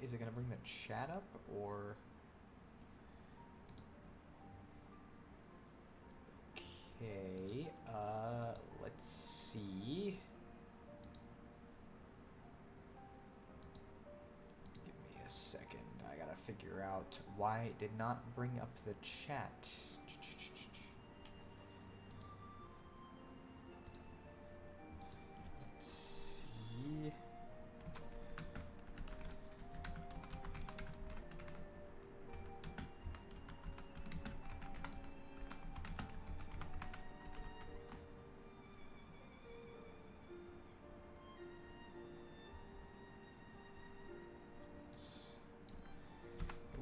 Is it going to bring the chat up, or... Okay, let's see. Give me a second. I gotta figure out why it did not bring up the chat. Let's see.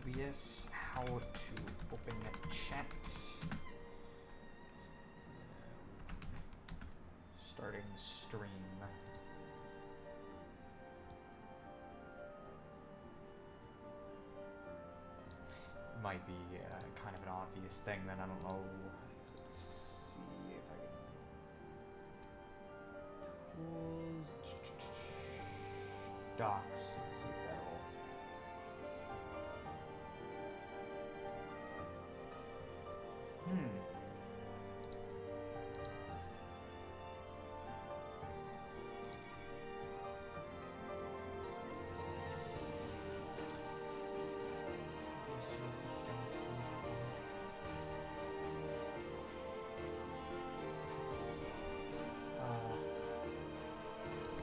OBS, how to open chat. Starting stream. Might be kind of an obvious thing then, I don't know. Let's see if I can... Tools... Docs, let's see if that'll...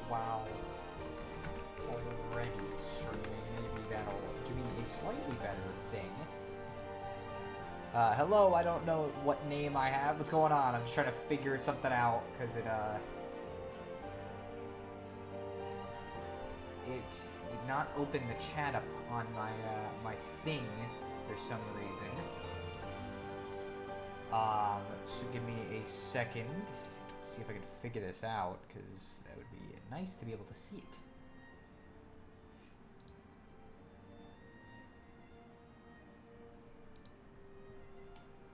Wow. Already streaming. Maybe that'll give me a slightly better thing. Hello, I don't know what name I have. What's going on? I'm just trying to figure something out, because it did not open the chat up on my, my thing for some reason. So give me a second. See if I can figure this out, because that would be nice to be able to see it.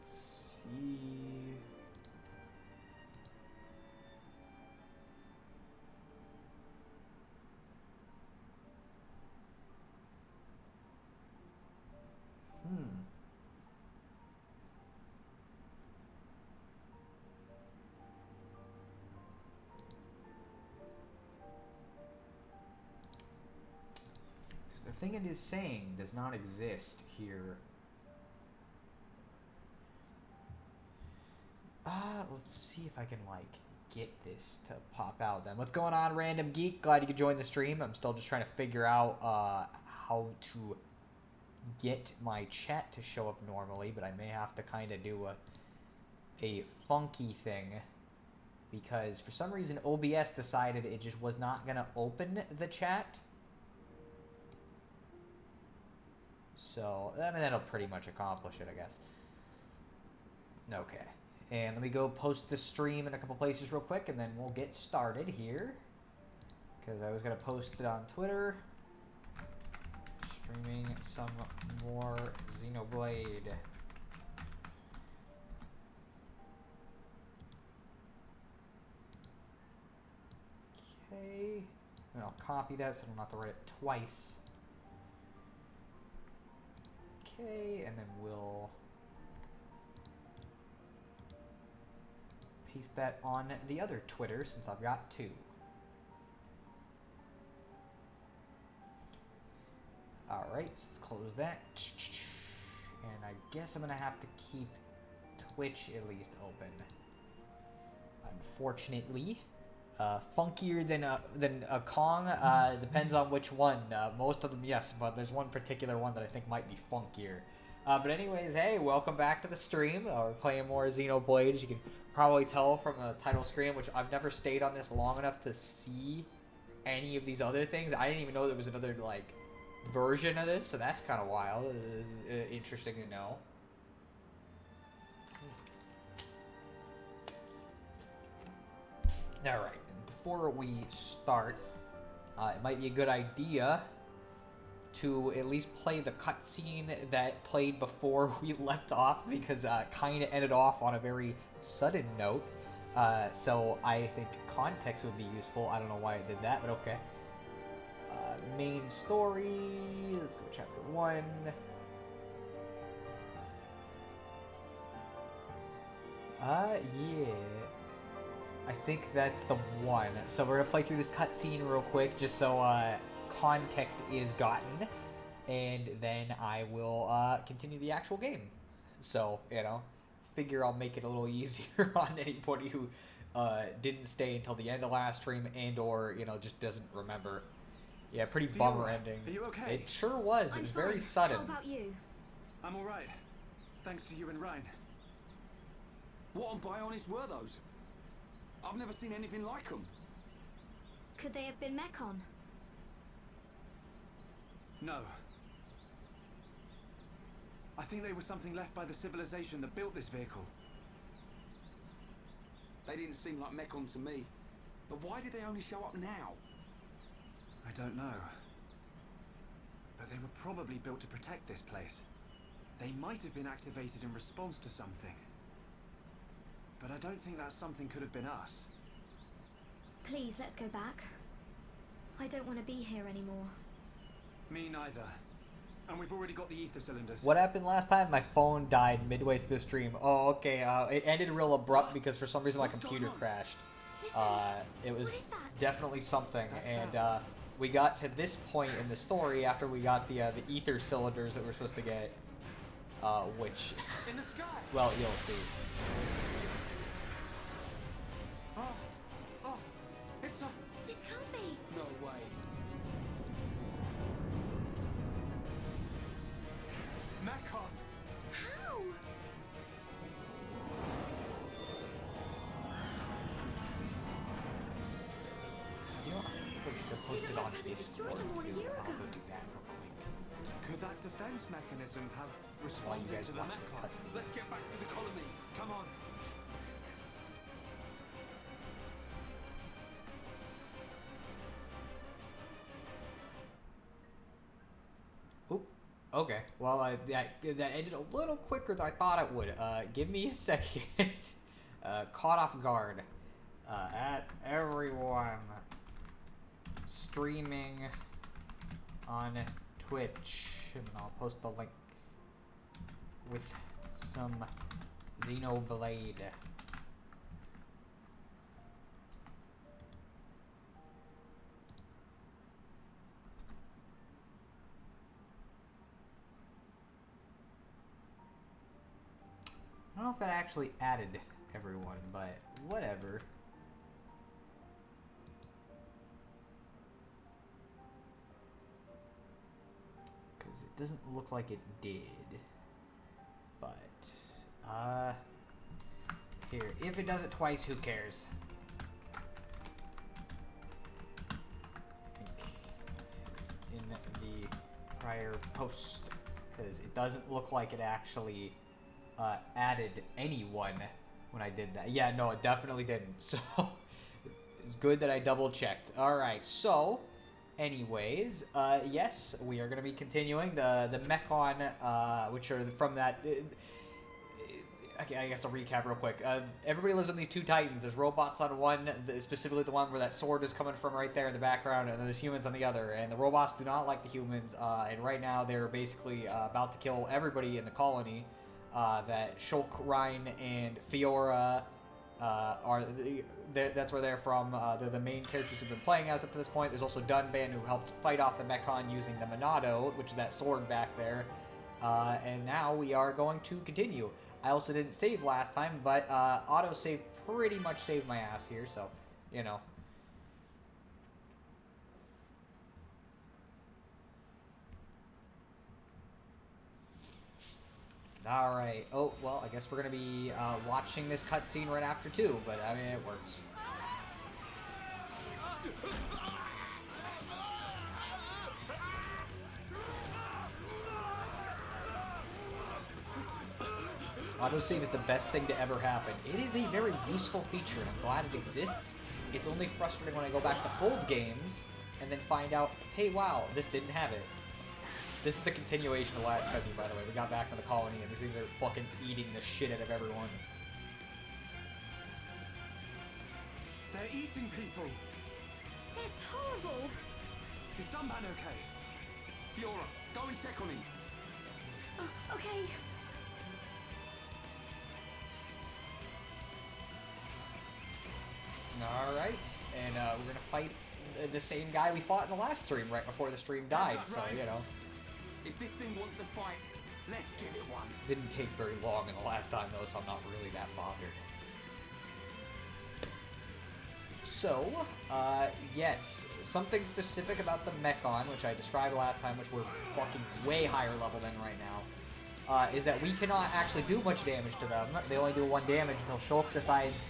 Let's see. The thing it is saying does not exist here. Let's see if I can, like, get this to pop out then. What's going on, Random Geek? Glad you could join the stream. I'm still just trying to figure out, how to get my chat to show up normally, but I may have to kind of do a funky thing, because for some reason OBS decided it just was not going to open the chat. So, I mean, that'll pretty much accomplish it, I guess. Okay. And let me go post the stream in a couple places real quick, and then we'll get started here. Because I was going to post it on Twitter. Streaming some more Xenoblade. Okay. And I'll copy that so I don't have to write it twice. Okay, and then we'll paste that on the other Twitter since I've got two. Alright, let's close that. And I guess I'm going to have to keep Twitch at least open. Unfortunately. Funkier than a Kong, depends on which one. Most of them, yes, but there's one particular one that I think might be funkier. But anyways, hey, welcome back to the stream. We're playing more Xenoblade, as you can probably tell from the title screen, which I've never stayed on this long enough to see any of these other things. I didn't even know there was another, like, version of this, so that's kind of wild. It is interesting to know. Alright. Before we start, it might be a good idea to at least play the cutscene that played before we left off, because kind of ended off on a very sudden note. So I think context would be useful. I don't know why I did that, but okay. Main story. Let's go chapter 1. Yeah. I think that's the one. So we're gonna play through this cutscene real quick, just so context is gotten, and then I will continue the actual game. So, you know, figure I'll make it a little easier on anybody who didn't stay until the end of last stream and or, you know, just doesn't remember. Yeah, pretty bummer ending. Are you okay? It sure was. It was very sudden. How about you? I'm alright. Thanks to you and Ryan. What on Bionis were those? I've never seen anything like them. Could they have been Mechon? No. I think they were something left by the civilization that built this vehicle. They didn't seem like Mechon to me. But why did they only show up now? I don't know. But they were probably built to protect this place. They might have been activated in response to something. But I don't think that something could have been us. Please, let's go back. I don't want to be here anymore. Me neither. And we've already got the ether cylinders. What happened last time? My phone died midway through the stream. Oh, okay. It ended real abrupt because for some reason my computer crashed. It was definitely something. And we got to this point in the story after we got the ether cylinders that we're supposed to get. Which, In the sky! well, you'll see. Oh, it's a... This can't be. No way. Mechon! How? You know, I should have posted Didn't my on brother Discord. destroy them all a too. year I'll ago? go do that real quick. Could that defense mechanism have While you responded guys to the watch this Mechon? cutscene. Let's get back to the colony. Come on. Oop. Okay. Well, that ended a little quicker than I thought it would. Give me a second. Caught off guard. At everyone streaming on Twitch, and I'll post the link with some Xenoblade. I don't know if that actually added everyone, but whatever. Because it doesn't look like it did. But, here, if it does it twice, who cares? I think it was in the prior post, because it doesn't look like it actually added anyone when I did that. Yeah, no, it definitely didn't. So it's good that I double checked. All right, so anyways, yes, we are going to be continuing the Mechon, which are from that. Okay, I guess I'll recap real quick. Everybody lives on these two titans. There's robots on one, specifically the one where that sword is coming from right there in the background, and then there's humans on the other. And the robots do not like the humans, and right now they're basically about to kill everybody in the colony. That Shulk, Ryan, and Fiora that's where they're from. They're the main characters who've been playing as up to this point. There's also Dunban, who helped fight off the Mechon using the Monado, which is that sword back there. And now we are going to continue. I also didn't save last time, but autosave pretty much saved my ass here, so, you know. Alright. Oh, well, I guess we're going to be watching this cutscene right after, too, but, I mean, it works. Autosave is the best thing to ever happen. It is a very useful feature, and I'm glad it exists. It's only frustrating when I go back to old games and then find out, hey, wow, this didn't have it. This is the continuation of the last cutscene, by the way. We got back to the colony, and these things are fucking eating the shit out of everyone. They're eating people. It's horrible. Is Dunban okay? Fiora, go and check on him. Oh, okay. Alright, and we're gonna fight the same guy we fought in the last stream right before the stream died, That's so, right. you know. If this thing wants to fight, let's give it one. Didn't take very long in the last time, though, so I'm not really that bothered. So, yes, something specific about the Mechon, which I described last time, which we're fucking way higher level than right now, is that we cannot actually do much damage to them. They only do 1 damage until Shulk decides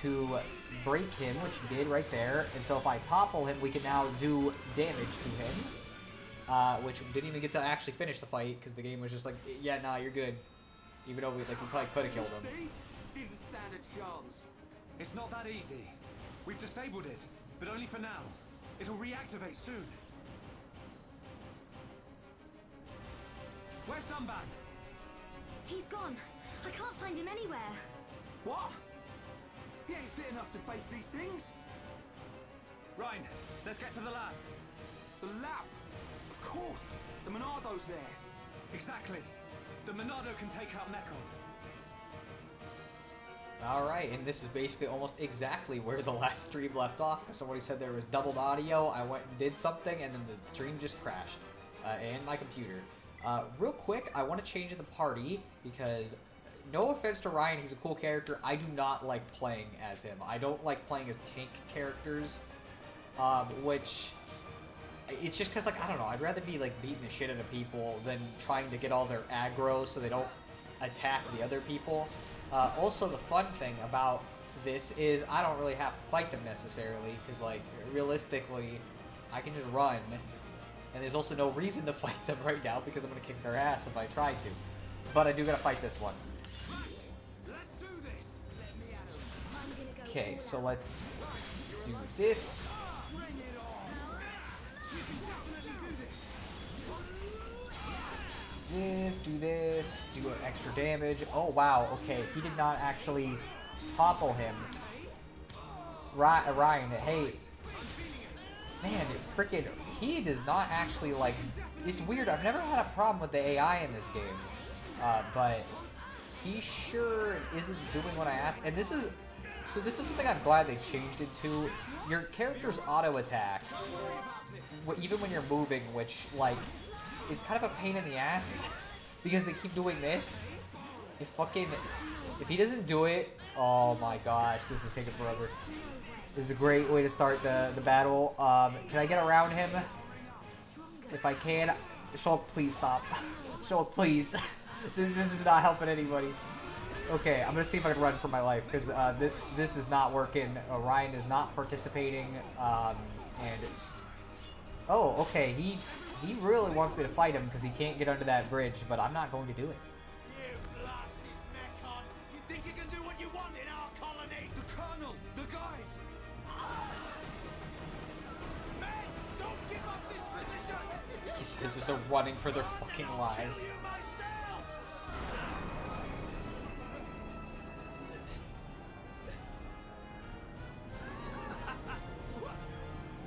to break him, which he did right there. And so if I topple him, we can now do damage to him, which we didn't even get to actually finish the fight, because the game was just like, yeah, nah, you're good. Even though we probably could have killed him. See? Didn't stand a chance. It's not that easy. We've disabled it, but only for now. It'll reactivate soon. Where's Dunban? He's gone. I can't find him anywhere. What? He ain't fit enough to face these things. Ryan, let's get to the lab. The lab? Of course. The Monado's there. Exactly. The Monado can take out Mechon. Alright, and this is basically almost exactly where the last stream left off, because somebody said there was doubled audio. I went and did something, and then the stream just crashed. And my computer. Real quick, I want to change the party, because no offense to Ryan, he's a cool character. I do not like playing as him. I don't like playing as tank characters, which... It's just because, like, I don't know, I'd rather be, like, beating the shit out of people than trying to get all their aggro so they don't attack the other people. Also, the fun thing about this is I don't really have to fight them necessarily, because, like, realistically, I can just run, and there's also no reason to fight them right now, because I'm going to kick their ass if I try to. But I do gotta fight this one. Let's do this. I'm gonna go Okay, all so out. let's do this. Bring it on. We can definitely do this. Do this, do an extra damage. Oh wow, okay, he did not actually topple him. Ryan, hey. Man, freaking, he does not actually, like, it's weird, I've never had a problem with the AI in this game. But he sure isn't doing what I asked. And this is something I'm glad they changed it to. Your character's auto attack, even when you're moving, which, like, is kind of a pain in the ass because they keep doing this. If he doesn't do it, oh my gosh, this is taking forever. This is a great way to start the battle. Can I get around him? If I can. Shulk, please stop. Shulk, please. This is not helping anybody. Okay, I'm gonna see if I can run for my life, because this is not working. Ryan is not participating, and it's... Oh, okay, he really wants me to fight him because he can't get under that bridge, but I'm not going to do it. You blasted Mechon! You think you can do what you want in our colony? The Colonel! The guys! Men, don't give up this position! This is they're running for their fucking lives. You myself!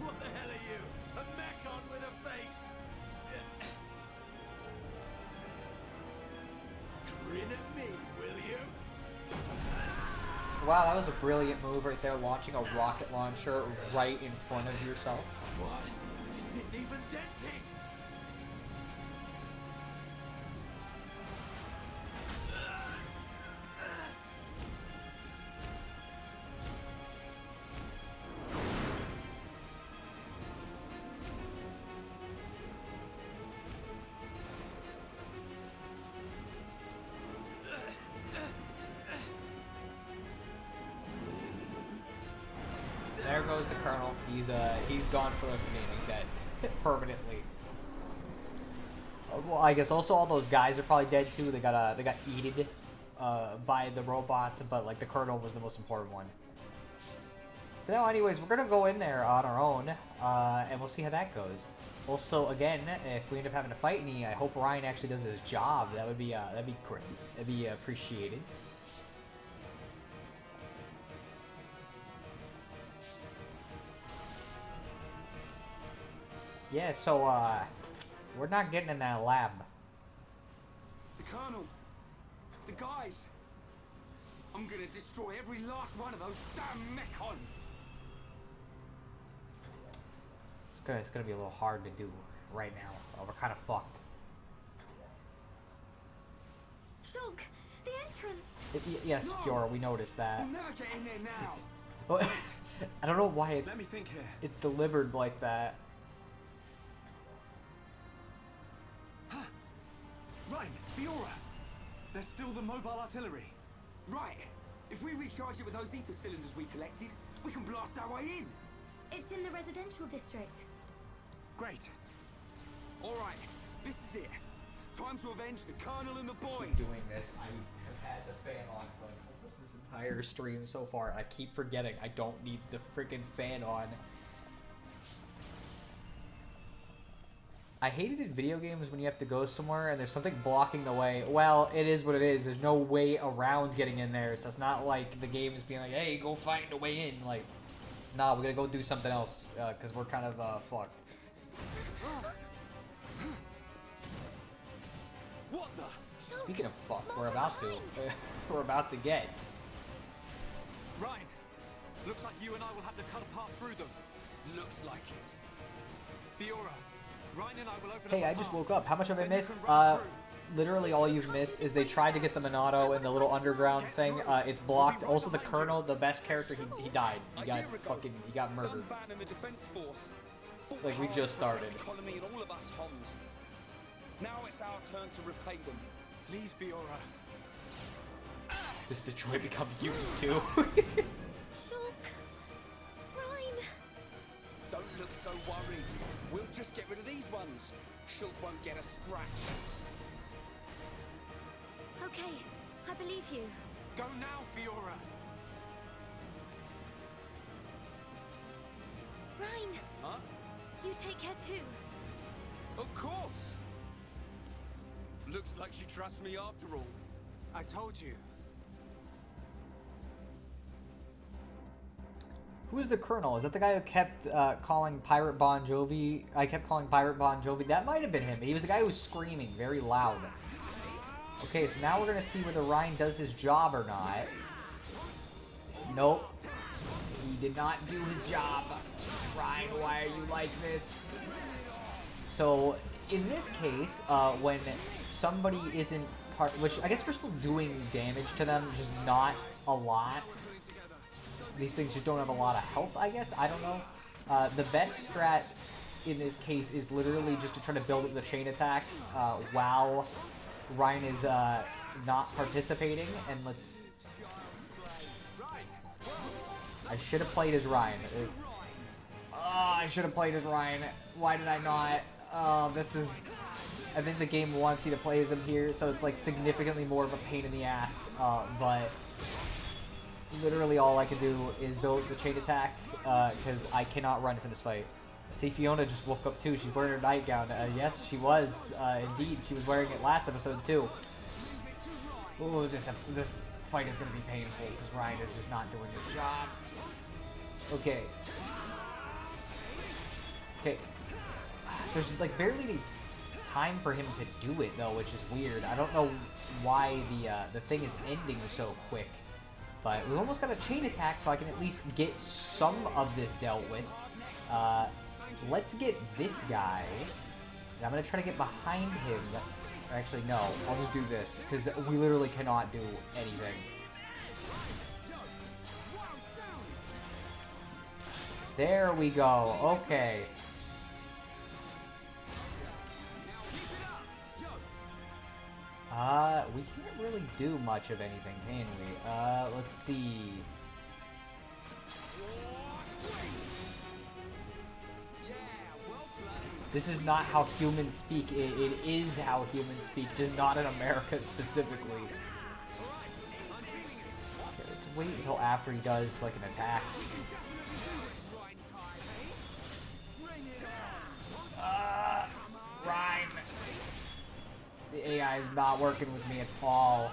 What the hell are you? A Mechon with a face? Grin at me, will you? Wow, that was a brilliant move right there, launching a rocket launcher right in front of yourself. What? It didn't even dent it! There goes the Colonel. He's gone for the rest of the game. He's dead permanently. Well, I guess also all those guys are probably dead too. They got eated by the robots, but like the Colonel was the most important one. So now, anyways, we're gonna go in there on our own, and we'll see how that goes. Also, again, if we end up having to fight any, I hope Ryan actually does his job. That'd be great. That'd be appreciated. Yeah, so, we're not getting in that lab. The Colonel. The guys. I'm gonna destroy every last one of those damn Mechon. It's gonna be a little hard to do right now. Oh, we're kind of fucked. Shulk, the entrance. Yes, Fiora, we noticed that. Now get in there now. Oh, I don't know why Let me think here. it's delivered like that. Ryan, Fiora! There's still the mobile artillery. Right. If we recharge it with those ether cylinders we collected, we can blast our way in. It's in the residential district. Great. All right. This is it. Time to avenge the Colonel and the boys. Doing this, I have had the fan on for like almost this entire stream so far. I keep forgetting I don't need the freaking fan on. I hate it in video games when you have to go somewhere and there's something blocking the way. Well, it is what it is. There's no way around getting in there, so it's not like the game is being like, hey, go find a way in. Like, nah, we're gonna go do something else, because we're kind of, fucked. What the? Speaking of fucked, we're about to. We're about to get. Ryan, looks like you and I will have to cut a path through them. Looks like it. Fiora, Ryan and I will open Hey, up I a just path. woke up. How much have I Then you missed? can run through. Literally all you've missed is they tried to get the Minato in the little underground thing. It's blocked. Also, the Colonel, the best character, he died. He got murdered. Gunban and the defense force fought Like, we hard just to protect started. the colony and all of us Homs. Now it's our turn to repay them. Please, Fiora. Does Detroit become human too? Shulk. Ryan. Don't look so worried. We'll just get rid of these ones. Shulk won't get a scratch. Okay, I believe you. Go now, Fiora. Ryan, Huh? you take care too. Of course. Looks like she trusts me after all. I told you. Who's the Colonel? Is that the guy who kept calling Pirate Bon Jovi? I kept calling Pirate Bon Jovi. That might have been him. He was the guy who was screaming very loud. Okay, so now we're going to see whether Ryan does his job or not. Nope. He did not do his job. Ryan, why are you like this? So, in this case, when somebody isn't part... Which, I guess we're still doing damage to them, just not a lot. These things just don't have a lot of health, I guess. I don't know. The best strat in this case is literally just to try to build up the chain attack while Ryan is not participating. And let's... I should have played as Ryan. I should have played as Ryan. Why did I not? This is... I think the game wants you to play as him here, so it's like significantly more of a pain in the ass. But... literally all I can do is build the chain attack, because I cannot run from this fight. See, Fiona just woke up too. She's wearing her nightgown. Yes, she was. Indeed, she was wearing it last episode too. Ooh, this fight is going to be painful, because Ryan is just not doing his job. Okay. Okay. There's like barely any time for him to do it though, which is weird. I don't know why the thing is ending so quick. But we almost got a chain attack, so I can at least get some of this dealt with. Let's get this guy. And I'm going to try to get behind him. Actually, no. I'll just do this, because we literally cannot do anything. There we go. Okay. We can't really do much of anything, can we? Let's see. This is not how humans speak. It is how humans speak, just not in America specifically. Okay, let's wait until after he does, like, an attack. Rhyme. The AI is not working with me at all.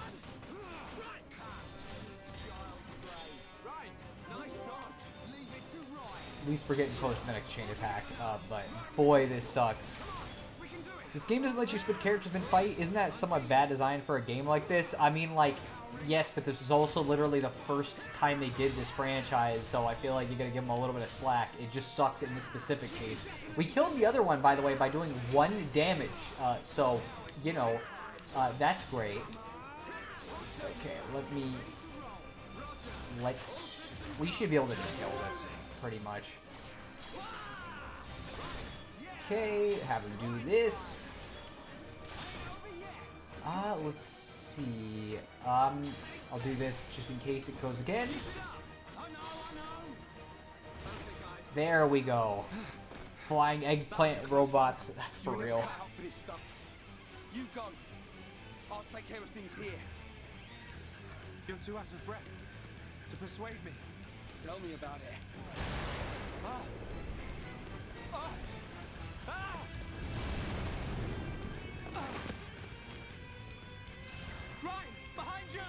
At least we're getting close to the next chain attack. But boy, this sucks. This game doesn't let you split characters mid-fight. Isn't that somewhat bad design for a game like this? I mean, like, yes, but this is also literally the first time they did this franchise, so I feel like you gotta give them a little bit of slack. It just sucks in this specific case. We killed the other one, by the way, by doing 1 damage, so, you know, that's great. Okay, we should be able to just kill this, pretty much. Okay, have him do this. Let's see. I'll do this just in case it goes again. There we go. Flying eggplant robots, for real. You go. I'll take care of things here. You're too out of breath to persuade me. Tell me about it. Ah. Ah. Ah. Ah. Ryan, behind you.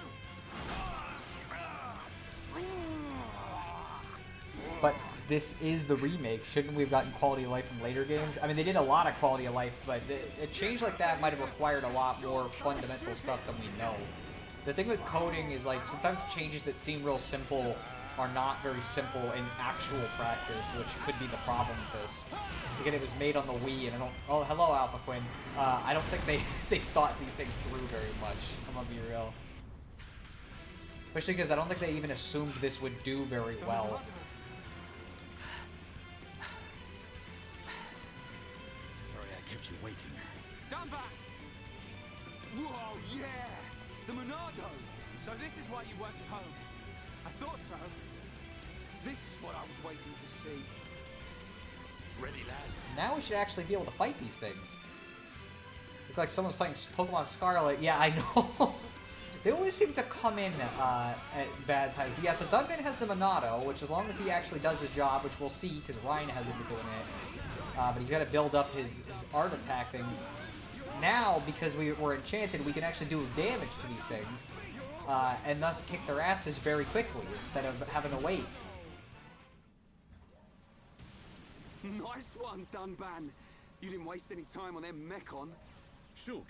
But this is the remake. Shouldn't we have gotten quality of life from later games? I mean, they did a lot of quality of life, but a change like that might have required a lot more fundamental stuff than we know. The thing with coding is, like, sometimes changes that seem real simple are not very simple in actual practice, which could be the problem with this. Again, it was made on the Wii, and I don't... Oh, hello, Alpha Quinn. I don't think they thought these things through very much. I'm gonna be real. Especially because I don't think they even assumed this would do very well. Sorry I kept you waiting. Done back! Whoa, yeah! The Monado! So this is why you weren't at home. I thought so. This is what I was waiting to see. Ready, lads? Now we should actually be able to fight these things. Looks like someone's playing Pokemon Scarlet. Yeah, I know. They always seem to come in at bad times. But yeah, so Dunban has the Monado, which as long as he actually does his job, which we'll see, because Ryan hasn't been doing it. But he's got to build up his art attack thing. Now, because we're enchanted, we can actually do damage to these things. And thus kick their asses very quickly, instead of having to wait. Nice one, Dunban. You didn't waste any time on them Mechon. Shulk,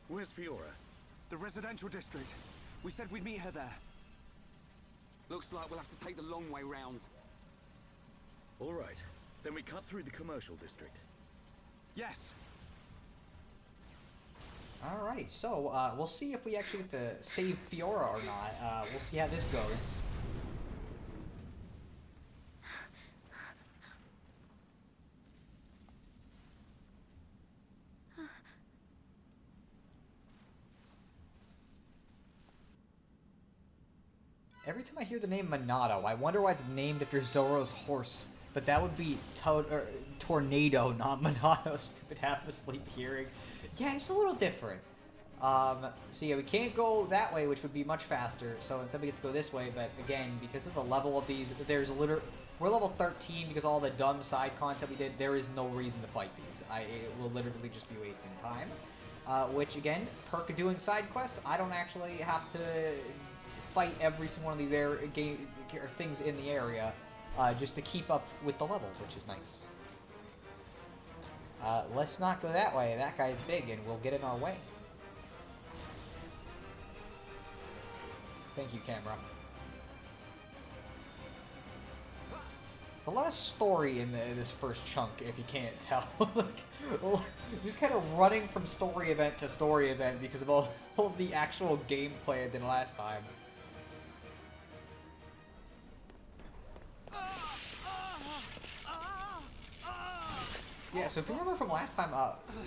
where's Fiora? The residential district. We said we'd meet her there. Looks like we'll have to take the long way round. All right. Then we cut through the commercial district. Yes. Alright, so we'll see if we actually get to save Fiora or not. We'll see how this goes. Every time I hear the name Monado, I wonder why it's named after Zoro's horse. But that would be Tornado, not Monado. Stupid half-asleep hearing. Yeah, it's a little different. So yeah, we can't go that way, which would be much faster. So instead we get to go this way. But again, because of the level of these, we're level 13 because all the dumb side content we did. There is no reason to fight these. It will literally just be wasting time. Which again, perk of doing side quests, I don't actually have to fight every single one of these things in the area, just to keep up with the level, which is nice. Let's not go that way. That guy's big, and we'll get in our way. Thank you, camera. There's a lot of story in this first chunk, if you can't tell. Like, just kind of running from story event to story event because of all the actual gameplay I did last time. Yeah, so if you remember from last time,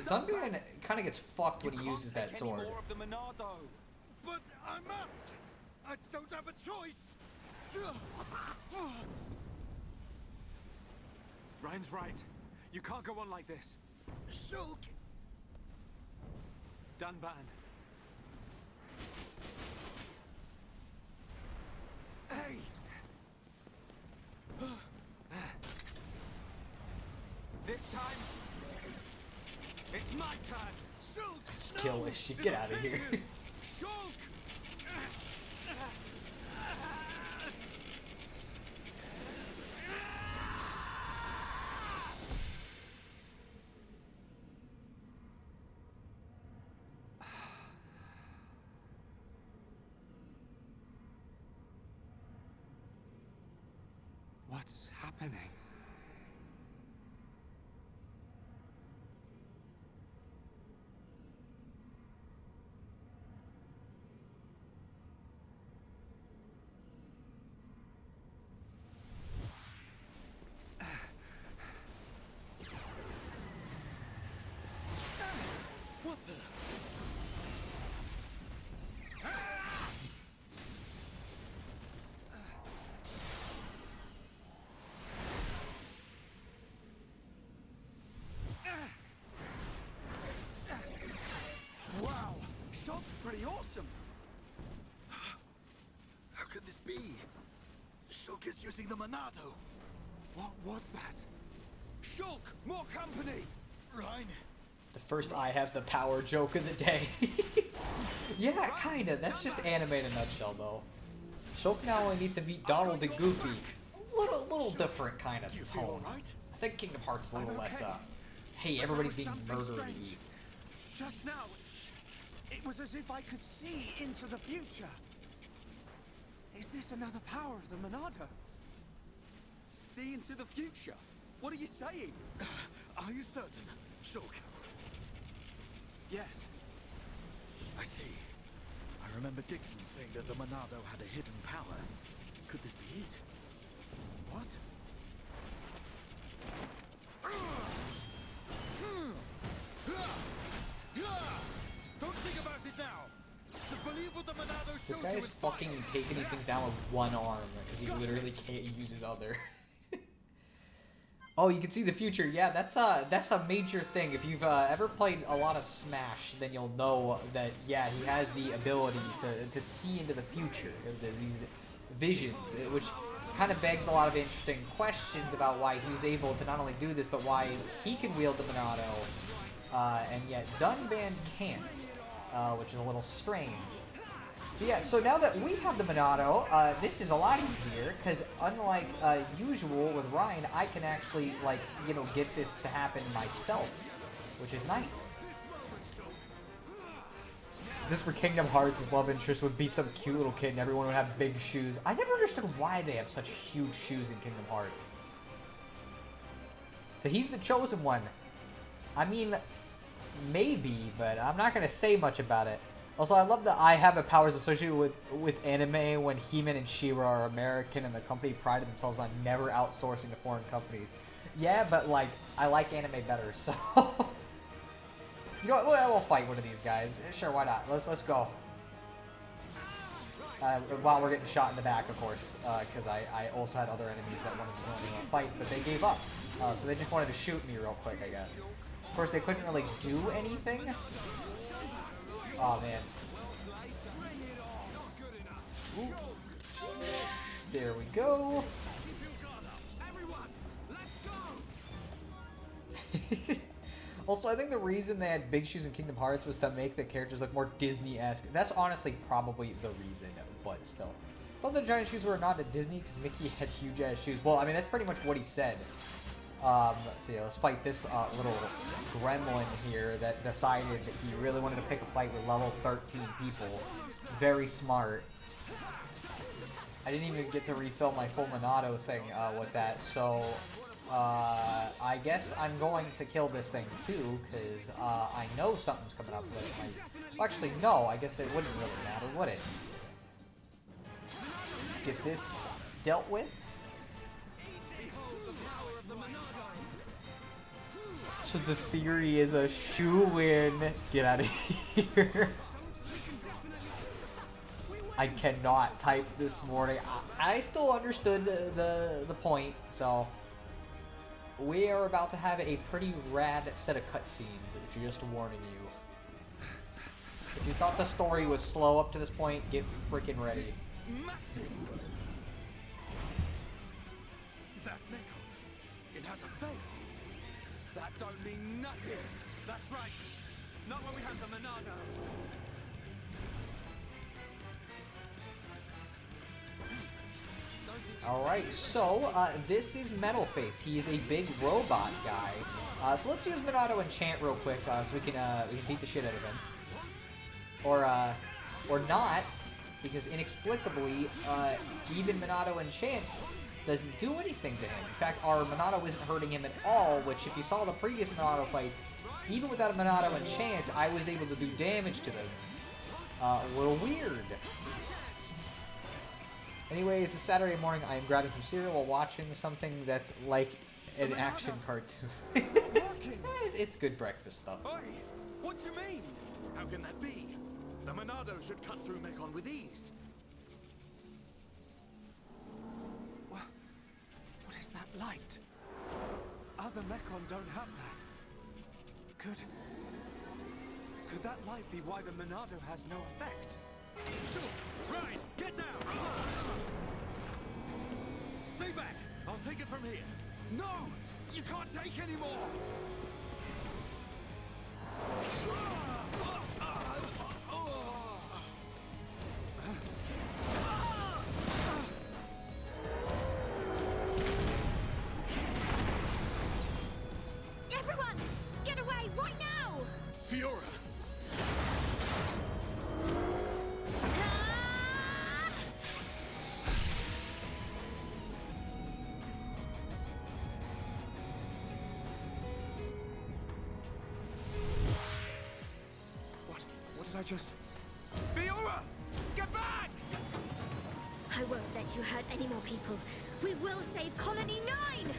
Dunban kind of gets fucked when he uses that sword. More of the Monado. But I must! I don't have a choice! Ryan's right. You can't go on like this. Shulk! Dunban. Hey! This time, it's my turn. Shulk! Skill issue, get out of here. Shulk! happening? What the? Wow, shot's pretty awesome. How could this be? Shulk is using the Monado. What was that? Shulk, more company. Rhine, The first I have the power joke of the day. Yeah, kinda. That's just anime in a nutshell, though. Shulk now only needs to beat Donald and Goofy. Little different kind of do you feel tone. all right? I think Kingdom Hearts is a little I'm less, okay. hey, But everybody's there being was something murdered. strange. Just now, it was as if I could see into the future. Is this another power of the Monado? See into the future. What are you saying? Are you certain, Shulk? Yes. I see. I remember Dixon saying that the Monado had a hidden power. Could this be it? What? Don't think about it now. Just believe what the Monado This showed guy you is in fucking taking these things down with one arm because he literally can't use his other. Oh, you can see the future. Yeah, that's a major thing. If you've ever played a lot of Smash, then you'll know that yeah, he has the ability to see into the future, these visions, which kind of begs a lot of interesting questions about why he's able to not only do this, but why he can wield the Monado, and yet Dunban can't, which is a little strange. But yeah, so now that we have the Monado, this is a lot easier, because unlike usual with Ryan, I can actually, like, you know, get this to happen myself, which is nice. This for Kingdom Hearts, his love interest would be some cute little kid and everyone would have big shoes. I never understood why they have such huge shoes in Kingdom Hearts. So he's the chosen one. I mean, maybe, but I'm not going to say much about it. Also, I love that I have a powers associated with anime when He-Man and She-Ra are American and the company prided themselves on never outsourcing to foreign companies. Yeah, but, like, I like anime better, so... You know what? We'll fight one of these guys. Sure, why not? Let's go. While we're getting shot in the back, of course, because I also had other enemies that wanted to join me in a fight, but they gave up. So they just wanted to shoot me real quick, I guess. Of course, they couldn't really do anything. Oh, man. There we go. Also, I think the reason they had big shoes in Kingdom Hearts was to make the characters look more Disney-esque. That's honestly probably the reason, but still. I thought the giant shoes were not at Disney because Mickey had huge-ass shoes. Well, I mean, that's pretty much what he said. So yeah, let's fight this little gremlin here that decided that he really wanted to pick a fight with level 13 people. Very smart. I didn't even get to refill my full Monado thing with that, so I guess I'm going to kill this thing too, because I know something's coming up with it. Well, actually, no, I guess it wouldn't really matter, would it? Let's get this dealt with. So the theory is a shoe-in. Get out of here. I cannot type this morning. I still understood the point, so we are about to have a pretty rad set of cutscenes, just warning you. If you thought the story was slow up to this point, get freaking ready. massive. That mecha, it has a face. That don't mean nothing. That's right. Not when we have the Monado. Alright, so this is Metal Face. He is a big robot guy. So let's use Monado Enchant real quick so we can beat the shit out of him. Or not, because inexplicably, even Monado Enchant doesn't do anything to him. In fact, our Monado isn't hurting him at all, which if you saw the previous Monado fights, even without a Monado enchant, I was able to do damage to them. A little weird. Anyways, it's Saturday morning. I am grabbing some cereal while watching something that's like an action cartoon. It's good breakfast stuff. Oi! What do you mean? How can that be? The Monado should cut through Mechon with ease. What is that light? Other Mechon don't have that. Could that light be why the Monado has no effect? Shoot! Right! Get down! Stay back! I'll take it from here. No! You can't take any more! Everyone, get away right now! Fiora! Ah! What did I just... Fiora! Get back! I won't let you hurt any more people. We will save Colony 9!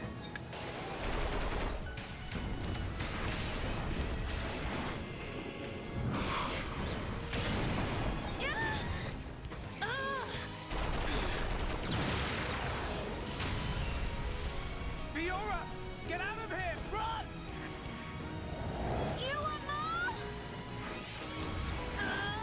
Fiora! Get out of here! Run! You want more? How?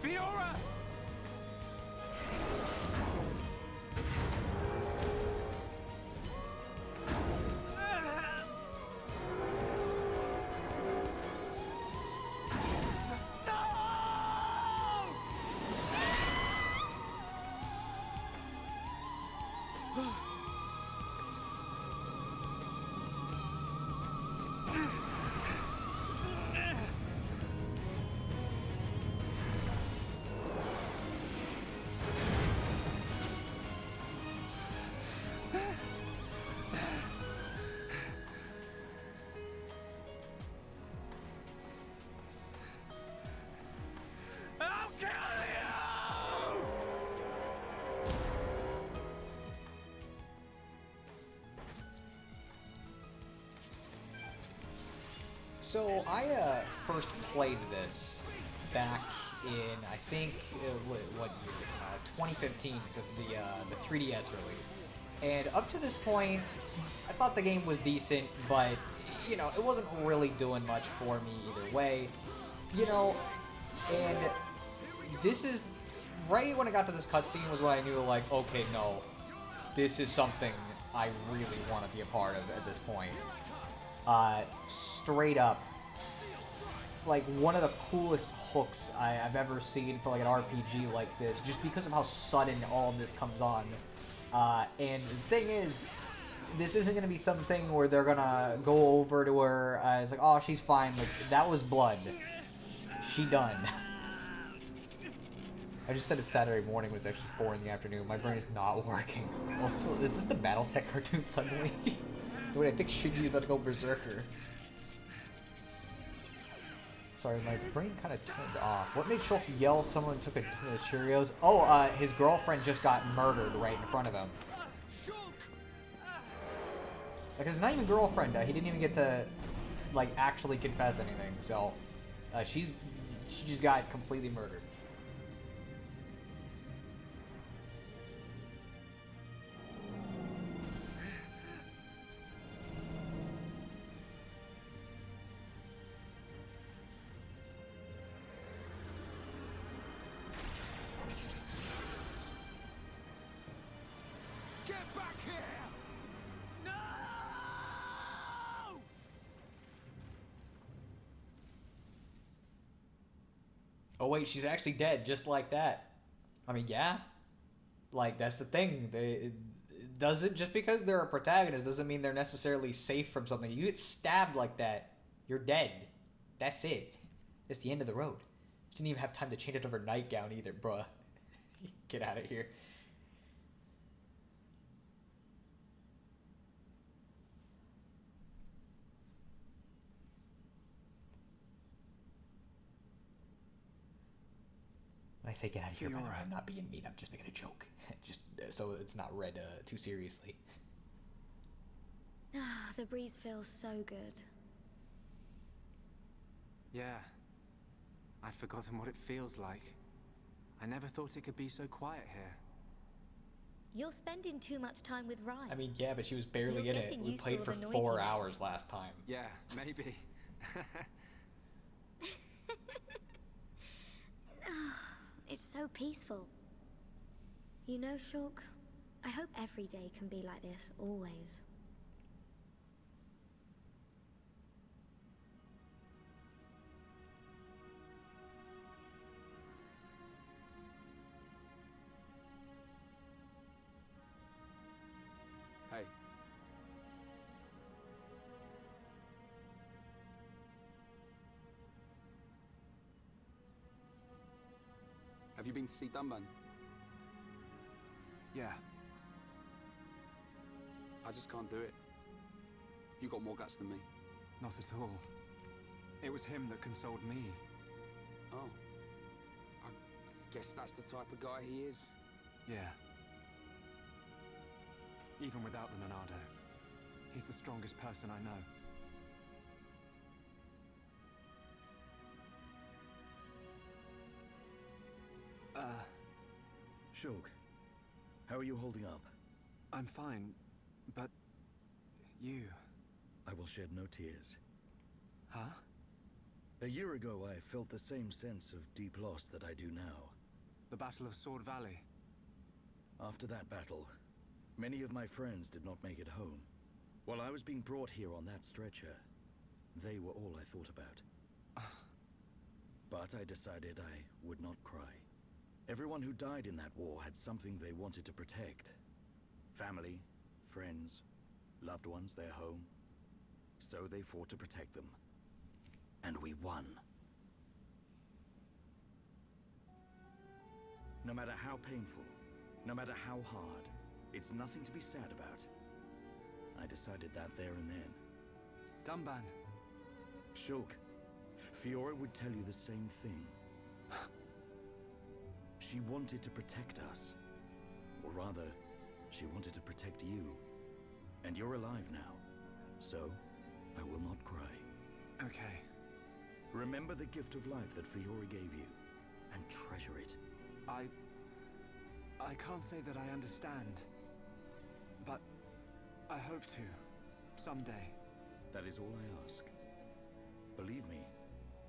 Fiora! I'll kill you! So I first played this back in I think what year? 2015, the 3DS release. And up to this point, I thought the game was decent, but you know it wasn't really doing much for me either way. You know, and this is right when I got to this cutscene was when I knew like, okay, no, this is something I really want to be a part of at this point. Straight up, like one of the coolest hooks I've ever seen for like an RPG like this, just because of how sudden all of this comes on. And the thing is, this isn't gonna be something where they're gonna go over to her. It's like, oh, she's fine. Like that was blood. She done. I just said it's Saturday morning, but it's actually 4 in the afternoon. My brain is not working. Also, is this the BattleTech cartoon suddenly? Wait, I think Shinji's about to go berserker. Sorry, my brain kind of turned off. What made Shulk yell someone took a ton of his Cheerios? Oh, his girlfriend just got murdered right in front of him. Like, it's not even girlfriend. He didn't even get to, like, actually confess anything. So, she just got completely murdered. Get back here! No! Oh wait, she's actually dead, just like that. I mean, yeah. Like, that's the thing. It doesn't, just because they're a protagonist doesn't mean they're necessarily safe from something. You get stabbed like that, you're dead. That's it. It's the end of the road. You didn't even have time to change it over nightgown either, bruh. Get out of here. When I say get out of here, by the way, I'm not being mean. I'm just making a joke. Just so it's not read too seriously. Ah, the breeze feels so good. Yeah. I'd forgotten what it feels like. I never thought it could be so quiet here. You're spending too much time with Ryan. I mean, yeah, but she was barely You're in it. getting We used played to for all the 4 noisiness. hours last time. Yeah, maybe. It's so peaceful. You know, Shulk, I hope every day can be like this, always. Hey. Have you been to see Dunban? Yeah. I just can't do it. You got more guts than me. Not at all. It was him that consoled me. Oh. I guess that's the type of guy he is. Yeah. Even without the Monado, he's the strongest person I know. Shulk, how are you holding up? I'm fine, but you... I will shed no tears. Huh? A year ago, I felt the same sense of deep loss that I do now. The Battle of Sword Valley. After that battle, many of my friends did not make it home. While I was being brought here on that stretcher, they were all I thought about. But I decided I would not cry. Everyone who died in that war had something they wanted to protect. Family, friends, loved ones, their home. So they fought to protect them. And we won. No matter how painful, no matter how hard, it's nothing to be sad about. I decided that there and then. Dunban. Shulk, Fiora would tell you the same thing. She wanted to protect us. Or rather, she wanted to protect you. And you're alive now. So, I will not cry. Okay. Remember the gift of life that Fiora gave you, and treasure it. I can't say that I understand. But I hope to. Someday. That is all I ask. Believe me,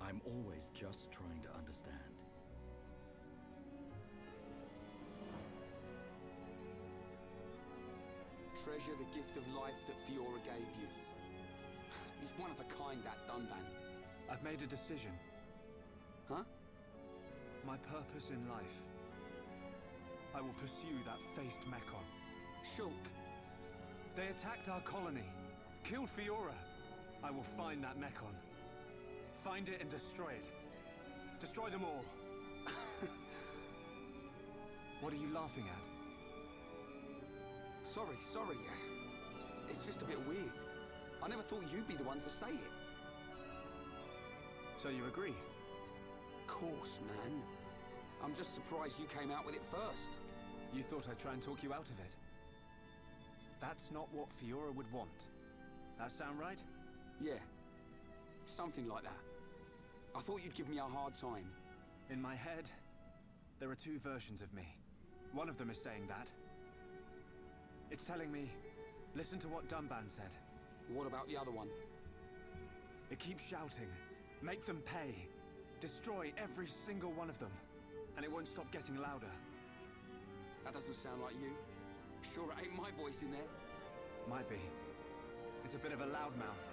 I'm always just trying to understand. Treasure the gift of life that Fiora gave you. He's one of a kind, that Dunban. I've made a decision. Huh? My purpose in life. I will pursue that faced Mechon. Shulk. They attacked our colony. Killed Fiora. I will find that Mechon. Find it and destroy it. Destroy them all. What are you laughing at? Sorry. It's just a bit weird. I never thought you'd be the one to say it. So you agree? Of course, man. I'm just surprised you came out with it first. You thought I'd try and talk you out of it? That's not what Fiora would want. That sound right? Yeah. Something like that. I thought you'd give me a hard time. In my head, there are two versions of me. One of them is saying that. It's telling me, listen to what Dunban said. What about the other one? It keeps shouting, make them pay. Destroy every single one of them. And it won't stop getting louder. That doesn't sound like you. Sure it ain't my voice in there. Might be. It's a bit of a loudmouth.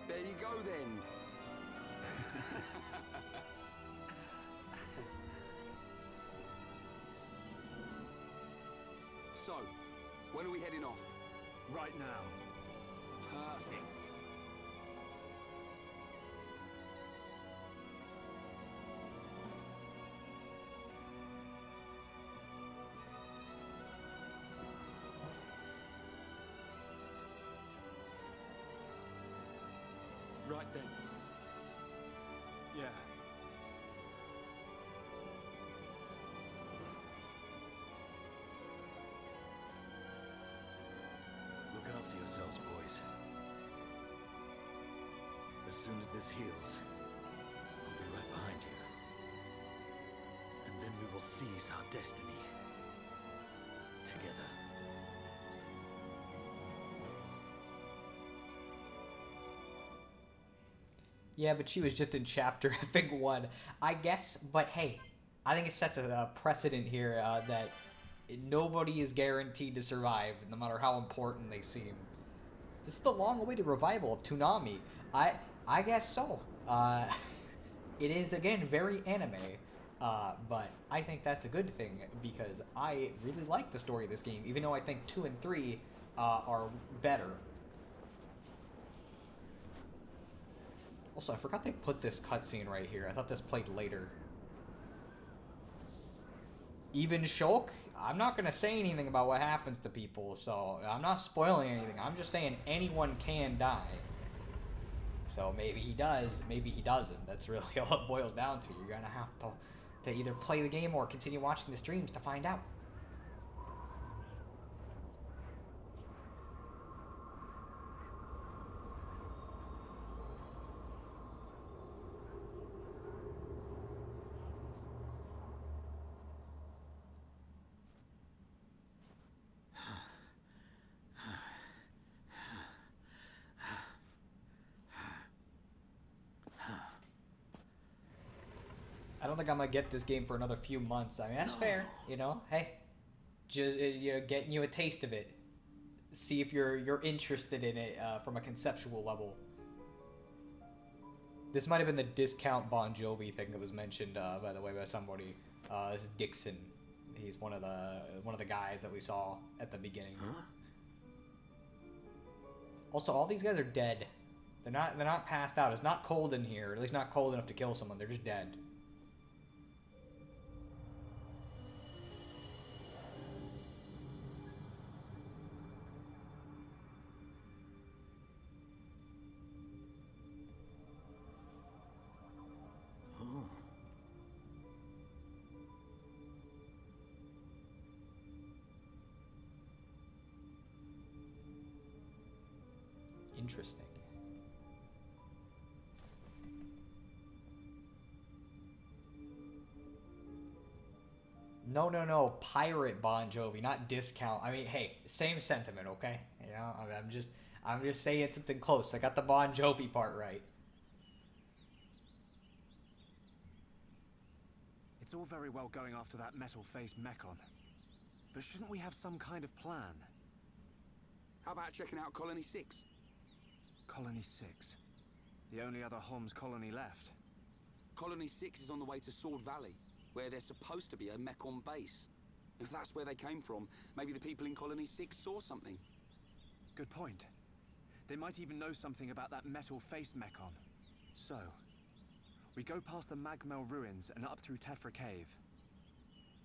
There you go then. So, when are we heading off? Right now. Perfect. Right then. Yeah. Look after yourselves, boys. As soon as this heals, I'll be right behind you. And then we will seize our destiny. Together. Yeah, but she was just in chapter, I think, 1. I guess, but hey, I think it sets a precedent here that nobody is guaranteed to survive, no matter how important they seem. This is the long-awaited revival of Toonami. I guess so. It is, again, very anime, but I think that's a good thing, because I really like the story of this game, even though I think 2 and 3 are better. Also, I forgot they put this cutscene right here. I thought this played later. Even Shulk? I'm not going to say anything about what happens to people, so I'm not spoiling anything. I'm just saying anyone can die. So maybe he does, maybe he doesn't. That's really all it boils down to. You're going to have to either play the game or continue watching the streams to find out. I don't think I'm gonna get this game for another few months. I mean, that's fair, you know. Hey, just getting you a taste of it. See if you're interested in it from a conceptual level. This might have been the discount Bon Jovi thing that was mentioned, by the way, by somebody. This is Dixon. He's one of the guys that we saw at the beginning. Huh? Also, all these guys are dead. They're not passed out. It's not cold in here. At least not cold enough to kill someone. They're just dead. Oh. Interesting. No, pirate Bon Jovi, not discount. I mean, hey, same sentiment, okay? You know, I'm just saying something close. I got the Bon Jovi part right. It's all very well going after that metal-faced Mechon, but shouldn't we have some kind of plan? How about checking out Colony 6? Colony 6. The only other Homs colony left. Colony 6 is on the way to Sword Valley, where there's supposed to be a Mechon base. If that's where they came from, maybe the people in Colony 6 saw something. Good point. They might even know something about that metal-faced Mechon. So, we go past the Magmel ruins and up through Tefra Cave.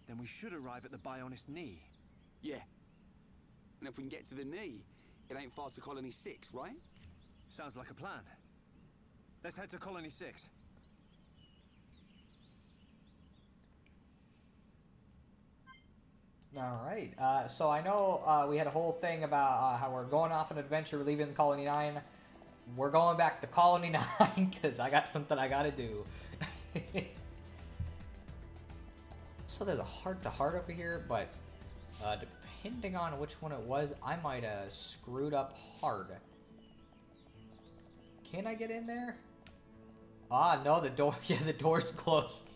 Then we should arrive at the Bionis Knee. Yeah. And if we can get to the knee, it ain't far to Colony 6, right? Sounds like a plan. Let's head to Colony 6. All right. So I know we had a whole thing about how we're going off an adventure, we're leaving Colony 9. We're going back to Colony 9 because I got something I gotta do. So there's a heart-to-heart over here, but depending on which one it was, I might have screwed up hard. Can I get in there? Ah, no, the door. Yeah, the door's closed.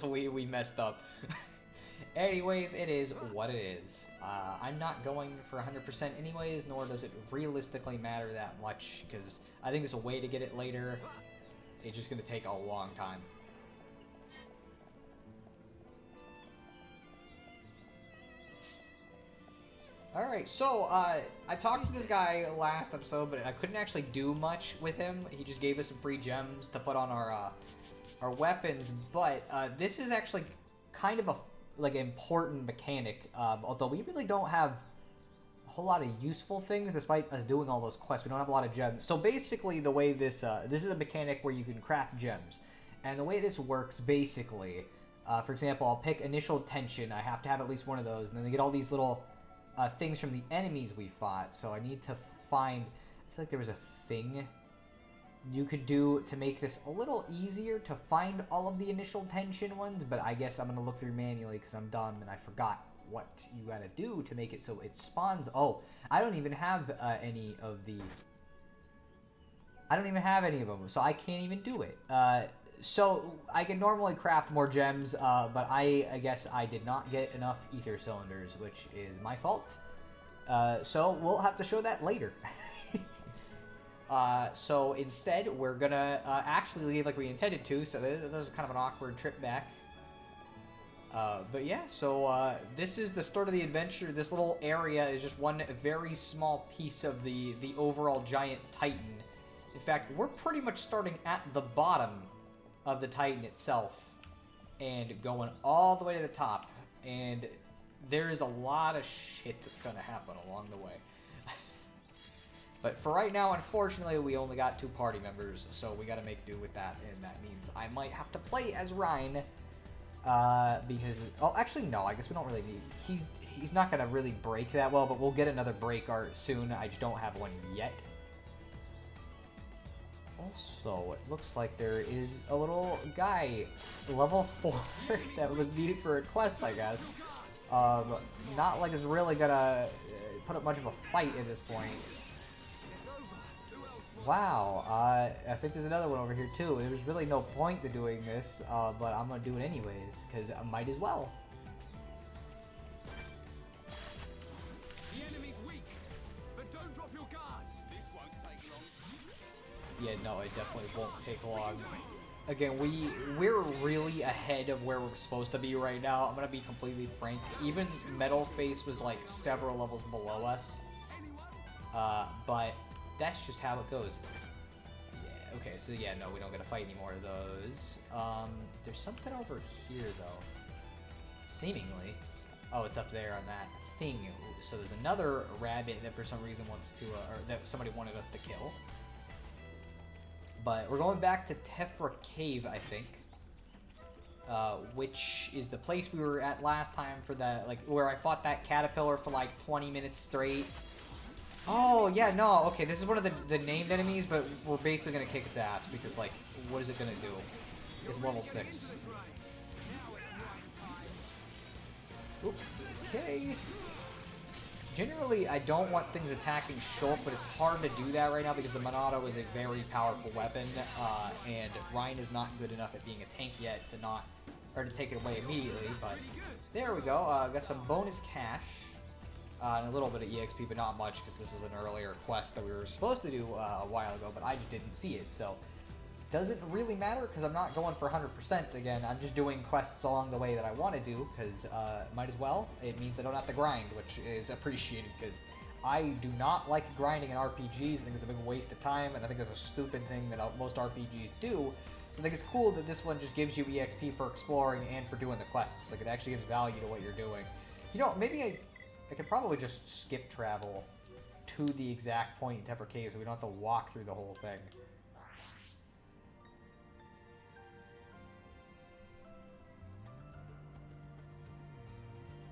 We messed up. Anyways, it is what it is. I'm not going for 100% anyways, nor does it realistically matter that much, because I think there's a way to get it later. It's just going to take a long time. Alright, so, I talked to this guy last episode, but I couldn't actually do much with him. He just gave us some free gems to put on our weapons, but this is actually kind of a important mechanic, although we really don't have a whole lot of useful things despite us doing all those quests. We don't have a lot of gems. So basically the way this is a mechanic where you can craft gems, and the way this works basically, for example, I'll pick initial tension. I have to have at least one of those, and then they get all these little things from the enemies we fought. So I need to find, I feel like there was a thing you could do to make this a little easier to find all of the initial tension ones, but I guess I'm going to look through manually because I'm dumb and I forgot what you got to do to make it so it spawns. Oh, I don't even have any of the... I don't even have any of them, so I can't even do it. So I can normally craft more gems, but I guess I did not get enough ether cylinders, which is my fault. So we'll have to show that later. So instead, we're gonna actually leave like we intended to, so this was kind of an awkward trip back. But yeah, so this is the start of the adventure. This little area is just one very small piece of the overall giant Titan. In fact, we're pretty much starting at the bottom of the Titan itself and going all the way to the top. And there's a lot of shit that's gonna happen along the way. But for right now, unfortunately, we only got 2 party members, so we gotta make do with that, and that means I might have to play as Ryan, because... Oh, actually, no, I guess we don't really need... He's not gonna really break that well, but we'll get another break art soon. I just don't have one yet. Also, it looks like there is a little guy, level 4, that was needed for a quest, I guess. Not like it's really gonna put up much of a fight at this point. Wow, I think there's another one over here too. There's really no point to doing this, but I'm gonna do it anyways, because I might as well. The enemy's weak, but don't drop your guard. This won't take long. Yeah, no, it definitely won't take long. Again, we're really ahead of where we're supposed to be right now. I'm gonna be completely frank. Even Metal Face was like several levels below us, but that's just how it goes. Yeah, okay, so yeah, no, we don't gotta fight any more of those. There's something over here, though. Seemingly. Oh, it's up there on that thing. So there's another rabbit that for some reason wants to, or that somebody wanted us to kill. But we're going back to Tefra Cave, I think. Which is the place we were at last time for that, like, where I fought that caterpillar for like 20 minutes straight. Oh, yeah, no, okay, this is one of the named enemies, but we're basically gonna kick its ass, because, like, what is it gonna do? It's level 6. Oops, okay. Generally, I don't want things attacking Shulk, but it's hard to do that right now, because the Monado is a very powerful weapon, and Ryan is not good enough at being a tank yet to take it away immediately, but there we go. Got some bonus cash. And a little bit of EXP, but not much, because this is an earlier quest that we were supposed to do a while ago, but I just didn't see it, so doesn't really matter, because I'm not going for 100% again. I'm just doing quests along the way that I want to do, because might as well. It means I don't have to grind, which is appreciated, because I do not like grinding in RPGs. I think it's a big waste of time, and I think it's a stupid thing that most RPGs do. So I think it's cool that this one just gives you EXP for exploring and for doing the quests. Like, it actually gives value to what you're doing. You know, maybe I could probably just skip travel to the exact point in Tefra Cave so we don't have to walk through the whole thing.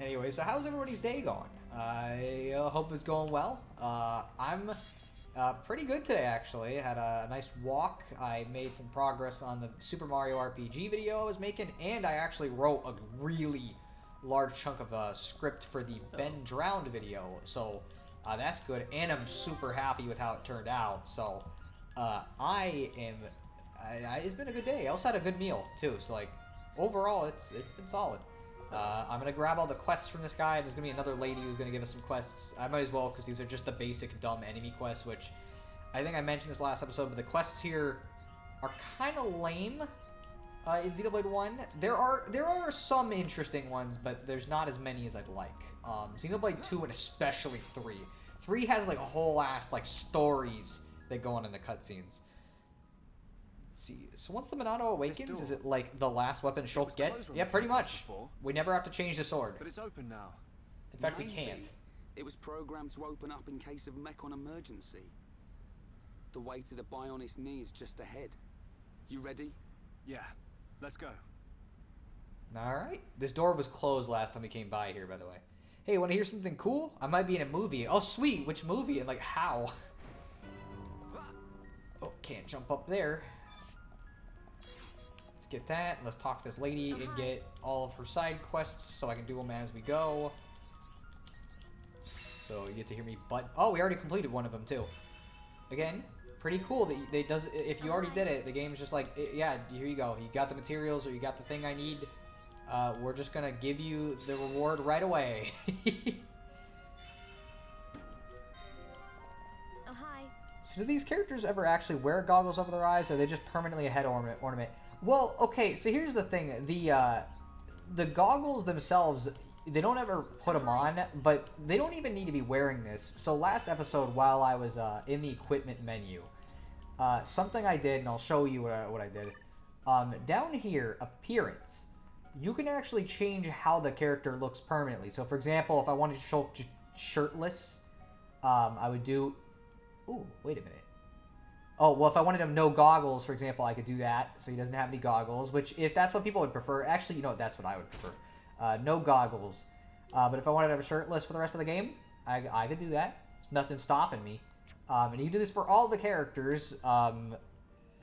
Anyway, so how's everybody's day going? I hope it's going well. I'm pretty good today, actually. I had a nice walk. I made some progress on the Super Mario RPG video I was making, and I actually wrote a really large chunk of a script for the Ben Drowned video, so that's good, and I'm super happy with how it turned out. So it's been a good day. I also had a good meal too, so like overall it's been solid. I'm gonna grab all the quests from this guy. There's gonna be another lady who's gonna give us some quests. I might as well, because these are just the basic dumb enemy quests, which I think I mentioned this last episode, but the quests here are kind of lame in Xenoblade 1. There are some interesting ones, but there's not as many as I'd like. Xenoblade 2 and especially 3. 3 has like a whole ass like stories that go on in the cutscenes. Let's see. So once the Monado awakens, is it like the last weapon Shulk gets? Yeah, pretty much. We never have to change the sword. But it's open now. In fact, we Maybe can't. It was programmed to open up in case of Mechon emergency. The way to the Bionis knee is just ahead. You ready? Yeah, let's go. Alright. This door was closed last time we came by here, by the way. Hey, want to hear something cool? I might be in a movie. Oh, sweet. Which movie? And, like, how? Oh, can't jump up there. Let's get that. Let's talk to this lady and get all of her side quests so I can do them as we go. So, you get to hear me but... Oh, we already completed one of them, too. Again, pretty cool that they does... If you already did it, the game's just like, yeah, here you go. You got the materials or you got the thing I need. We're just gonna give you the reward right away. Oh, hi. So do these characters ever actually wear goggles over their eyes, or are they just permanently a head ornament? Well, okay, so here's the thing. The goggles themselves, they don't ever put them on, but they don't even need to be wearing this. So last episode, while I was in the equipment menu, something I did, and I'll show you what I did. Down here, appearance. You can actually change how the character looks permanently. So, for example, if I wanted to show shirtless, I would do... Ooh, wait a minute. Oh, well, if I wanted him no goggles, for example, I could do that. So he doesn't have any goggles, which, if that's what people would prefer... Actually, you know what? That's what I would prefer. No goggles. But if I wanted him shirtless for the rest of the game, I could do that. There's nothing stopping me. And you can do this for all the characters.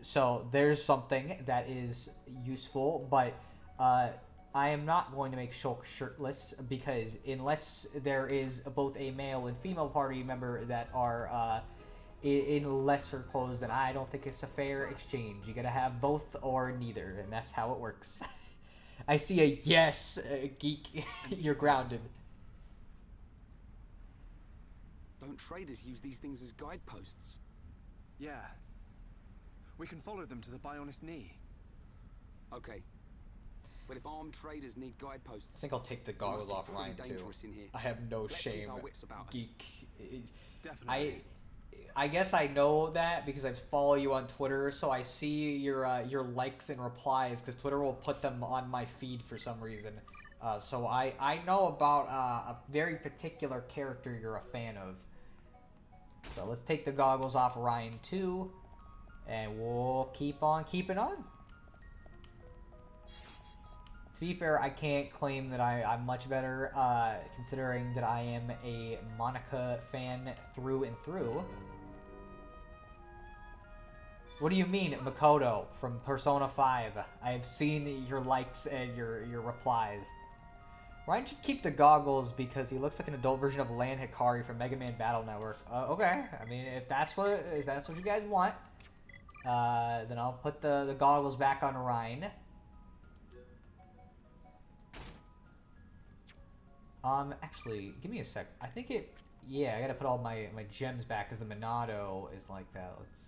So there's something that is useful, but... I am not going to make Shulk shirtless because unless there is both a male and female party member that are in lesser clothes, then I don't think it's a fair exchange. You gotta have both or neither, and that's how it works. I see a yes, geek. You're grounded. Don't traders use these things as guideposts? Yeah. We can follow them to the Bionis knee. Okay. But if armed traders need I guideposts, think I'll take the goggles off Ryan too. in here. I have no Let's keep shame, our wits about us. geek. Definitely. I guess I know that because I follow you on Twitter, so I see your likes and replies because Twitter will put them on my feed for some reason. So I know about a very particular character you're a fan of. So let's take the goggles off Ryan too, and we'll keep on keeping on. To be fair, I can't claim that I'm much better, considering that I am a Monica fan through and through. What do you mean, Makoto from Persona 5? I have seen your likes and your replies. Ryan should keep the goggles because he looks like an adult version of Lan Hikari from Mega Man Battle Network. Okay, I mean, if that's what you guys want, then I'll put the goggles back on Ryan. Actually, give me a sec. I think yeah, I gotta put all my gems back because the Monado is like that. Let's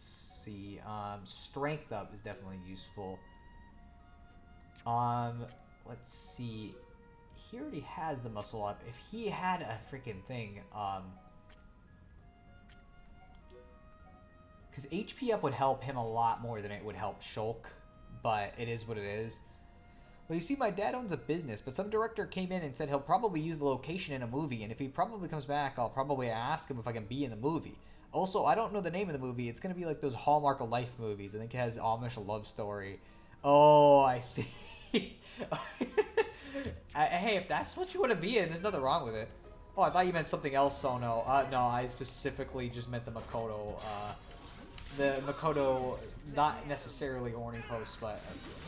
see. Strength up is definitely useful. Let's see. He already has the muscle up. If he had a freaking thing, because HP up would help him a lot more than it would help Shulk, but it is what it is. Well, you see, my dad owns a business, but some director came in and said he'll probably use the location in a movie, and if he probably comes back, I'll probably ask him if I can be in the movie. Also, I don't know the name of the movie. It's going to be like those Hallmark of Life movies. I think it has Amish love story. Oh, I see. Hey, if that's what you want to be in, there's nothing wrong with it. Oh, I thought you meant something else, Sono. No, I specifically just meant the Makoto. The Makoto, not necessarily Orning Post, but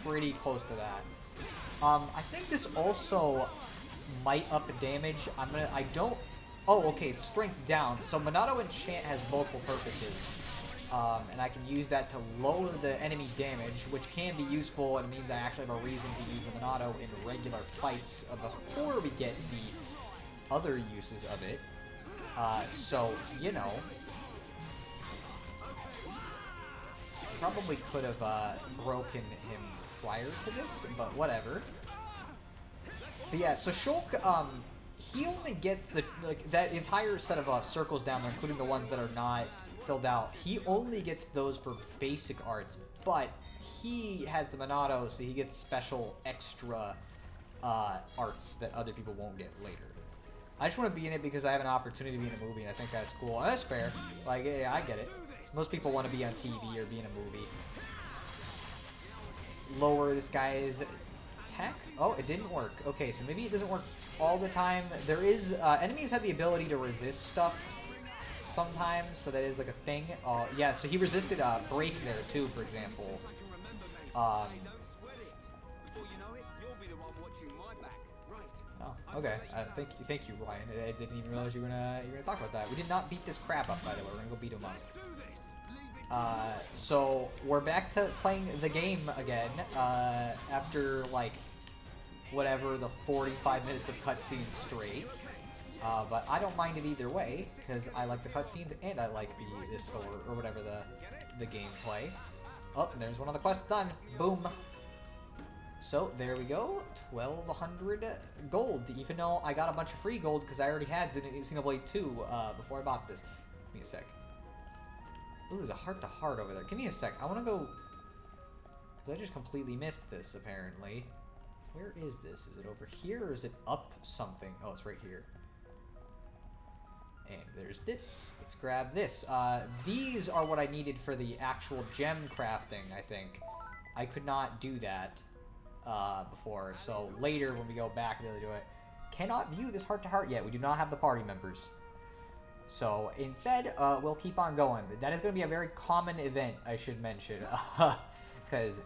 pretty close to that. I think this also might up damage. Oh, okay, it's strength down. So Monado Enchant has multiple purposes. and I can use that to lower the enemy damage, which can be useful, and it means I actually have a reason to use the Monado in regular fights before we get the other uses of it. So, you know, probably could have broken him prior to this, but whatever. But yeah, so Shulk, he only gets the, like, that entire set of circles down there, including the ones that are not filled out. He only gets those for basic arts, but he has the Monado, so he gets special extra arts that other people won't get later. I just want to be in it because I have an opportunity to be in a movie, and I think that's cool. And that's fair. Like, yeah, I get it. Most people want to be on TV or be in a movie. Let's lower this guy's attack. Oh, it didn't work. Okay, so maybe it doesn't work all the time. There is, enemies have the ability to resist stuff sometimes, so that is like a thing. Yeah, so he resisted break there too, for example. Oh, okay. Thank you, Ryan. I didn't even realize you were gonna talk about that. We did not beat this crap up, by the way. We're gonna go beat him up. So we're back to playing the game again. After like whatever the 45 minutes of cutscenes straight. But I don't mind it either way, because I like the cutscenes and I like the story, or whatever the gameplay. Oh, and there's one of the quests done. Boom. So, there we go. 1,200 gold, even though I got a bunch of free gold, because I already had Xenoblade 2 before I bought this. Give me a sec. Ooh, there's a heart-to-heart over there. Give me a sec. I want to go... I just completely missed this, apparently. Where is this? Is it over here, or is it up something? Oh, it's right here. And there's this. Let's grab this. These are what I needed for the actual gem crafting, I think. I could not do that before, so later when we go back, we'll do it. Cannot view this heart-to-heart yet. We do not have the party members. So instead, we'll keep on going. That is going to be a very common event, I should mention. Because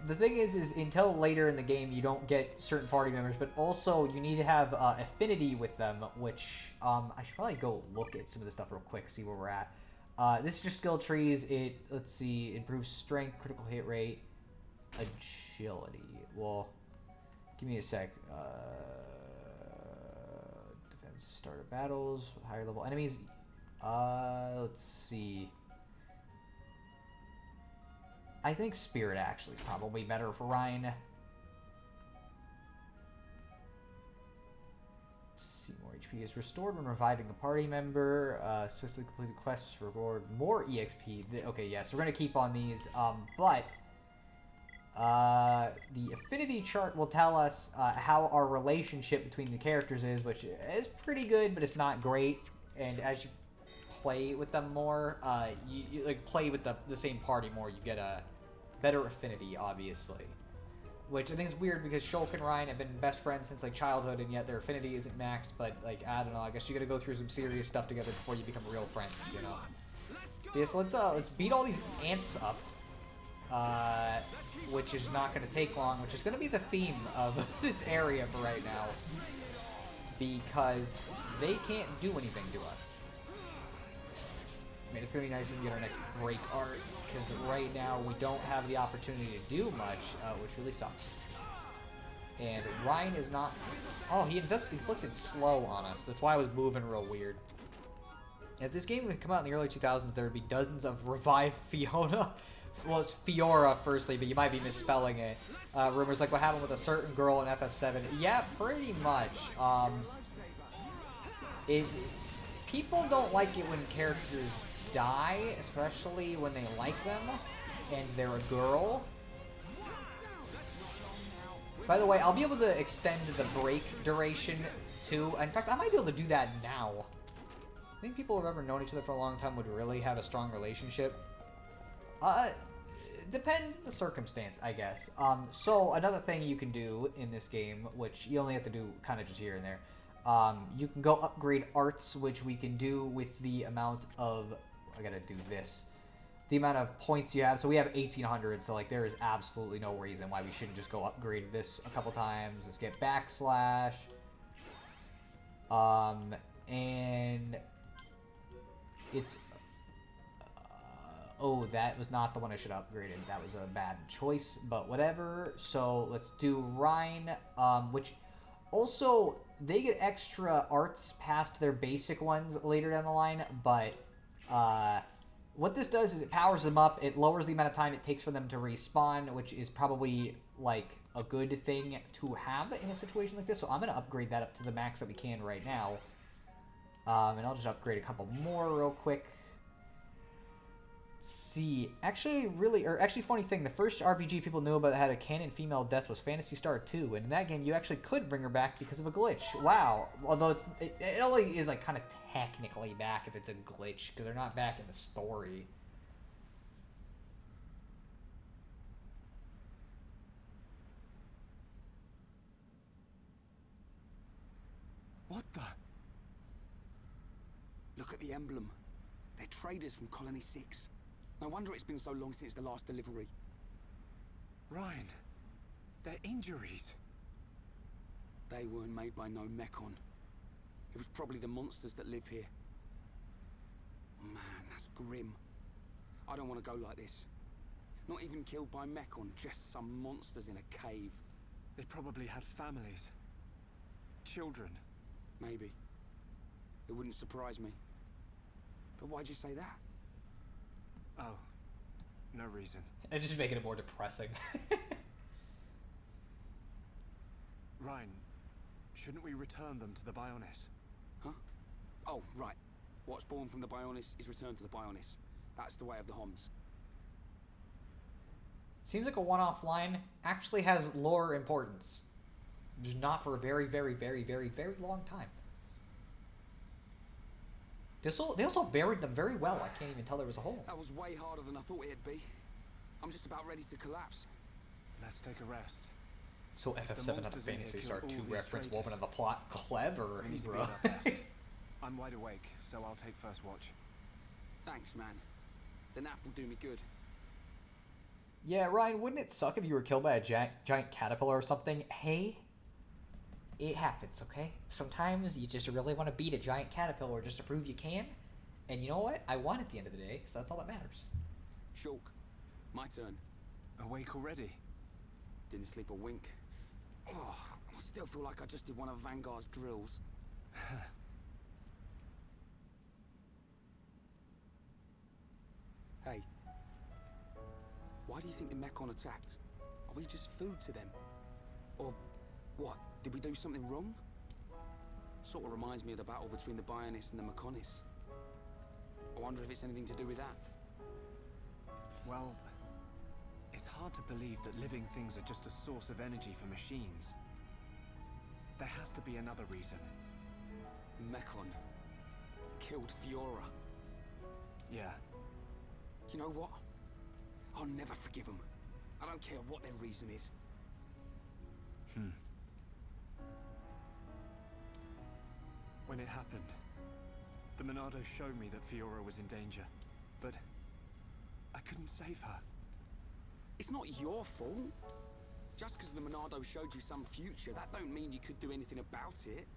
the thing is until later in the game, you don't get certain party members, but also you need to have affinity with them, which I should probably go look at some of the stuff real quick, see where we're at. This is just skill trees. Let's see, improves strength, critical hit rate, agility. Well, give me a sec. Defense, starter battles, higher level enemies. Let's see. I think Spirit actually is probably better for Ryan. Let's see, more HP is restored when reviving a party member. Successfully completed quests reward more EXP. Okay, yes, yeah, so we're going to keep on these. But the affinity chart will tell us how our relationship between the characters is, which is pretty good, but it's not great. And as you play with them more, you like play with the same party more, you get a better affinity, obviously. Which I think is weird because Shulk and Ryan have been best friends since like childhood, and yet their affinity isn't maxed. But like, I don't know, I guess you gotta go through some serious stuff together before you become real friends, you know. Yeah, so let's beat all these ants up. Which is not going to take long, which is going to be the theme of this area for right now, because they can't do anything to us. I mean, it's going to be nice when we get our next break art, because right now we don't have the opportunity to do much, which really sucks. And Ryan is not... Oh, he inflicted slow on us. That's why I was moving real weird. If this game would come out in the early 2000s, there would be dozens of revived Fiona. Well, it's Fiora, firstly, but you might be misspelling it. Rumors like what happened with a certain girl in FF7. Yeah, pretty much. People don't like it when characters die, especially when they like them, and they're a girl. By the way, I'll be able to extend the break duration, too. In fact, I might be able to do that now. I think people who have ever known each other for a long time would really have a strong relationship. Depends on the circumstance, I guess. So another thing you can do in this game, which you only have to do kind of just here and there, you can go upgrade arts, which we can do with the amount of, I gotta do this, the amount of points you have. So we have 1,800, so like there is absolutely no reason why we shouldn't just go upgrade this a couple times. Let's get backslash. And it's Oh, that was not the one I should have upgraded. That was a bad choice, but whatever. So let's do Rhine, which also they get extra arts past their basic ones later down the line, but what this does is it powers them up. It lowers the amount of time it takes for them to respawn, which is probably like a good thing to have in a situation like this. So I'm going to upgrade that up to the max that we can right now. And I'll just upgrade a couple more real quick. Let's see. Actually, funny thing, the first RPG people knew about that had a canon female death was Phantasy Star 2, and in that game you actually could bring her back because of a glitch. Wow. Although it only is like kind of technically back if it's a glitch, because they're not back in the story. What the? Look at the emblem. They're traders from Colony 6. No wonder it's been so long since the last delivery. Ryan, their injuries. They weren't made by no Mechon. It was probably the monsters that live here. Man, that's grim. I don't want to go like this. Not even killed by Mechon, just some monsters in a cave. They probably had families. Children. Maybe. It wouldn't surprise me. But why'd you say that? Oh, no reason. It's just making it more depressing. Ryan, shouldn't we return them to the Bionis? Huh? Oh, right. What's born from the Bionis is returned to the Bionis. That's the way of the Homs. Seems like a one-off line. Actually has lore importance. Just not for a very, very, very, very, very long time. They also buried them very well. I can't even tell there was a hole. That was way harder than I thought it'd be. I'm just about ready to collapse. Let's take a rest. So FF7 had a Fantasy Star 2 reference traders, woven into the plot. Clever, we need to be bro. at our best. I'm wide awake, so I'll take first watch. Thanks, man. The nap will do me good. Yeah, Ryan, wouldn't it suck if you were killed by a giant caterpillar or something? Hey, it happens, okay? Sometimes you just really want to beat a giant caterpillar just to prove you can. And you know what? I won at the end of the day, so that's all that matters. Shulk, my turn. Awake already? Didn't sleep a wink. Oh, I still feel like I just did one of Vanguard's drills. Hey. Why do you think the Mechon attacked? Are we just food to them? Or what? Did we do something wrong? Sort of reminds me of the battle between the Bionis and the Mechonis. I wonder if it's anything to do with that. Well, it's hard to believe that living things are just a source of energy for machines. There has to be another reason. Mechon killed Fiora. Yeah. You know what? I'll never forgive them. I don't care what their reason is. When it happened, the Monado showed me that Fiora was in danger, but I couldn't save her. It's not your fault. Just because the Monado showed you some future, that don't mean you could do anything about it.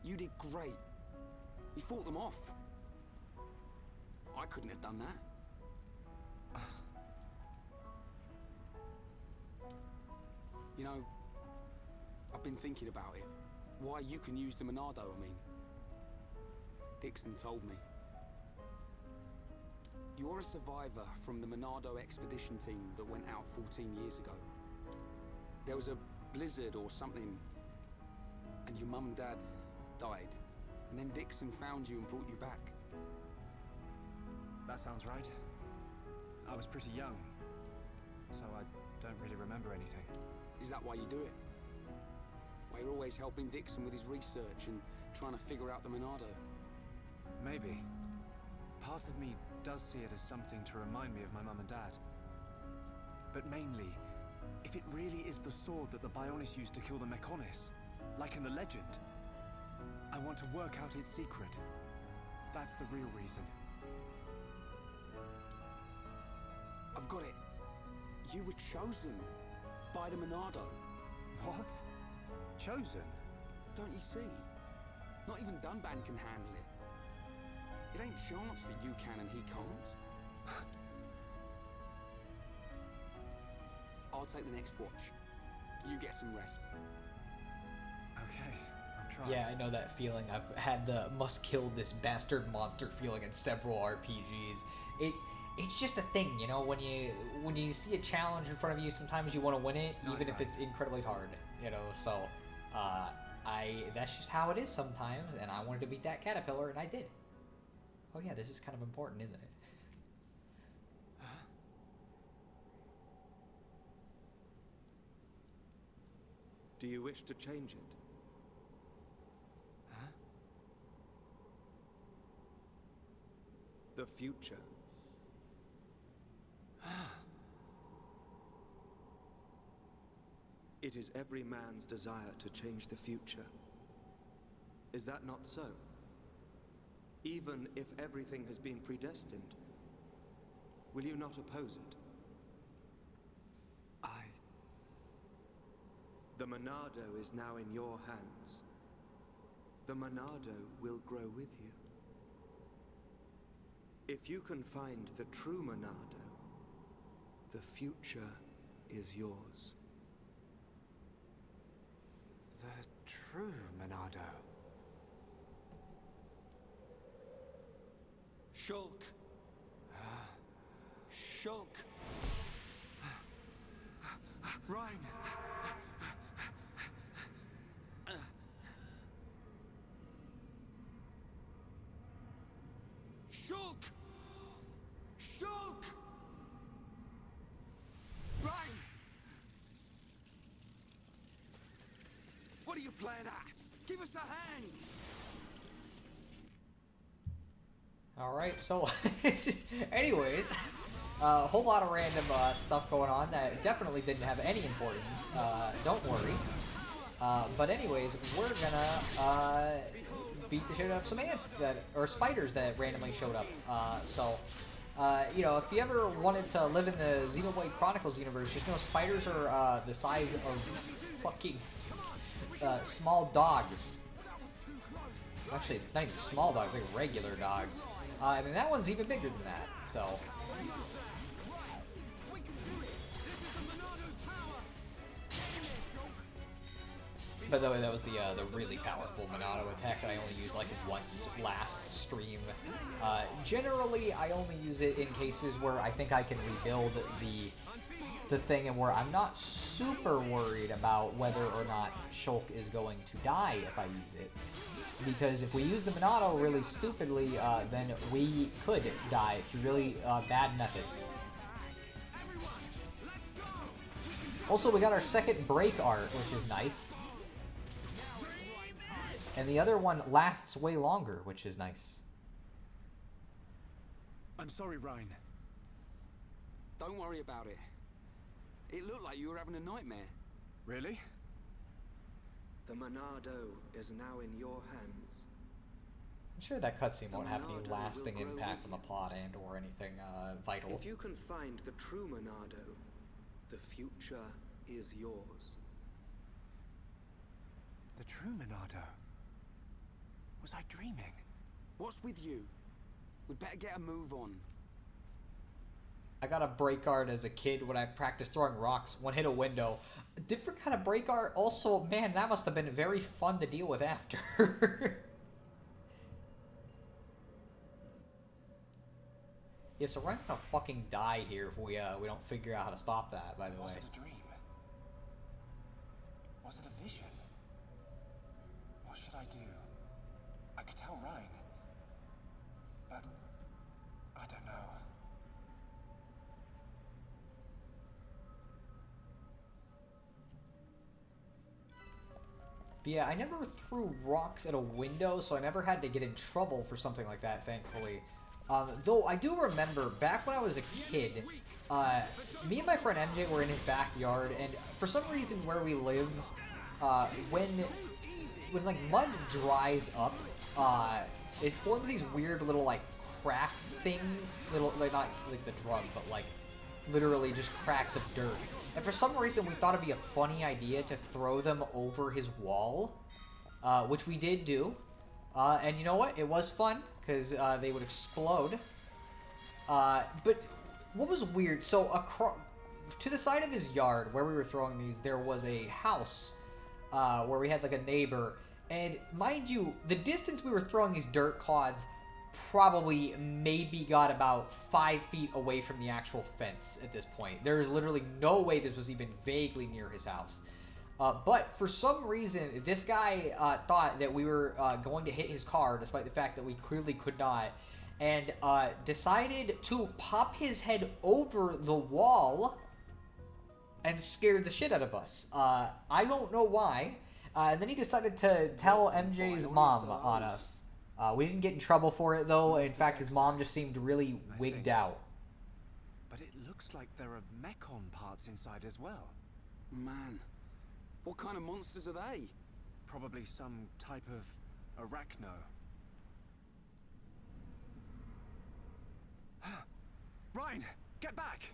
You did great. You fought them off. I couldn't have done that. You know, I've been thinking about it. Why you can use the Monado, I mean. Dixon told me. You're a survivor from the Monado expedition team that went out 14 years ago. There was a blizzard or something, and your mum and dad died. And then Dixon found you and brought you back. That sounds right. I was pretty young, so I don't really remember anything. Is that why you do it? Why you're always helping Dixon with his research and trying to figure out the Monado? Maybe. Part of me does see it as something to remind me of my mum and dad. But mainly, if it really is the sword that the Bionis used to kill the Mechonis, like in the legend, I want to work out its secret. That's the real reason. I've got it. You were chosen by the Monado. What? Chosen? Don't you see? Not even Dunban can handle it. It ain't chance that you can and he can't. I'll take the next watch. You get some rest. Okay, I'll try. Yeah, I know that feeling. I've had the must kill this bastard monster feeling in several RPGs. It's just a thing, you know, when you see a challenge in front of you, sometimes you want to win it, even if it's incredibly hard, you know, so that's just how it is sometimes, and I wanted to beat that caterpillar, and I did. Oh yeah, this is kind of important, isn't it? Do you wish to change it? Huh? The future. It is every man's desire to change the future. Is that not so? Even if everything has been predestined, will you not oppose it? The Monado is now in your hands. The Monado will grow with you. If you can find the true Monado, the future is yours. The true Monado. Shulk! Shulk! Ryan! Shulk! Shulk! Ryan! What are you playing at? Give us a hand! Alright, so, anyways, a whole lot of random stuff going on that definitely didn't have any importance, don't worry. But anyways, we're gonna beat the shit out of some ants or spiders that randomly showed up. You know, if you ever wanted to live in the Xenoblade Chronicles universe, just know spiders are the size of fucking small dogs. Actually, it's not even small dogs, like regular dogs. And then that one's even bigger than that, so... By the way, that was the really powerful Monado attack that I only used like once last stream. Generally, I only use it in cases where I think I can rebuild the thing and where I'm not super worried about whether or not Shulk is going to die if I use it. Because if we use the Monado really stupidly, then we could die through really bad methods. Also, we got our second break art, which is nice. And the other one lasts way longer, which is nice. I'm sorry, Ryan. Don't worry about it. It looked like you were having a nightmare. Really? The Monado is now in your hands. I'm sure that cutscene won't have any Monado lasting will grow impact with on the plot and or anything vital. If you can find the true Monado, the future is yours. The true Monado? Was I dreaming? What's with you? We'd better get a move on. I got a break art as a kid when I practiced throwing rocks. One hit a window. A different kind of break art. Also, man, that must have been very fun to deal with after. Yeah, so Ryan's gonna fucking die here if we don't figure out how to stop that, by the way. Was it a dream? Was it a vision? What should I do? I could tell Ryan. But I don't know. But yeah, I never threw rocks at a window, so I never had to get in trouble for something like that, thankfully. Though I do remember, back when I was a kid, me and my friend MJ were in his backyard, and for some reason where we live, when like mud dries up, it forms these weird little like crack things, little like not like the drug, but like literally just cracks of dirt. And for some reason we thought it'd be a funny idea to throw them over his wall, which we did do. And you know what? It was fun, because they would explode. But what was weird, so to the side of his yard where we were throwing these, there was a house where we had like a neighbor. And mind you, the distance we were throwing these dirt clods probably maybe got about 5 feet away from the actual fence at this point. There's literally no way this was even vaguely near his house. But for some reason, this guy thought that we were going to hit his car, despite the fact that we clearly could not, and decided to pop his head over the wall and scared the shit out of us. I don't know why. And then he decided to tell MJ's mom on us. We didn't get in trouble for it, though. In fact, his mom just seemed really wigged out. But it looks like there are mechon parts inside as well. Man, what kind of monsters are they? Probably some type of arachno. Ryan, get back!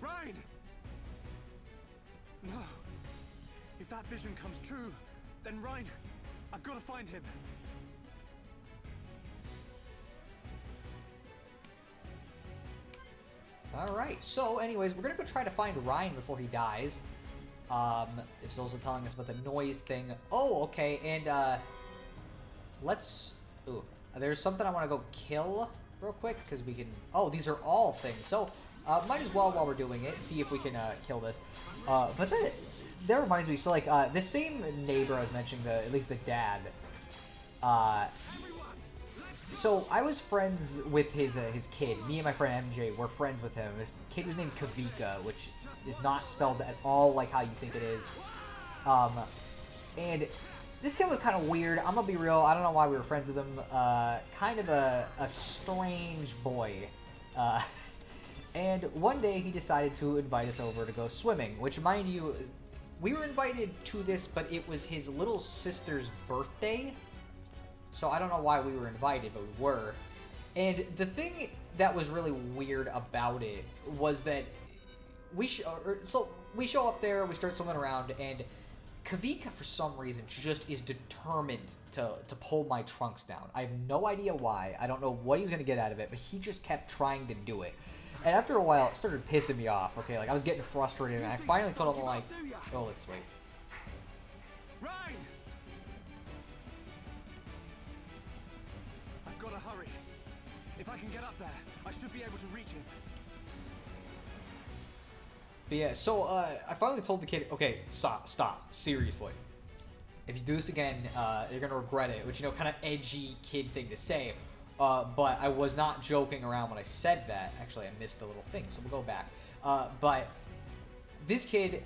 Ryan! No. If that vision comes true, then Ryan, I've got to find him. Alright, so anyways, we're gonna go try to find Ryan before he dies. It's also telling us about the noise thing. Oh, okay, and let's... Ooh, there's something I want to go kill real quick, because we can... Oh, these are all things, so might as well, while we're doing it, see if we can kill this. But that reminds me, so like, this same neighbor I was mentioning, at least the dad, so I was friends with his kid. Me and my friend MJ were friends with him. This kid was named Kavika, which is not spelled at all like how you think it is. And this kid was kind of weird. I'm gonna be real. I don't know why we were friends with him. Kind of a strange boy. And one day he decided to invite us over to go swimming, which, mind you, we were invited to this, but it was his little sister's birthday. So I don't know why we were invited, but we were. And the thing that was really weird about it was that we show up there, we start swimming around, and Kavika, for some reason, just is determined to pull my trunks down. I have no idea why. I don't know what he was going to get out of it, but he just kept trying to do it. And after a while, it started pissing me off, okay? Like, I was getting frustrated, and I finally told him, like, oh, let's wait. Ryan! I've got to hurry. If I can get up there, I should be able to reach him. But yeah, so I finally told the kid, okay, stop, seriously. If you do this again, you're gonna regret it, which, you know, kind of edgy kid thing to say. But I was not joking around when I said that. Actually, I missed a little thing, so we'll go back. But this kid,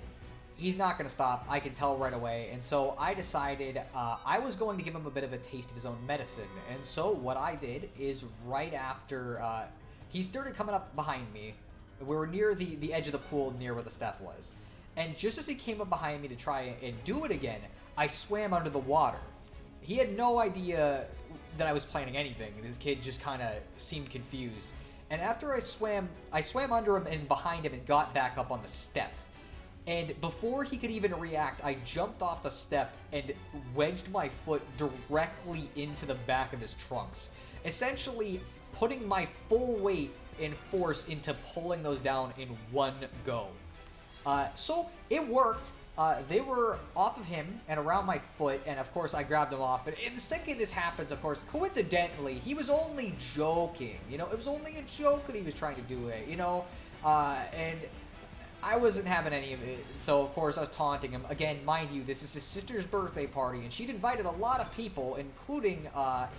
he's not going to stop. I can tell right away. And so I decided I was going to give him a bit of a taste of his own medicine. And so what I did is right after he started coming up behind me, we were near the edge of the pool, near where the step was. And just as he came up behind me to try and do it again, I swam under the water. He had no idea that I was planning anything. This kid just kind of seemed confused. And after I swam under him and behind him and got back up on the step. And before he could even react, I jumped off the step and wedged my foot directly into the back of his trunks, essentially putting my full weight and force into pulling those down in one go. So it worked. They were off of him and around my foot, and of course I grabbed them off. And the second this happens, of course, coincidentally, he was only joking. You know, it was only a joke that he was trying to do it, you know? And I wasn't having any of it, so of course I was taunting him. Again, mind you, this is his sister's birthday party, and she'd invited a lot of people, including a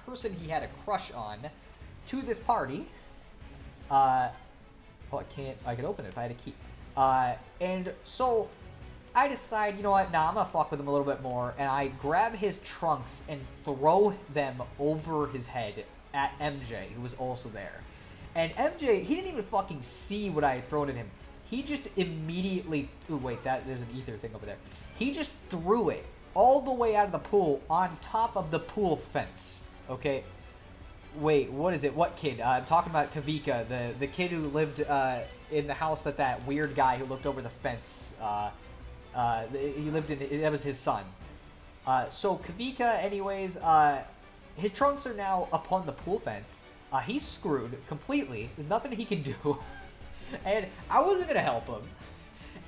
person he had a crush on, to this party. Oh, I could open it if I had a key. And so I decide, you know what, nah, I'm gonna fuck with him a little bit more, and I grab his trunks and throw them over his head at MJ, who was also there. And MJ, he didn't even fucking see what I had thrown at him. He just immediately... Ooh, wait, there's an ether thing over there. He just threw it all the way out of the pool on top of the pool fence, okay? Wait, what is it? What kid? I'm talking about Kavika, the kid who lived in the house that weird guy who looked over the fence, he lived in... That was his son. So Kavika, anyways, his trunks are now upon the pool fence. He's screwed completely. There's nothing he can do. And I wasn't gonna help him.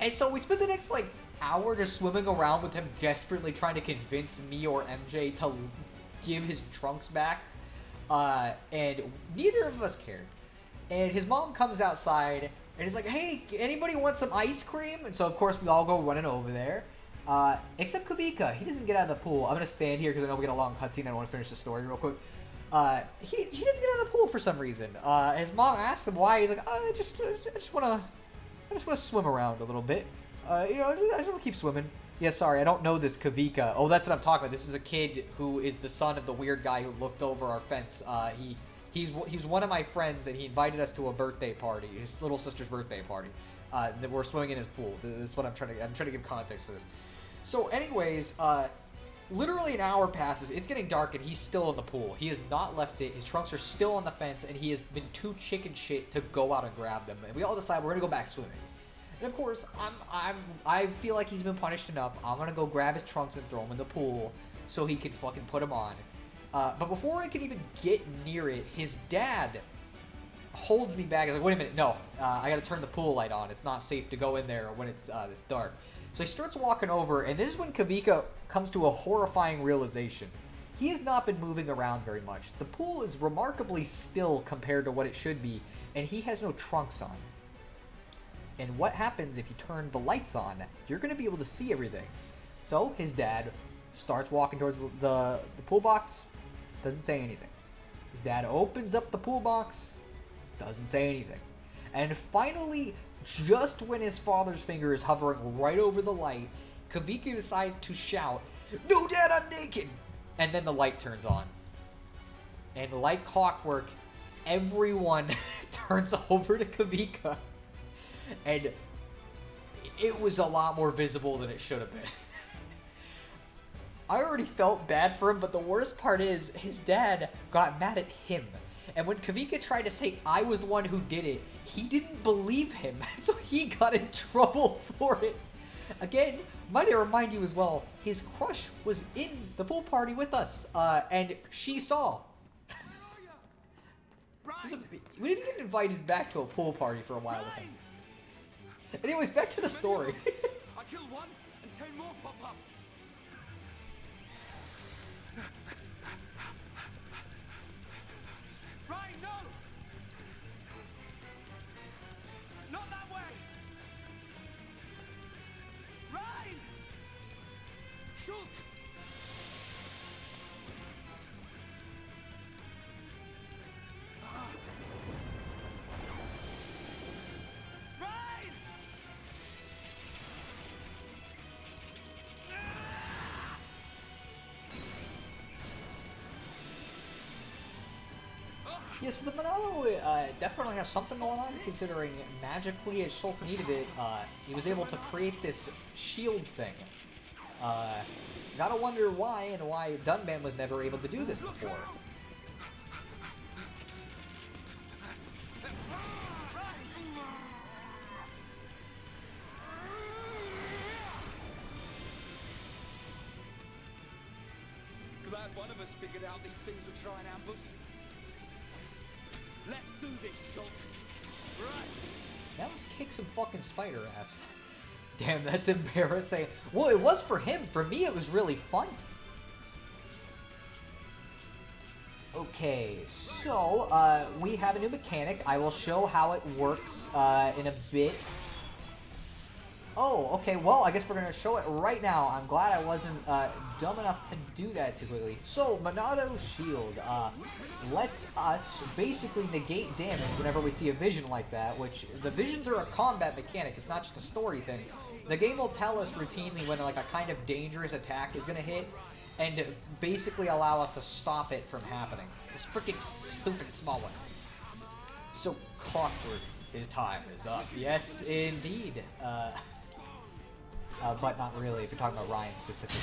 And so we spent the next, like, hour just swimming around with him, desperately trying to convince me or MJ to give his trunks back. And neither of us cared. And his mom comes outside and is like, hey, anybody want some ice cream? And so, of course, we all go running over there. Except Kavika. He doesn't get out of the pool. I'm going to stand here because I know we get a long cutscene. I want to finish the story real quick. He doesn't get out of the pool for some reason. His mom asks him why. He's like, I just want to swim around a little bit. I just want to keep swimming. Yeah, sorry, I don't know this Kavika. Oh, that's what I'm talking about. This is a kid who is the son of the weird guy who looked over our fence. He's one of my friends, and he invited us to a birthday party, his little sister's birthday party. That we're swimming in his pool. This is what I'm trying to give context for this. So, anyways, literally an hour passes. It's getting dark, and he's still in the pool. He has not left it. His trunks are still on the fence, and he has been too chicken shit to go out and grab them. And we all decide we're gonna go back swimming. And of course, I feel like he's been punished enough. I'm gonna go grab his trunks and throw them in the pool so he can fucking put them on. But before I can even get near it, his dad holds me back. He's like, wait a minute, no, I gotta turn the pool light on. It's not safe to go in there when it's this dark. So he starts walking over, and this is when Kavika comes to a horrifying realization. He has not been moving around very much. The pool is remarkably still compared to what it should be, and he has no trunks on. And what happens if you turn the lights on? You're going to be able to see everything. So his dad starts walking towards the pool box, doesn't say anything. His dad opens up the pool box, doesn't say anything. And finally, just when his father's finger is hovering right over the light, Kavika decides to shout, "No, Dad, I'm naked!" And then the light turns on. And like clockwork, everyone turns over to Kavika. And it was a lot more visible than it should have been. I already felt bad for him, but the worst part is his dad got mad at him. And when Kavika tried to say I was the one who did it, he didn't believe him. So he got in trouble for it. Again, might I remind you as well, his crush was in the pool party with us. And she saw. We didn't get invited back to a pool party for a while with him. Anyways, back to the story. I killed one, and 10 more pop up. Right, no! Not that way! Right! Shoot! Yeah, so the Monado definitely has something going on, considering magically as Shulk needed it, he was able to create this shield thing. Gotta wonder why, and why Dunban was never able to do this before. Glad one of us figured out these things would try and ambush. Let's do this, Shulk. Right. That was kick some fucking spider ass. Damn, that's embarrassing. Well, it was for him. For me, it was really fun. Okay, so we have a new mechanic. I will show how it works in a bit. Oh, okay, well, I guess we're going to show it right now. I'm glad I wasn't dumb enough to do that too quickly. So, Monado Shield lets us basically negate damage whenever we see a vision like that, which the visions are a combat mechanic. It's not just a story thing. The game will tell us routinely when like a kind of dangerous attack is going to hit and basically allow us to stop it from happening. This freaking stupid small one. So, Clockwork, his time is up. Yes, indeed. But not really, if you're talking about Ryan specifically.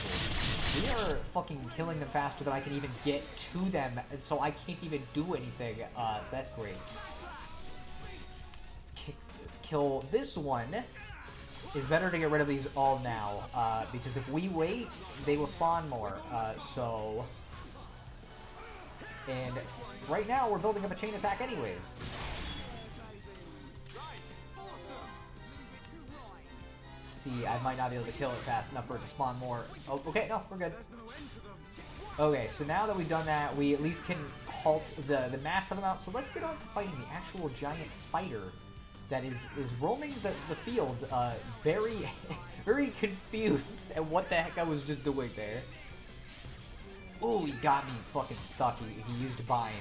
We are fucking killing them faster than I can even get to them, and so I can't even do anything, so that's great. Let's kill this one. It's better to get rid of these all now, because if we wait, they will spawn more, so... And right now, we're building up a chain attack anyways. See, I might not be able to kill it fast enough for it to spawn more. Oh, okay, no, we're good. Okay, so now that we've done that, we at least can halt the massive amount. So let's get on to fighting the actual giant spider that is roaming the field, very, very confused at what the heck I was just doing there. Oh, he got me fucking stuck. He used bind,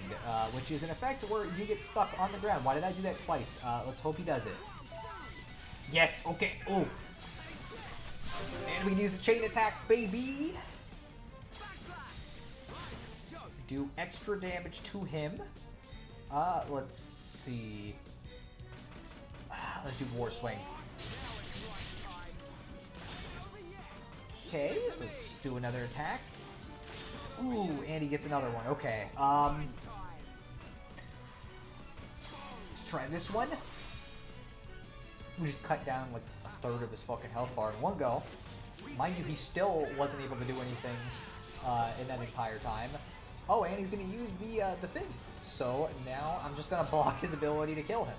which is an effect where you get stuck on the ground. Why did I do that twice? Let's hope he does it. Yes, okay. Oh. And we can use a chain attack, baby. Do extra damage to him. Let's see. Let's do War Swing. Okay, let's do another attack. Ooh, and he gets another one. Okay. Let's try this one. We just cut down like a third of his fucking health bar in one go. Mind you, he still wasn't able to do anything in that entire time. Oh, and he's gonna use the thing. So now I'm just gonna block his ability to kill him.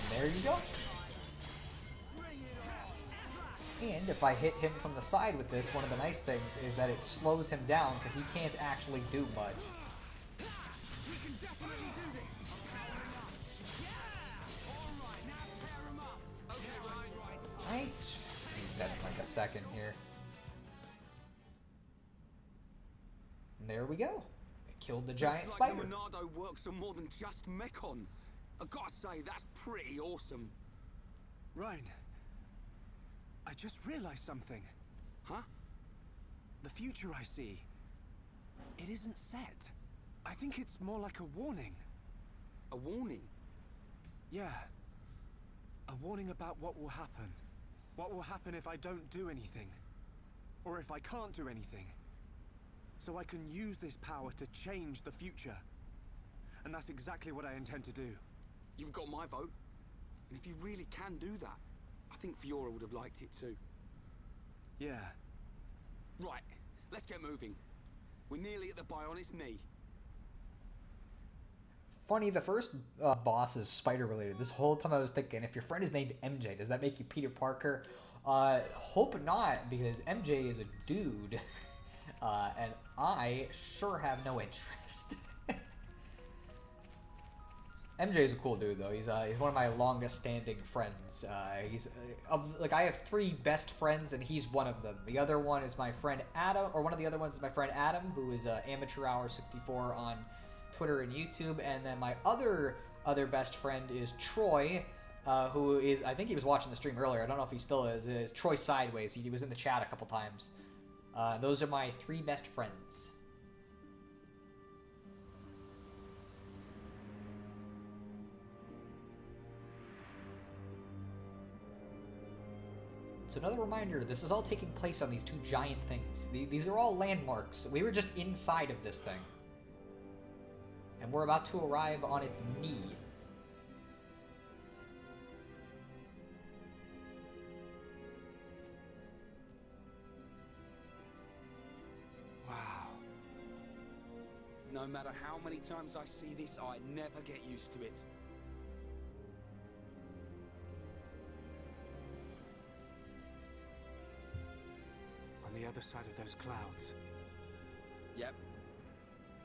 And there you go. And if I hit him from the side with this, one of the nice things is that it slows him down so he can't actually do much. Right. That in like a second here. And there we go. I killed the giant spider. Like the Monado works on more than just Mechon. I gotta say, that's pretty awesome. Ryan, I just realized something. Huh? The future I see, it isn't set. I think it's more like a warning. A warning? Yeah. A warning about what will happen. What will happen if I don't do anything? Or if I can't do anything? So I can use this power to change the future. And that's exactly what I intend to do. You've got my vote. And if you really can do that, I think Fiora would have liked it too. Yeah. Right, let's get moving. We're nearly at the Bionic's knee. Funny, the first boss is spider related. This whole time I was thinking, if your friend is named MJ, does that make you Peter Parker? Hope not, because MJ is a dude. And I sure have no interest. MJ is a cool dude, though. He's one of my longest standing friends. I have 3 best friends, and he's one of them. The other one is my friend Adam, or one of the other ones is my friend Adam, who is Amateur Hour 64 on Twitter and YouTube. And then my other best friend is Troy, who is, I think he was watching the stream earlier. I don't know if he still is Troy Sideways. He was in the chat a couple times. Those are my 3 best friends. So another reminder, this is all taking place on these 2 giant things. These are all landmarks. We were just inside of this thing. And we're about to arrive on its knee. Wow. No matter how many times I see this, I never get used to it. On the other side of those clouds. Yep.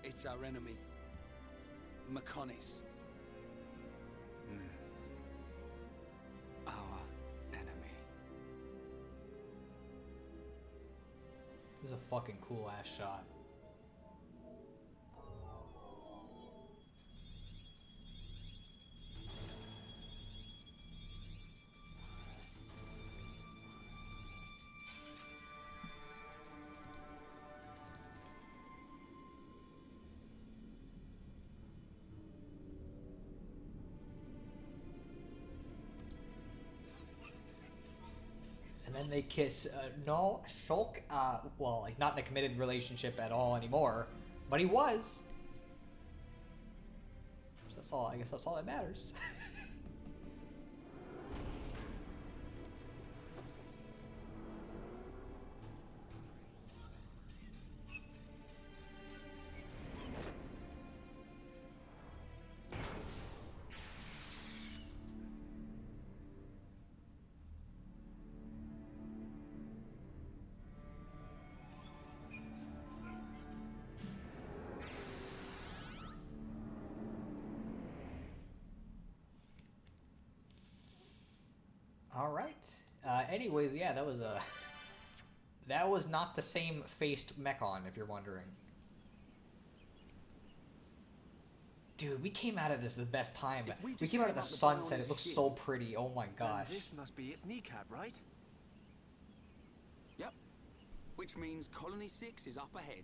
It's our enemy. Mechonis. Our enemy. This is a fucking cool ass shot. And then they kiss. No, Shulk, well, he's not in a committed relationship at all anymore, but he was. So that's all, I guess that's all that matters. All right. Anyways, yeah, that was not the same faced Mechon, if you're wondering. Dude, we came out of this the best time. We came out of the sunset. It looks so pretty. Oh my gosh. This must be its kneecap, right? Yep. Which means Colony 6 is up ahead.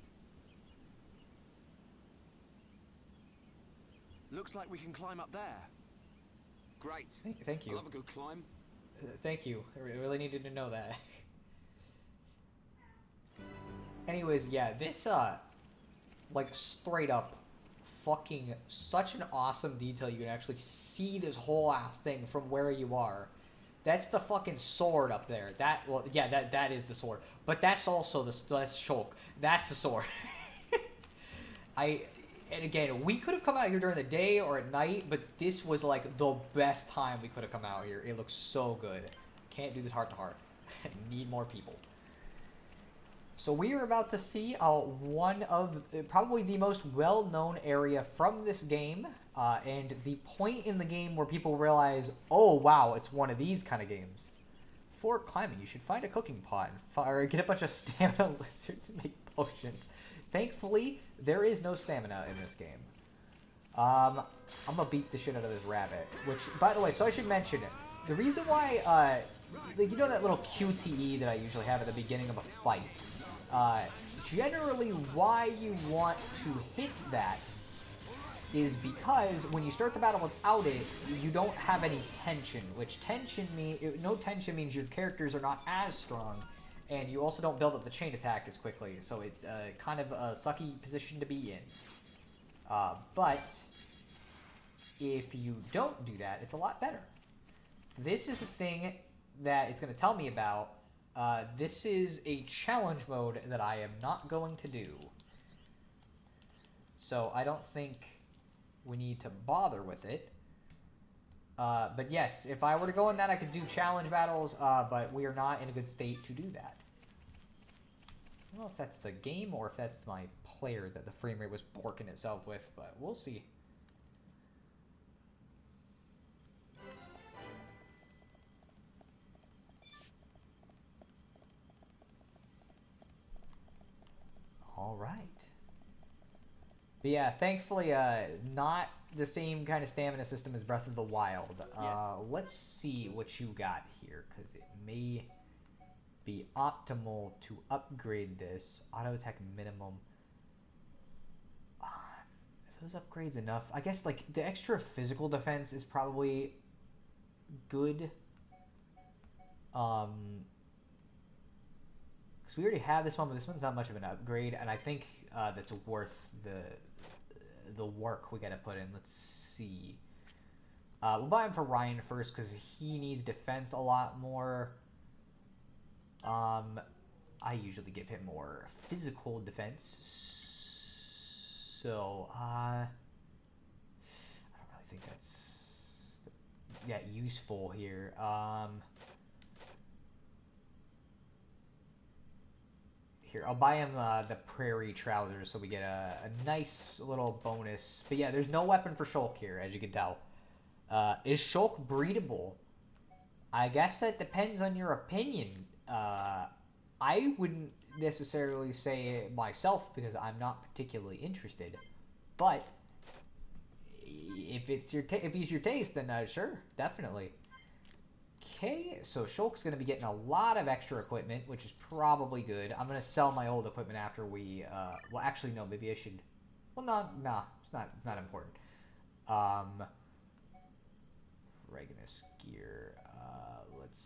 Looks like we can climb up there. Great. Thank you. I love a good climb. Thank you. I really needed to know that. Anyways, yeah, this, like, straight up fucking such an awesome detail. You can actually see this whole ass thing from where you are. That's the fucking sword up there. Well, yeah, that is the sword. But that's also that's Shulk. That's the sword. And again, we could have come out here during the day or at night, but this was like the best time we could have come out here. It looks so good. Can't do this heart to heart. Need more people. So we are about to see one of probably the most well-known area from this game, and the point in the game where people realize, oh wow, it's one of these kind of games. Before climbing, you should find a cooking pot and get a bunch of stamina lizards and make potions. Thankfully, there is no stamina in this game. I'm gonna beat the shit out of this rabbit. Which, by the way, so I should mention it. The reason why, like, you know that little QTE that I usually have at the beginning of a fight? Generally, why you want to hit that is because when you start the battle without it, you don't have any tension. Which no tension means your characters are not as strong. And you also don't build up the chain attack as quickly, so it's kind of a sucky position to be in. But if you don't do that, it's a lot better. This is the thing that it's going to tell me about. This is a challenge mode that I am not going to do. So I don't think we need to bother with it. But yes, if I were to go in that, I could do challenge battles, but we are not in a good state to do that. I don't know if that's the game or if that's my player that the frame rate was borking itself with, but we'll see. All right. But yeah, thankfully, not the same kind of stamina system as Breath of the Wild. Yes. Let's see what you got here, because it may be optimal to upgrade this. Auto attack minimum. Are those upgrades enough? I guess, like, the extra physical defense is probably good. Because we already have this one, but this one's not much of an upgrade, and I think that's worth the work we gotta put in. Let's see. We'll buy him for Ryan first because he needs defense a lot more. I usually give him more physical defense, so I don't really think that's useful here. Here, I'll buy him the Prairie Trousers so we get a nice little bonus. But yeah, there's no weapon for Shulk here, as you can tell. Is Shulk breedable? I guess that depends on your opinion. I wouldn't necessarily say it myself because I'm not particularly interested. But if it's if he's your taste, then sure, definitely. Okay, so Shulk's going to be getting a lot of extra equipment, which is probably good. I'm going to sell my old equipment after we, well, actually, no, maybe I should, well, no, it's not important. Regnus gear, let's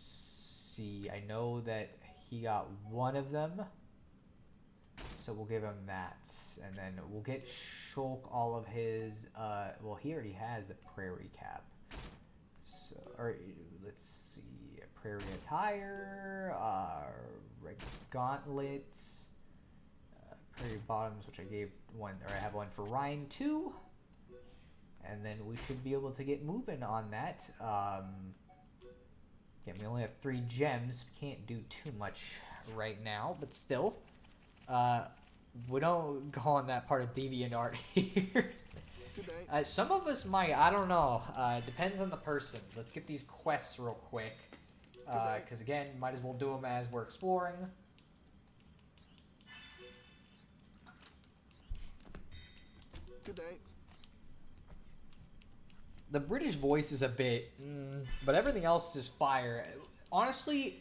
see, I know that he got one of them, so we'll give him that, and then we'll get Shulk all of his, well, he already has the Prairie Cap. So, or let's see, Prairie Attire, Regnus Gauntlet, Prairie Bottoms, which I gave one, or I have one for Ryan too, and then we should be able to get moving on that. Again, we only have 3 gems, can't do too much right now, but still, we don't go on that part of DeviantArt here. Some of us might, I don't know, depends on the person. Let's get these quests real quick. Because again, might as well do them as we're exploring. Good day. The British voice is a bit, but everything else is fire. Honestly,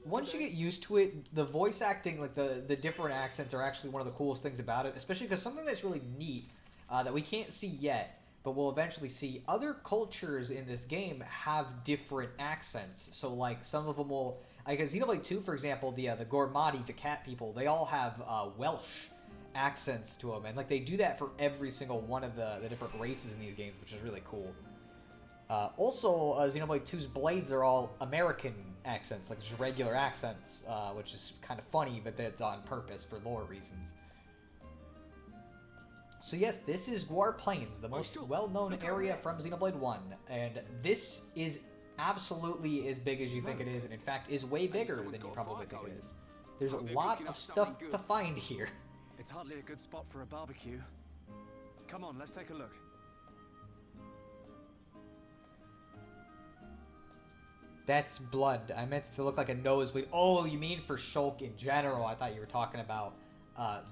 once you get used to it, the voice acting, like the different accents, are actually one of the coolest things about it. Especially because something that's really neat that we can't see yet, but we'll eventually see. Other cultures in this game have different accents. So like some of them will, like Xenoblade 2, for example, the Gormati, the cat people, they all have Welsh accents to them, and like they do that for every single one of the different races in these games, which is really cool. Also, Xenoblade 2's blades are all American accents, like just regular accents, which is kind of funny, but that's on purpose for lore reasons. So yes, this is Guar Plains, the most well-known area from Xenoblade 1, and this is absolutely as big as you think it is, and in fact is way bigger than you probably think it is. There's a lot of stuff to find here. It's hardly a good spot for a barbecue. Come on, let's take a look. That's blood. I meant to look like a nosebleed. Oh, you mean for Shulk in general? I thought you were talking about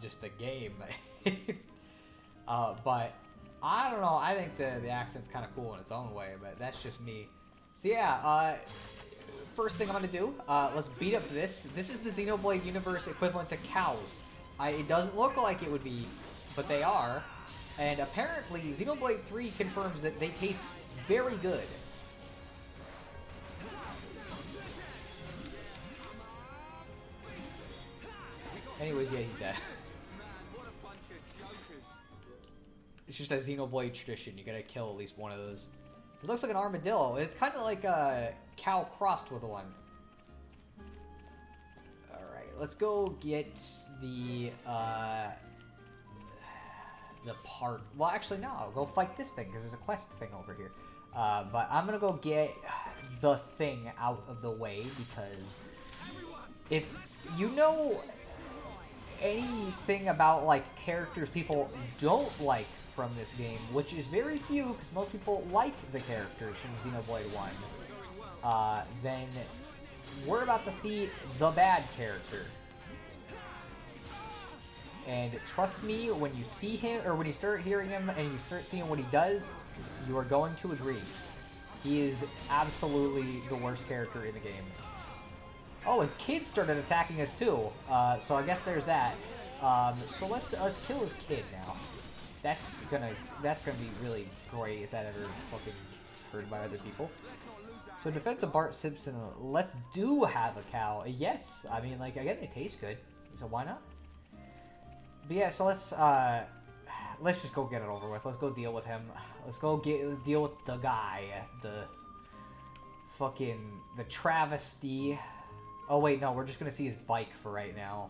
just the game. But I don't know. I think the accent's kind of cool in its own way, but that's just me. So yeah, first thing I'm going to do, let's beat up this. This is the Xenoblade universe equivalent to cows. It doesn't look like it would be, but they are. And apparently, Xenoblade 3 confirms that they taste very good. Anyways, yeah, he's dead. It's just a Xenoblade tradition. You gotta kill at least one of those. It looks like an armadillo. It's kind of like a cow crossed with one. Let's go get the part. Well, actually, no. I'll go fight this thing because there's a quest thing over here. But I'm gonna go get the thing out of the way because if you know anything about like characters people don't like from this game, which is very few because most people like the characters from Xenoblade 1, then we're about to see the bad character. And trust me, when you see him, or when you start hearing him and you start seeing what he does, you are going to agree. He is absolutely the worst character in the game. Oh, his kid started attacking us too. So I guess there's that. So let's kill his kid now. That's gonna be really great if that ever fucking gets heard by other people. So defense of Bart Simpson, let's do have a cow. Yes, I mean, like, again, they taste good, so why not? But yeah, so let's just go get it over with. Let's go deal with him. Let's go deal with the guy, the travesty. Oh wait, no, we're just gonna see his bike for right now.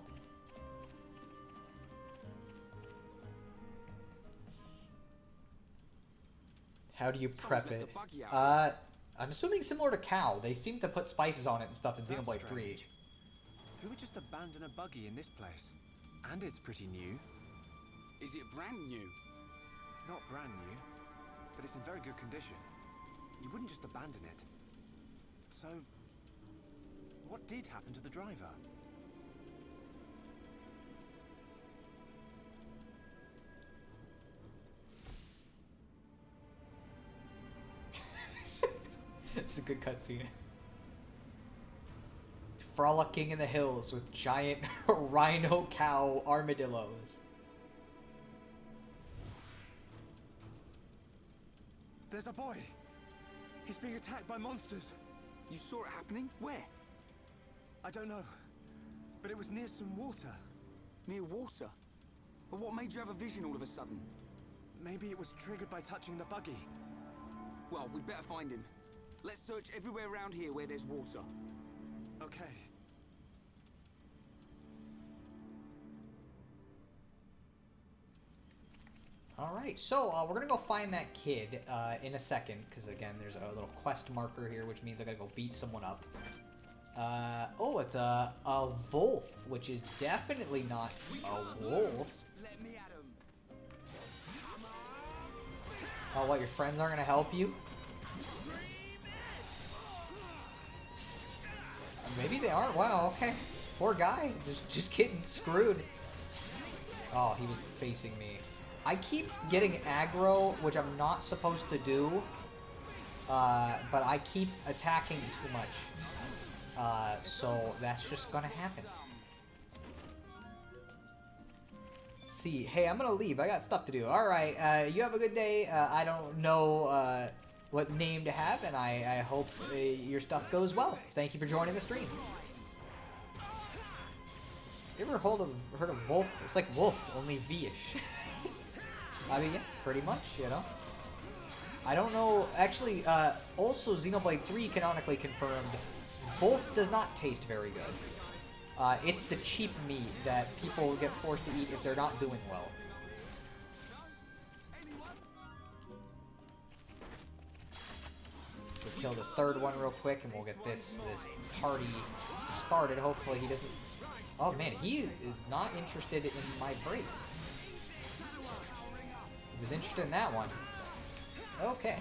How do you prep it? I'm assuming similar to cow. They seem to put spices on it and stuff in Xenoblade 3. Who would just abandon a buggy in this place? And it's pretty new. Is it brand new? Not brand new, but it's in very good condition. You wouldn't just abandon it. So, what did happen to the driver? It's a good cutscene. Frolicking in the hills with giant rhino cow armadillos. There's a boy! He's being attacked by monsters! You saw it happening? Where? I don't know, but it was near some water. Near water? But what made you have a vision all of a sudden? Maybe it was triggered by touching the buggy. Well, we'd better find him. Let's search everywhere around here where there's water. Okay. Alright, so we're gonna go find that kid in a second, because again, there's a little quest marker here, which means I gotta go beat someone up. Oh, it's a wolf, which is definitely not a wolf. Let me at him. Oh, what, your friends aren't gonna help you? Maybe they are. Wow, okay. Poor guy. Just getting screwed. Oh, he was facing me. I keep getting aggro, which I'm not supposed to do. But I keep attacking too much. So that's just gonna happen. Let's see. Hey, I'm gonna leave. I got stuff to do. Alright, you have a good day. I don't know what name to have, and I hope your stuff goes well. Thank you for joining the stream. You ever heard of Wolf? It's like Wolf, only V-ish. I mean, yeah, pretty much, you know. I don't know. Actually, also Xenoblade 3 canonically confirmed, Wolf does not taste very good. It's the cheap meat that people get forced to eat if they're not doing well. We'll kill this third one real quick, and we'll get this party started. Hopefully he doesn't... Oh man, he is not interested in my breaks. He was interested in that one. Okay.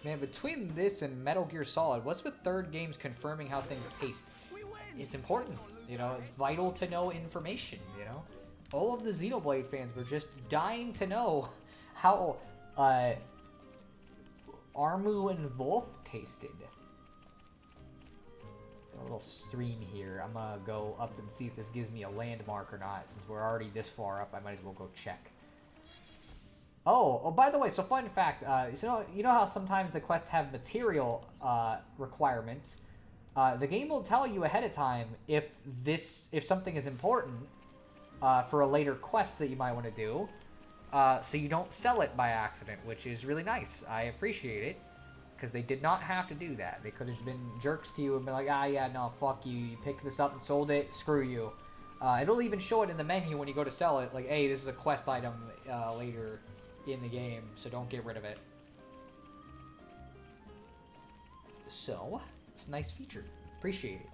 Man, between this and Metal Gear Solid, what's with third games confirming how things taste? It's important, you know, it's vital to know information, you know? All of the Xenoblade fans were just dying to know how, Armu and Wolf tasted. A little stream here. I'm gonna go up and see if this gives me a landmark or not. Since we're already this far up, I might as well go check. Oh, by the way, so fun fact, so you know how sometimes the quests have material requirements? The game will tell you ahead of time if something is important for a later quest that you might want to do, so you don't sell it by accident, which is really nice. I appreciate it, because they did not have to do that. They could have been jerks to you and been like, ah, yeah, no, fuck you. You picked this up and sold it. Screw you. It'll even show it in the menu when you go to sell it, like, hey, this is a quest item later in the game, so don't get rid of it. So, it's a nice feature. Appreciate it.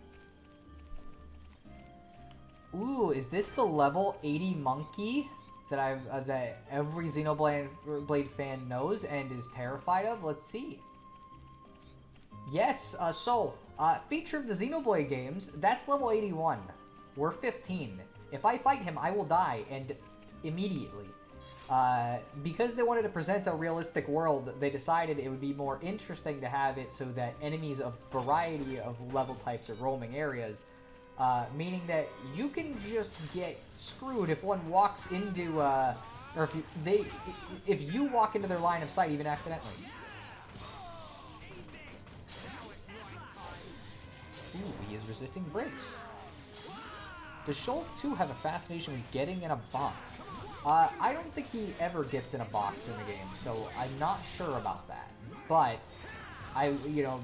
Ooh, is this the level 80 monkey that that every Xenoblade fan knows and is terrified of? Let's see. Yes, feature of the Xenoblade games, that's level 81. We're 15. If I fight him, I will die, and immediately. Because they wanted to present a realistic world, they decided it would be more interesting to have it so that enemies of variety of level types are roaming areas, meaning that you can just get screwed if one walks into, or if you walk into their line of sight even accidentally. Ooh, he is resisting brakes. Does Shulk 2 have a fascination with getting in a box? I don't think he ever gets in a box in the game, so I'm not sure about that. But,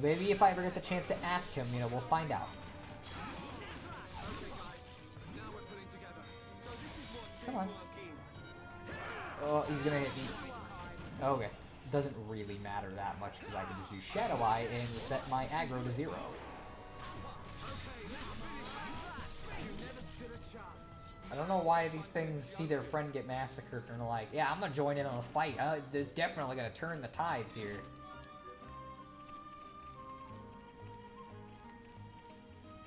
maybe if I ever get the chance to ask him, we'll find out. Come on. Oh, he's gonna hit me. Okay. Doesn't really matter that much because I can just use Shadow Eye and reset my aggro to 0. I don't know why these things see their friend get massacred and they're like, yeah, I'm gonna join in on the fight. It's definitely gonna turn the tides here.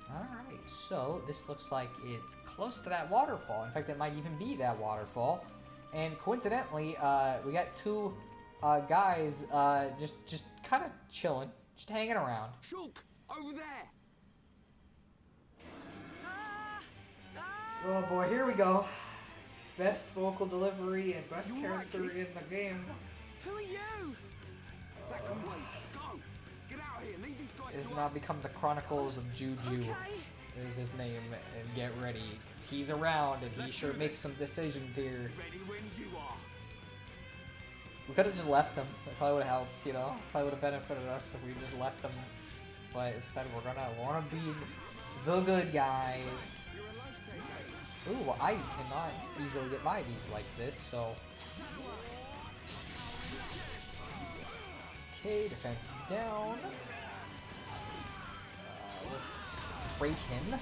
Alright, so this looks like it's close to that waterfall. In fact, it might even be that waterfall. And coincidentally, we got two guys just kind of chilling, just hanging around. Shulk, over there! Oh boy, here we go. Best vocal delivery and best character in the game. Who are you? That can wait. Go! Get out of here. Leave these guys. It has now become the Chronicles of Juju. Is his name, and get ready, because he's around and he sure makes some decisions here. Ready when you are. We could have just left him. It probably would have helped, Probably would have benefited us if we just left him. But instead, we're gonna want to be the good guys. Ooh, well, I cannot easily get by these like this, so... Okay, defense down. Let's break him.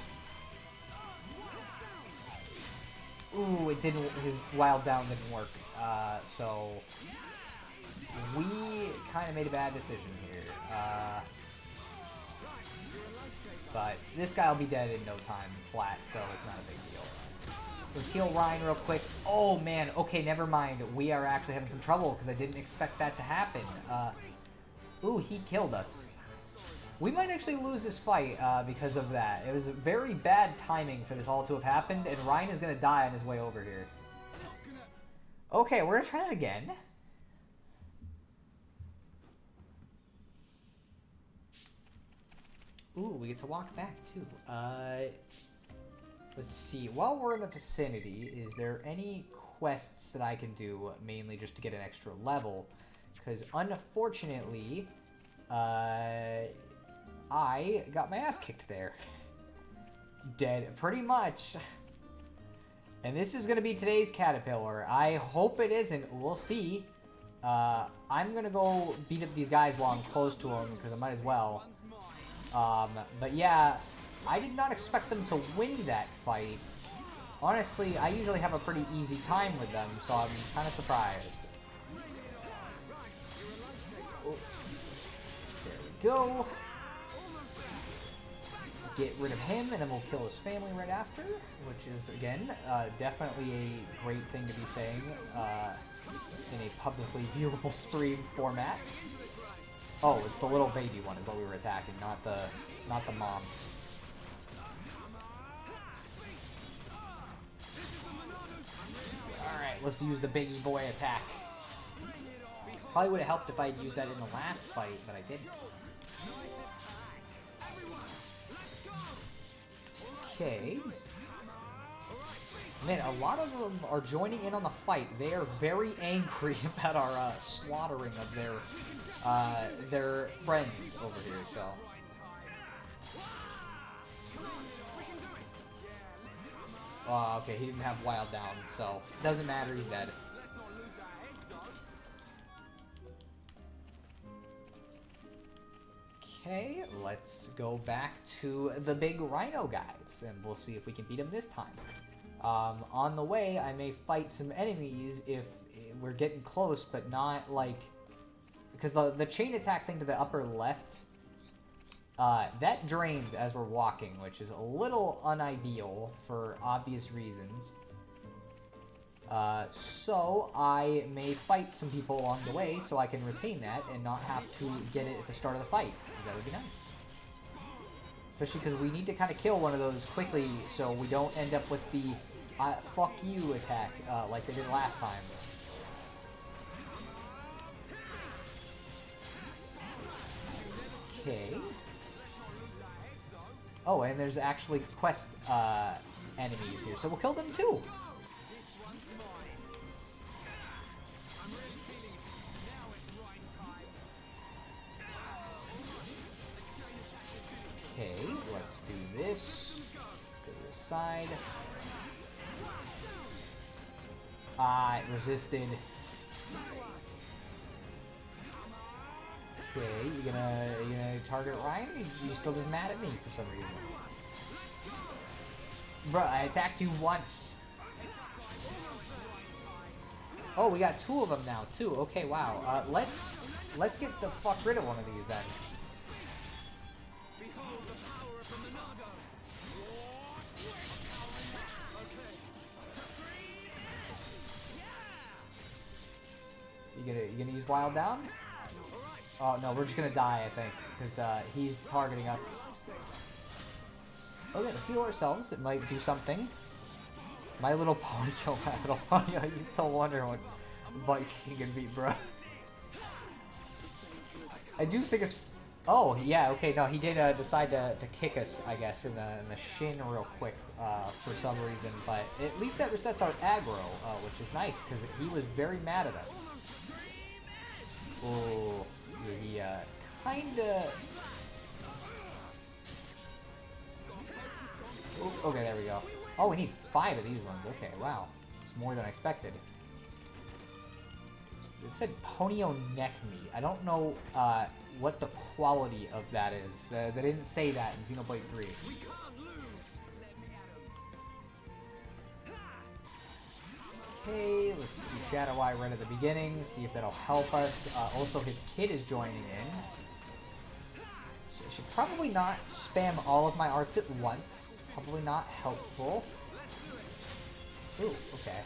Ooh, it didn't. His wild down didn't work. So we of made a bad decision here. But this guy will be dead in no time flat, so it's not a big deal. Let's heal Ryan real quick. Oh, man. Okay, never mind. We are actually having some trouble because I didn't expect that to happen. Ooh, he killed us. We might actually lose this fight because of that. It was very bad timing for this all to have happened, and Ryan is going to die on his way over here. Okay, we're going to try that again. Ooh, we get to walk back, too. Let's see. While we're in the vicinity, is there any quests that I can do, mainly just to get an extra level? Because, unfortunately, I got my ass kicked there. Dead, pretty much. And this is going to be today's Caterpillar. I hope it isn't. We'll see. I'm going to go beat up these guys while I'm close to them, because I might as well. But yeah, I did not expect them to win that fight. Honestly, I usually have a pretty easy time with them, so I'm kind of surprised. Oh. There we go. Get rid of him, and then we'll kill his family right after, which is, again, definitely a great thing to be saying in a publicly viewable stream format. Oh, it's the little baby one is what we were attacking, not the mom. Alright, let's use the biggie boy attack. Probably would have helped if I had used that in the last fight, but I didn't. Okay. Man, a lot of them are joining in on the fight. They are very angry about our slaughtering of their friends over here, so. Okay, he didn't have Wild down, so doesn't matter, he's dead. Okay, let's go back to the big rhino guys, and we'll see if we can beat them this time. On the way, I may fight some enemies if we're getting close, but not like... Because the chain attack thing to the upper left, that drains as we're walking, which is a little unideal for obvious reasons. So I may fight some people along the way so I can retain that and not have to get it at the start of the fight, because that would be nice. Especially because we need to kind of kill one of those quickly so we don't end up with the fuck you attack like they did last time. Okay. Oh, and there's actually quest enemies here, so we'll kill them too. Okay, let's do this. Go to the side. It resisted. Okay, you gonna target Ryan? He still just mad at me for some reason. Bruh, I attacked you once. Oh, we got two of them now too. Okay, wow. Let's get the fuck rid of one of these then. You gonna use Wild down? Oh no, we're just gonna die, I think, because he's targeting us. Okay, let's heal ourselves. It might do something. My Little Pony killed My Little Pony. I used to wonder what Bike can beat, bro. I do think it's... Oh, yeah, okay, no, he did decide to kick us, I guess, in the shin real quick for some reason, but at least that resets our aggro, which is nice, because he was very mad at us. Oh, he kinda... Ooh, okay, there we go. Oh, we need 5 of these ones. Okay, wow. It's more than I expected. It said Ponyo neck meat. I don't know what the quality of that is. They didn't say that in Xenoblade 3. Okay, let's do Shadow Eye right at the beginning, see if that'll help us. Also, his kid is joining in. So I should probably not spam all of my arts at once. It's probably not helpful. Ooh, okay.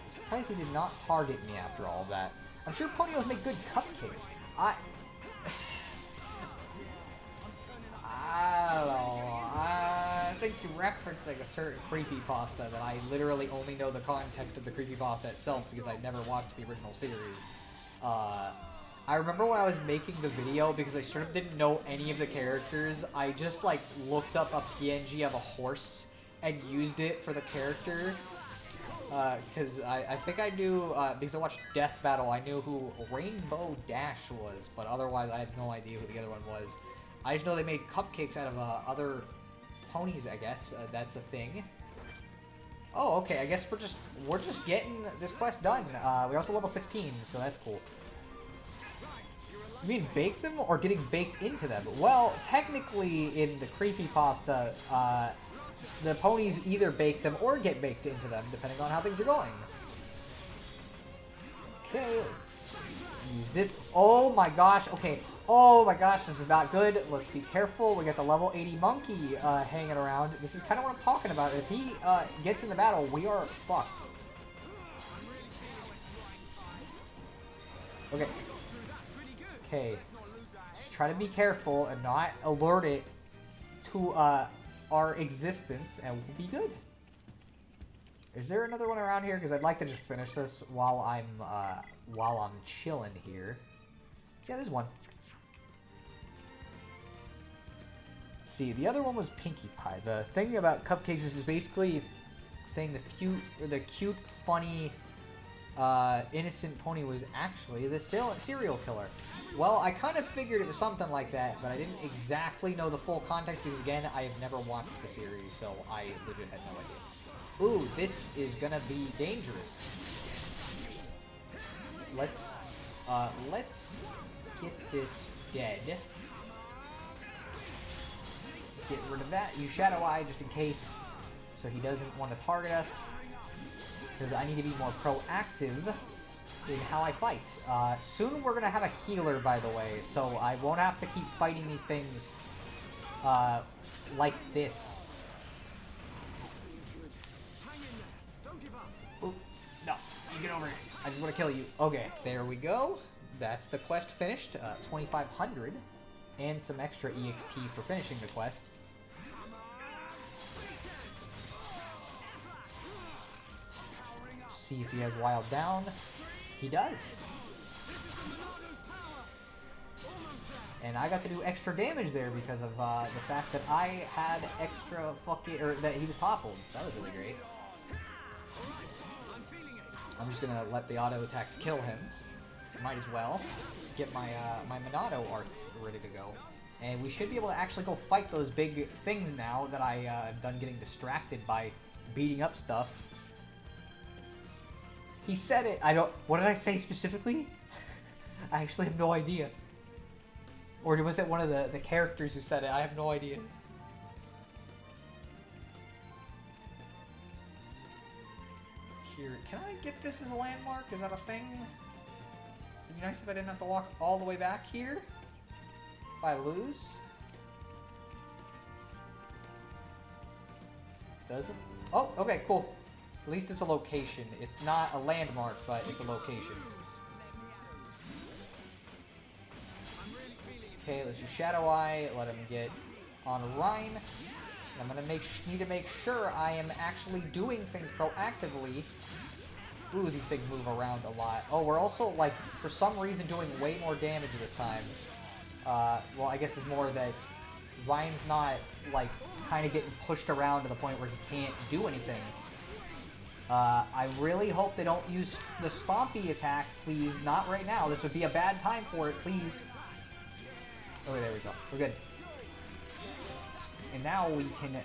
I'm surprised he did not target me after all of that. I'm sure Ponios make good cupcakes. I don't know. I think you're referencing a certain creepypasta that I literally only know the context of the creepypasta itself because I never watched the original series. I remember when I was making the video, because I sort of didn't know any of the characters, I just like looked up a PNG of a horse and used it for the character. Because I think I knew, because I watched Death Battle, I knew who Rainbow Dash was, but otherwise I had no idea who the other one was. I just know they made cupcakes out of other ponies, I guess. That's a thing. Oh, okay, I guess we're just getting this quest done. We're also level 16, so that's cool. You mean bake them or getting baked into them? Well, technically in the creepypasta, the ponies either bake them or get baked into them, depending on how things are going. Okay, let's use this. Oh my gosh, okay. Oh my gosh, this is not good. Let's be careful. We got the level 80 monkey hanging around. This is kind of what I'm talking about. If he gets in the battle, we are fucked. Okay. Okay. Just try to be careful and not alert it to our existence, and we'll be good. Is there another one around here? Because I'd like to just finish this while I'm chilling here. Yeah, there's one. Let's see, the other one was Pinkie Pie. The thing about cupcakes is basically saying the cute, funny, innocent pony was actually the serial killer. Well, I kind of figured it was something like that, but I didn't exactly know the full context because, again, I have never watched the series, so I legit had no idea. Ooh, this is gonna be dangerous. Let's get this dead. Get rid of that. Use Shadow Eye just in case, so he doesn't want to target us. Because I need to be more proactive in how I fight. Soon we're gonna have a healer, by the way, so I won't have to keep fighting these things like this. Ooh, no, you get over here. I just want to kill you. Okay, there we go. That's the quest finished. 2,500 and some extra EXP for finishing the quest. See if he has Wild Down. He does. And I got to do extra damage there because of the fact that I had extra fucking, or that he was toppled. So that was really great. I'm just gonna let the auto attacks kill him. So might as well get my my Monado arts ready to go. And we should be able to actually go fight those big things now that I am done getting distracted by beating up stuff. He said it. I don't. What did I say specifically? I actually have no idea. Or was it one of the characters who said it? I have no idea. Here, can I get this as a landmark? Is that a thing? It'd be nice if I didn't have to walk all the way back here. If I lose. Does it? Oh, okay, cool. At least it's a location. It's not a landmark, but it's a location. Okay, let's do Shadow Eye. Let him get on Rhine. I'm gonna need to make sure I am actually doing things proactively. Ooh, these things move around a lot. Oh, we're also, like, for some reason doing way more damage this time. Well, I guess it's more that Ryan's not, like, kind of getting pushed around to the point where he can't do anything. I really hope they don't use the Stompy attack, please. Not right now. This would be a bad time for it, please. Okay, there we go. We're good. And now we can...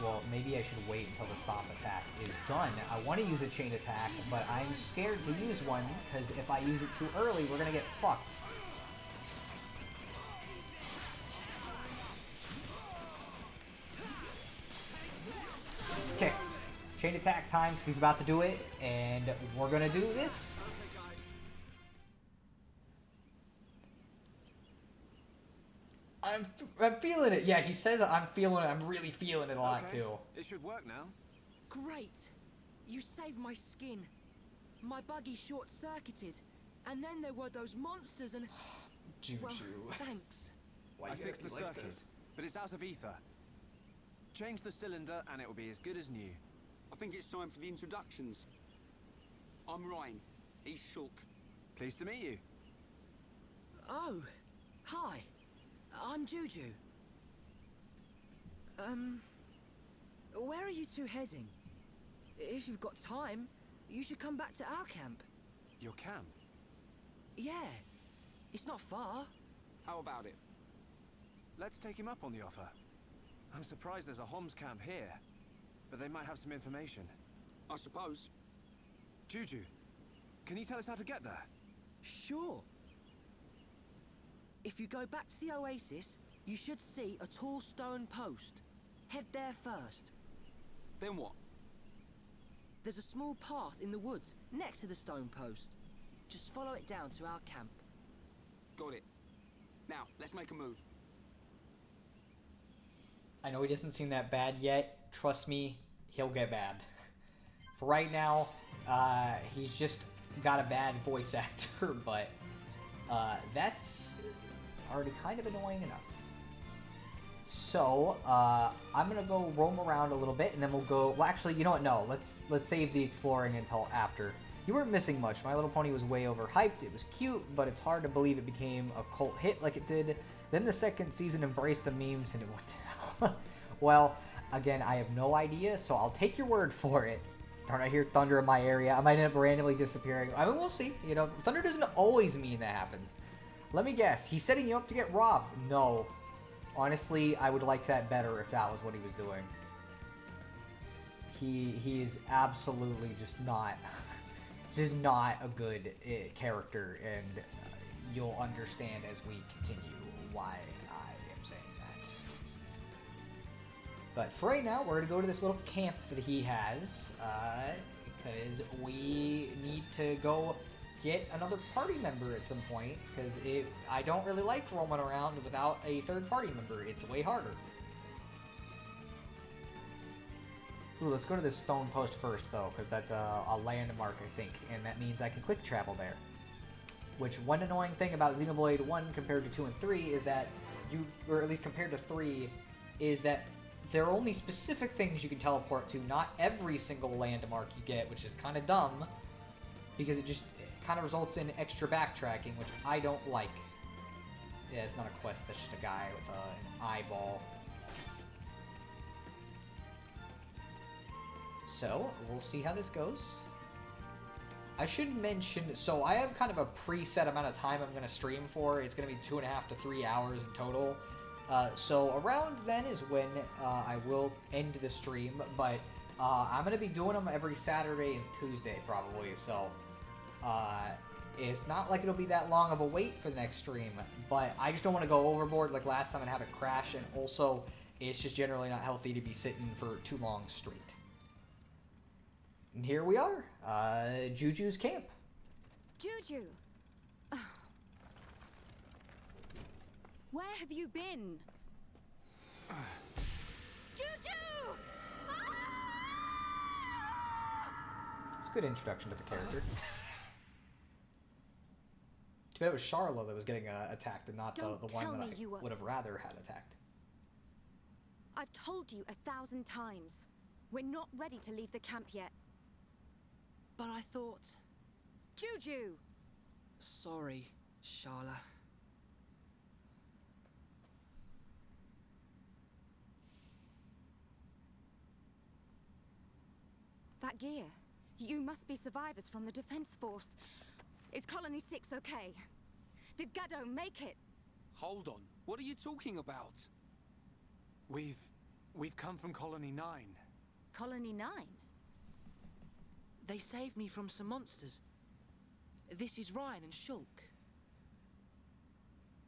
Well, maybe I should wait until the Stomp attack is done. I want to use a chain attack, but I'm scared to use one, because if I use it too early, we're going to get fucked. chain attack time because he's about to do it, and we're gonna do this. I'm feeling it. Yeah, he says I'm feeling it. I'm really feeling it a lot too. It should work now. Great! You saved my skin. My buggy short-circuited, and then there were those monsters and... Juju. Well, thanks. I fixed the circuit, but it's out of ether. Change the cylinder and it will be as good as new. I think it's time for the introductions. I'm Ryan. He's Shulk. Pleased to meet you. Oh, hi. I'm Juju. Where are you two heading? If you've got time, you should come back to our camp. Your camp? Yeah, it's not far. How about it? Let's take him up on the offer. I'm surprised there's a Homs camp here, but they might have some information. I suppose. Juju, can you tell us how to get there? Sure. If you go back to the oasis, you should see a tall stone post. Head there first. Then what? There's a small path in the woods next to the stone post. Just follow it down to our camp. Got it. Now, let's make a move. I know he doesn't seem that bad yet. Trust me, he'll get bad. For right now, he's just got a bad voice actor, but that's already kind of annoying enough. So, I'm gonna go roam around a little bit, and then we'll go... Well, actually, you know what? No, let's save the exploring until after. You weren't missing much. My Little Pony was way overhyped. It was cute, but it's hard to believe it became a cult hit like it did. Then the second season embraced the memes, and it went to hell. Well, again, I have no idea, so I'll take your word for it. Darn, I hear thunder in my area. I might end up randomly disappearing. I mean, we'll see. You know, thunder doesn't always mean that happens. Let me guess. He's setting you up to get robbed. No. Honestly, I would like that better if that was what he was doing. He is absolutely just not a good character, and you'll understand as we continue why I am saying that. But for right now, we're going to go to this little camp that he has, because we need to go get another party member at some point, because I don't really like roaming around without a third party member. It's way harder. Ooh, let's go to this stone post first, though, because that's a landmark, I think, and that means I can quick travel there. Which, one annoying thing about Xenoblade 1 compared to 2 and 3 is that or at least compared to 3, is that there are only specific things you can teleport to, not every single landmark you get, which is kind of dumb, because it kind of results in extra backtracking, which I don't like. Yeah, it's not a quest, that's just a guy with an eyeball. So, we'll see how this goes. I should mention, so I have kind of a preset amount of time I'm going to stream for. It's going to be 2.5 to 3 hours in total. So around then is when I will end the stream, but I'm going to be doing them every Saturday and Tuesday probably, so it's not like it'll be that long of a wait for the next stream, but I just don't want to go overboard like last time and have it crash, and also it's just generally not healthy to be sitting for too long straight. And here we are, Juju's camp. Juju! Where have you been? Juju! It's a good introduction to the character. Too bad it was Charlotte that was getting attacked and not the one that I would have rather had attacked. I've told you 1,000 times. We're not ready to leave the camp yet. But I thought... Juju! Sorry, Sharla. That gear. You must be survivors from the Defense Force. Is Colony 6 okay? Did Gaddo make it? Hold on. What are you talking about? We've come from Colony 9. Colony 9? They saved me from some monsters. This is Ryan and Shulk.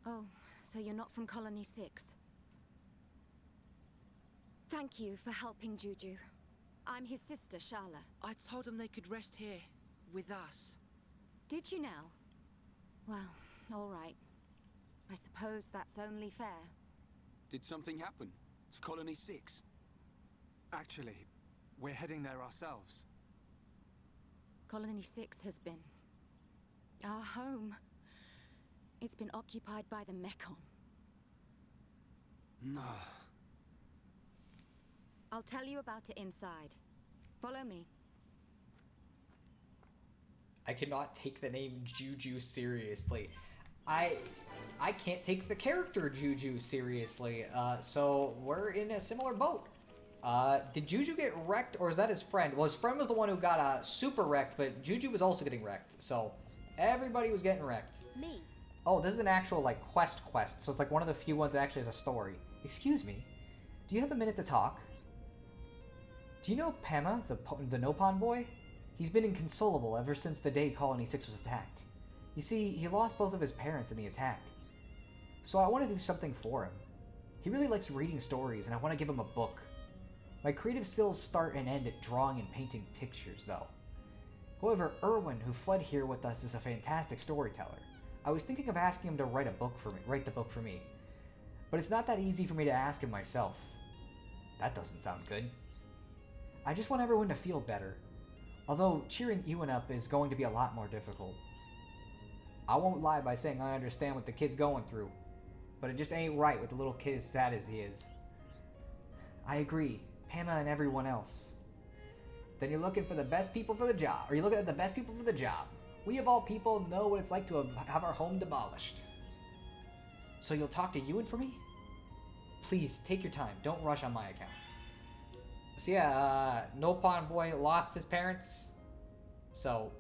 Oh, so you're not from Colony 6. Thank you for helping, Juju. I'm his sister, Sharla. I told them they could rest here, with us. Did you now? Well, all right. I suppose that's only fair. Did something happen? To Colony 6? Actually, we're heading there ourselves. Colony 6 has been our home. It's been occupied by the Mekon. No. I'll tell you about it inside. Follow me. I cannot take the name Juju seriously. I can't take the character Juju seriously. So we're in a similar boat. Did Juju get wrecked, or is that his friend? Well, his friend was the one who got super wrecked, but Juju was also getting wrecked. So everybody was getting wrecked. Me. Oh, this is an actual like quest, so it's like one of the few ones that actually has a story. Excuse me, do you have a minute to talk? Do you know Pema, the Nopon boy? He's been inconsolable ever since the day Colony 6 was attacked. You see, he lost both of his parents in the attack. So I want to do something for him. He really likes reading stories, and I want to give him a book. My creative skills start and end at drawing and painting pictures, though. However, Erwin, who fled here with us, is a fantastic storyteller. I was thinking of asking him to write the book for me. But it's not that easy for me to ask him myself. That doesn't sound good. I just want everyone to feel better. Although cheering Ewan up is going to be a lot more difficult. I won't lie by saying I understand what the kid's going through. But it just ain't right with the little kid as sad as he is. I agree. Pema and everyone else. Then you're looking for the best people for the job. Or you're looking at the best people for the job. We of all people know what it's like to have our home demolished. So you'll talk to Ewan for me? Please, take your time. Don't rush on my account. So yeah, Nopon boy lost his parents. So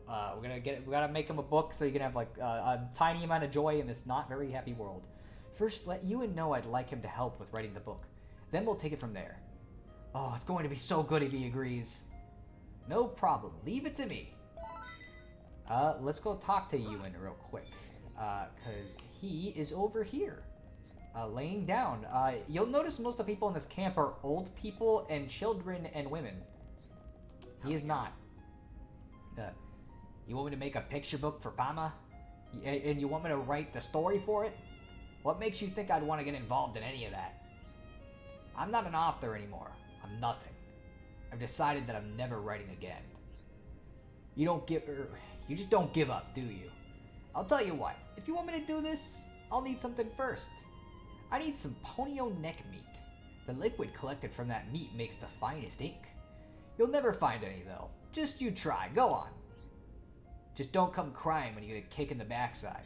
we gotta make him a book so you can have like a tiny amount of joy in this not very happy world. First, let Ewan know I'd like him to help with writing the book. Then we'll take it from there. Oh, it's going to be so good if he agrees. No problem. Leave it to me. Let's go talk to Ewan real quick. Because he is over here. Laying down. You'll notice most of the people in this camp are old people and children and women. He is not. You want me to make a picture book for Pama? And you want me to write the story for it? What makes you think I'd want to get involved in any of that? I'm not an author anymore. I'm nothing. I've decided that I'm never writing again. You just don't give up, do you? I'll tell you what, if you want me to do this, I'll need something first. I need some ponyo neck meat. The liquid collected from that meat makes the finest ink. You'll never find any though. Just you try, go on. Just don't come crying when you get a kick in the backside.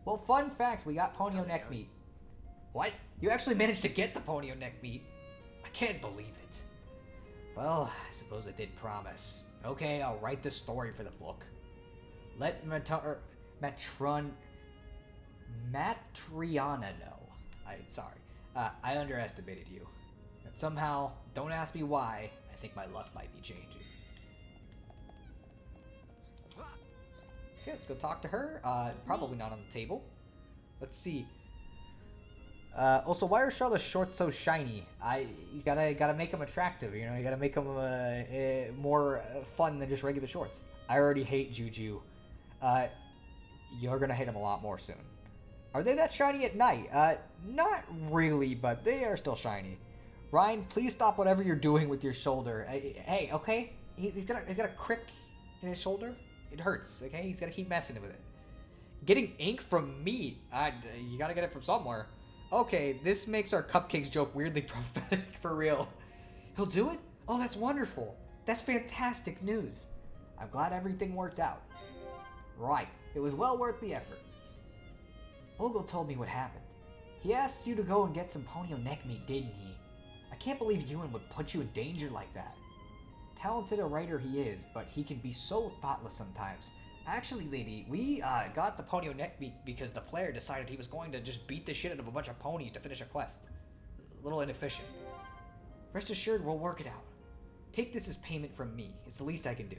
Well, fun fact, we got ponyo neck meat. What? You actually managed to get the ponyo neck meat? I can't believe it. Well, I suppose I did promise. Okay, I'll write the story for the book. Let Matriana know. I underestimated you. And somehow, don't ask me why, I think my luck might be changing. Okay, let's go talk to her. Probably not on the table. Let's see. Also, why are Charlotte's shorts so shiny? You gotta make them attractive. You know, you gotta make them more fun than just regular shorts. I already hate Juju. You're gonna hate him a lot more soon. Are they that shiny at night? Not really, but they are still shiny. Ryan, please stop whatever you're doing with your shoulder. Hey, okay? He's got a crick in his shoulder. It hurts, okay? He's gotta keep messing with it. Getting ink from meat. You gotta get it from somewhere. Okay, this makes our cupcakes joke weirdly prophetic for real. He'll do it? Oh, that's wonderful. That's fantastic news. I'm glad everything worked out. Right, it was well worth the effort. Ogle told me what happened. He asked you to go and get some ponyo neck meat, didn't he? I can't believe Ewan would put you in danger like that. Talented a writer he is, but he can be so thoughtless sometimes. Actually, lady, we got the ponyo neck meat because the player decided he was going to just beat the shit out of a bunch of ponies to finish a quest. A little inefficient. Rest assured, we'll work it out. Take this as payment from me. It's the least I can do.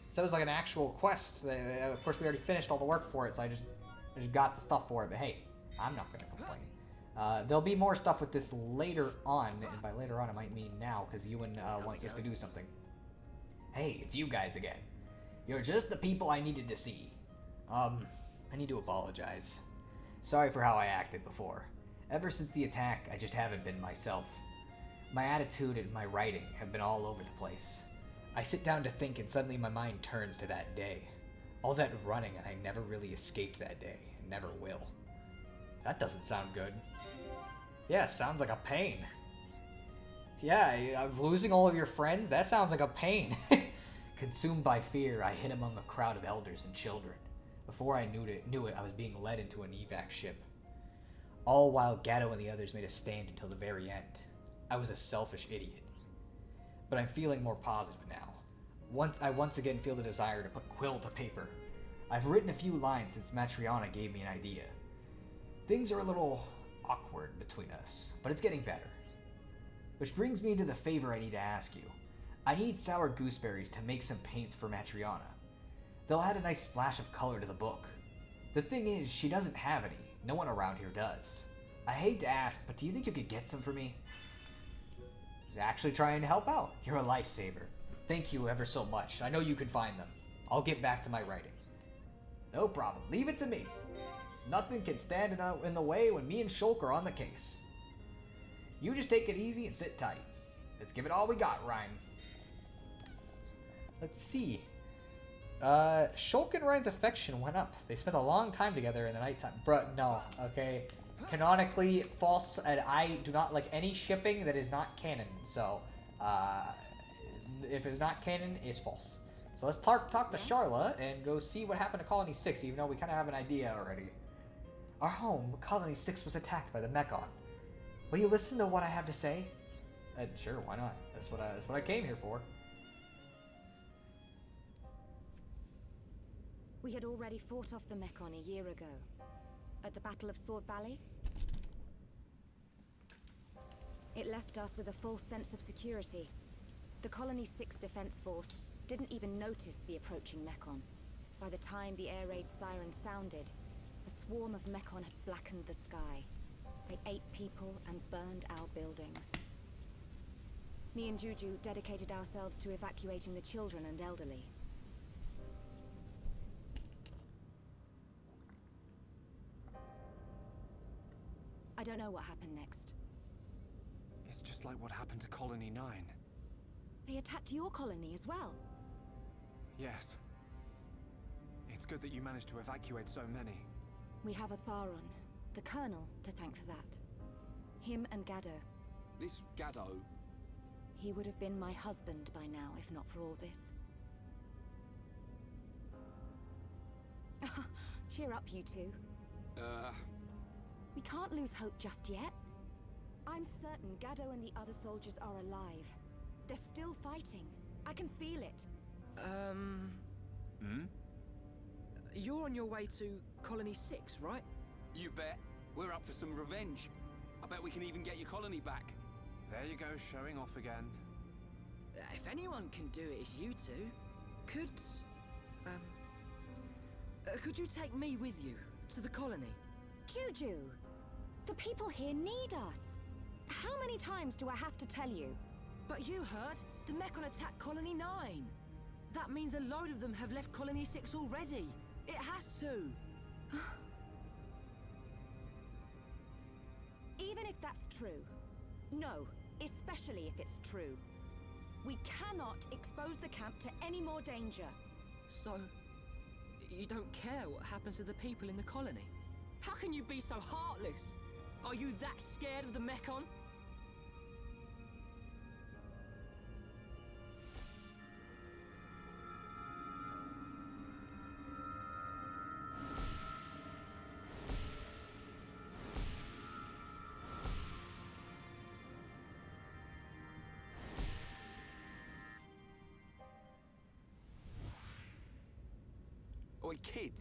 So it was like an actual quest. Of course, we already finished all the work for it, so I just got the stuff for it. But hey, I'm not going to complain. There'll be more stuff with this later on, and by later on I might mean now, because Ewan wants us to do something. Hey, it's you guys again. You're just the people I needed to see. I need to apologize. Sorry for how I acted before. Ever since the attack, I just haven't been myself. My attitude and my writing have been all over the place. I sit down to think and suddenly my mind turns to that day. All that running and I never really escaped that day, and never will. That doesn't sound good. Yeah, sounds like a pain. Yeah, losing all of your friends? That sounds like a pain. Consumed by fear, I hid among a crowd of elders and children. Before I knew it, I was being led into an evac ship. All while Gatto and the others made a stand until the very end. I was a selfish idiot. But I'm feeling more positive now. I once again feel the desire to put quill to paper. I've written a few lines since Matriana gave me an idea. Things are a little awkward between us, but it's getting better. Which brings me to the favor I need to ask you. I need sour gooseberries to make some paints for Matriana. They'll add a nice splash of color to the book. The thing is, she doesn't have any. No one around here does. I hate to ask, but do you think you could get some for me? Actually trying to help out. You're a lifesaver. Thank you ever so much. I know you can find them. I'll get back to my writing. No problem. Leave it to me. Nothing can stand in the way when me and Shulk are on the case. You just take it easy and sit tight. Let's give it all we got, Ryan. Let's see. Shulk and Ryan's affection went up. They spent a long time together in the nighttime. Bruh, no. Okay. Canonically false, and I do not like any shipping that is not canon. So, if it's not canon, it's false. So let's talk to Charla and go see what happened to Colony 6, even though we kind of have an idea already. Our home, Colony 6, was attacked by the Mechon. Will you listen to what I have to say? Sure, why not? That's what I came here for. We had already fought off the Mechon a year ago. At the Battle of Sword Valley. It left us with a false sense of security. The Colony 6 Defense Force didn't even notice the approaching Mechon. By the time the air raid siren sounded, a swarm of Mechon had blackened the sky. They ate people and burned our buildings. Me and Juju dedicated ourselves to evacuating the children and elderly. I don't know what happened next. It's just like what happened to Colony 9. They attacked your colony as well. Yes. It's good that you managed to evacuate so many. We have a Tharon, the Colonel, to thank for that. Him and Gaddo. This Gaddo? He would have been my husband by now, if not for all this. Cheer up, you two. We can't lose hope just yet. I'm certain Gaddo and the other soldiers are alive. They're still fighting. I can feel it. You're on your way to Colony 6, right? You bet. We're up for some revenge. I bet we can even get your colony back. There you go, showing off again. If anyone can do it, it's you two. Could you take me with you to the colony? Juju, the people here need us. How many times do I have to tell you? But you heard, the Mechon attacked Colony 9. That means a load of them have left Colony 6 already. It has to. Even if that's true. No, especially if it's true. We cannot expose the camp to any more danger. So, you don't care what happens to the people in the colony? How can you be so heartless? Are you that scared of the Mechon? Oi, kid.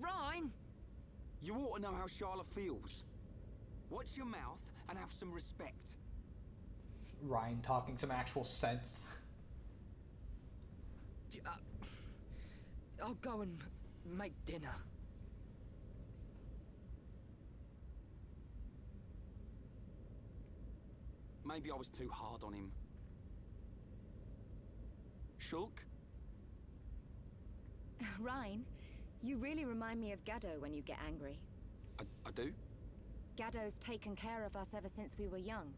Ryan! You ought to know how Charlotte feels. Watch your mouth and have some respect. Ryan talking some actual sense. I'll go and make dinner. maybe I was too hard on him. Shulk? Ryan, you really remind me of Gaddo when you get angry. I do? Gaddo's taken care of us ever since we were young.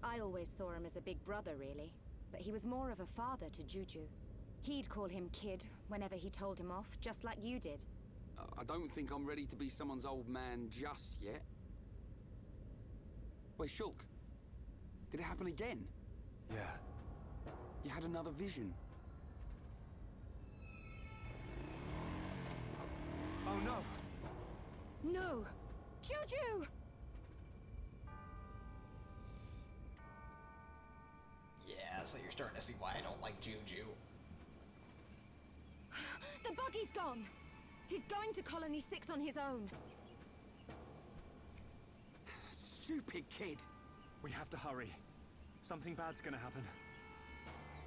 I always saw him as a big brother, really, but he was more of a father to Juju. He'd call him kid whenever he told him off, just like you did. I don't think I'm ready to be someone's old man just yet. Wait, Shulk? Did it happen again? Yeah. You had another vision? Oh no! No! Juju! Yeah, so you're starting to see why I don't like Juju. The buggy's gone! He's going to Colony 6 on his own. Stupid kid! We have to hurry. Something bad's gonna happen.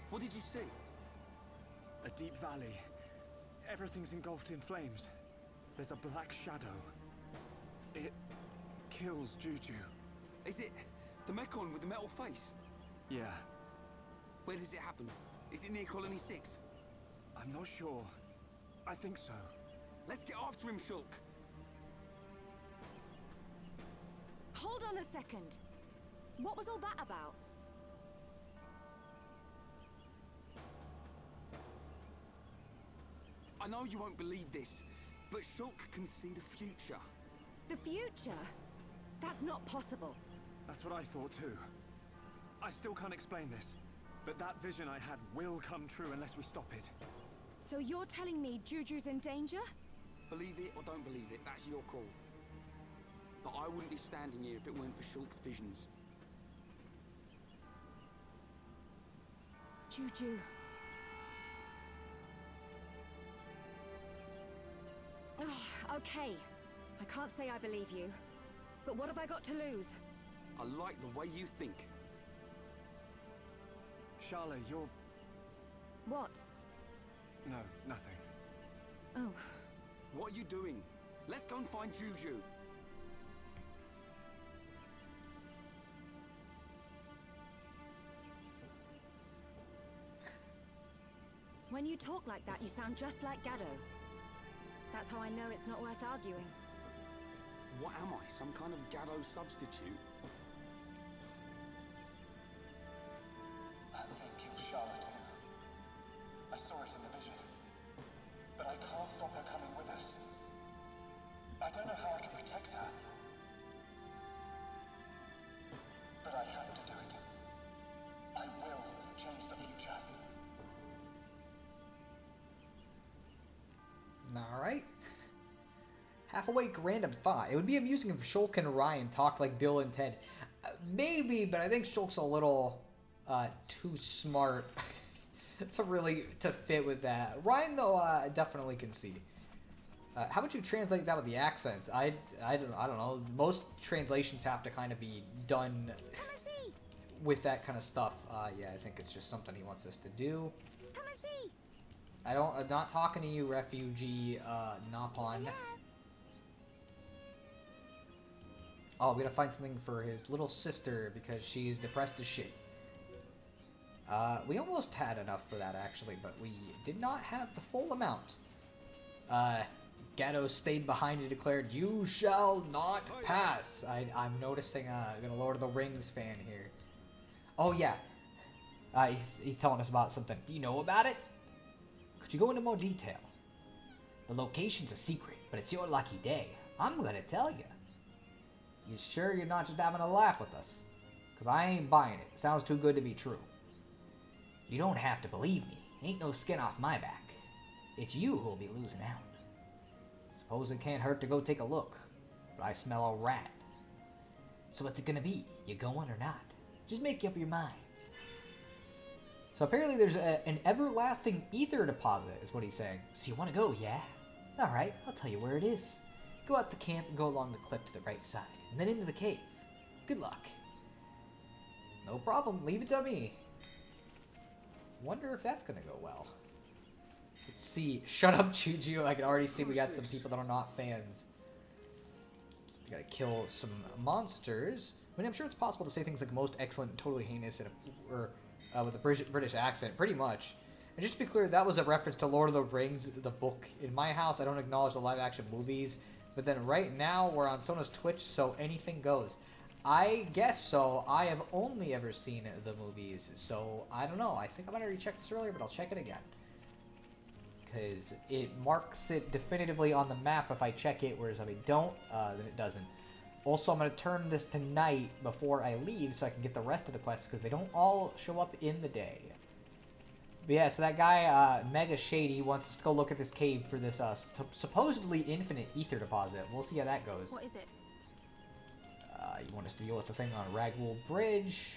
What did you see? A deep valley. Everything's engulfed in flames. There's a black shadow. It kills Juju. Is it the Mekon with the metal face? Yeah, Where does it happen? Is it near Colony 6? I'm not sure. I think so. Let's get after him, Shulk. Hold on a second. What was all that about? I know you won't believe this, but Shulk can see the future. The future? That's not possible. That's what I thought too. I still can't explain this, but that vision I had will come true unless we stop it. So you're telling me Juju's in danger? Believe it or don't believe it, that's your call. But I wouldn't be standing here if it weren't for Shulk's visions. Juju. Oh, okay. I can't say I believe you. But what have I got to lose? I like the way you think. Charlotte, you're... What? No, nothing. Oh. What are you doing? Let's go and find Juju. When you talk like that, you sound just like Gaddo. That's how I know it's not worth arguing. What am I, some kind of Gaddo substitute? That thing killed Charlotte too. I saw it in the vision. But I can't stop her coming with us. I don't know how I can protect her. But I have to do it. I will change the future. Alright. Half awake random thought. It would be amusing if Shulk and Ryan talked like Bill and Ted. Maybe, but I think Shulk's a little too smart to fit with that. Ryan, though, I definitely can see. How would you translate that with the accents? I don't know. Most translations have to kind of be done with that kind of stuff. Yeah, I think it's just something he wants us to do. Come and see. I'm not talking to you, refugee, Napon. Oh, we gotta find something for his little sister because she's depressed as shit. We almost had enough for that, actually, but we did not have the full amount. Gatto stayed behind and declared, "You shall not pass." I'm noticing a Lord of the Rings fan here. Oh, yeah. He's telling us about something. Do you know about it? Could you go into more detail? The location's a secret, but it's your lucky day. I'm gonna tell you. You sure you're not just having a laugh with us? Because I ain't buying it. Sounds too good to be true. You don't have to believe me. Ain't no skin off my back. It's you who'll be losing out. Suppose it can't hurt to go take a look. But I smell a rat. So what's it gonna be? You going or not? Just make up your minds. So apparently there's an everlasting ether deposit, is what he's saying. So you want to go, yeah? Alright, I'll tell you where it is. Go out the camp and go along the cliff to the right side, and then into the cave. Good luck. No problem, leave it to me. Wonder if that's gonna go well. Let's see. Shut up, Juju. I can already see we got some people that are not fans. We gotta kill some monsters. I mean, I'm sure it's possible to say things like most excellent and totally heinous or with a British accent, pretty much. And just to be clear, that was a reference to Lord of the Rings, the book. In my house, I don't acknowledge the live-action movies. But then right now, we're on Sona's Twitch, so anything goes. I guess so. I have only ever seen the movies, so I don't know. I think I might have already checked this earlier, but I'll check it again. Because it marks it definitively on the map if I check it, whereas if I don't, then it doesn't. Also, I'm going to turn this tonight before I leave so I can get the rest of the quests, because they don't all show up in the day. But yeah, so that guy, Mega Shady, wants us to go look at this cave for this supposedly infinite ether deposit. We'll see how that goes. What is it? You want us to deal with the thing on Ragwell Bridge.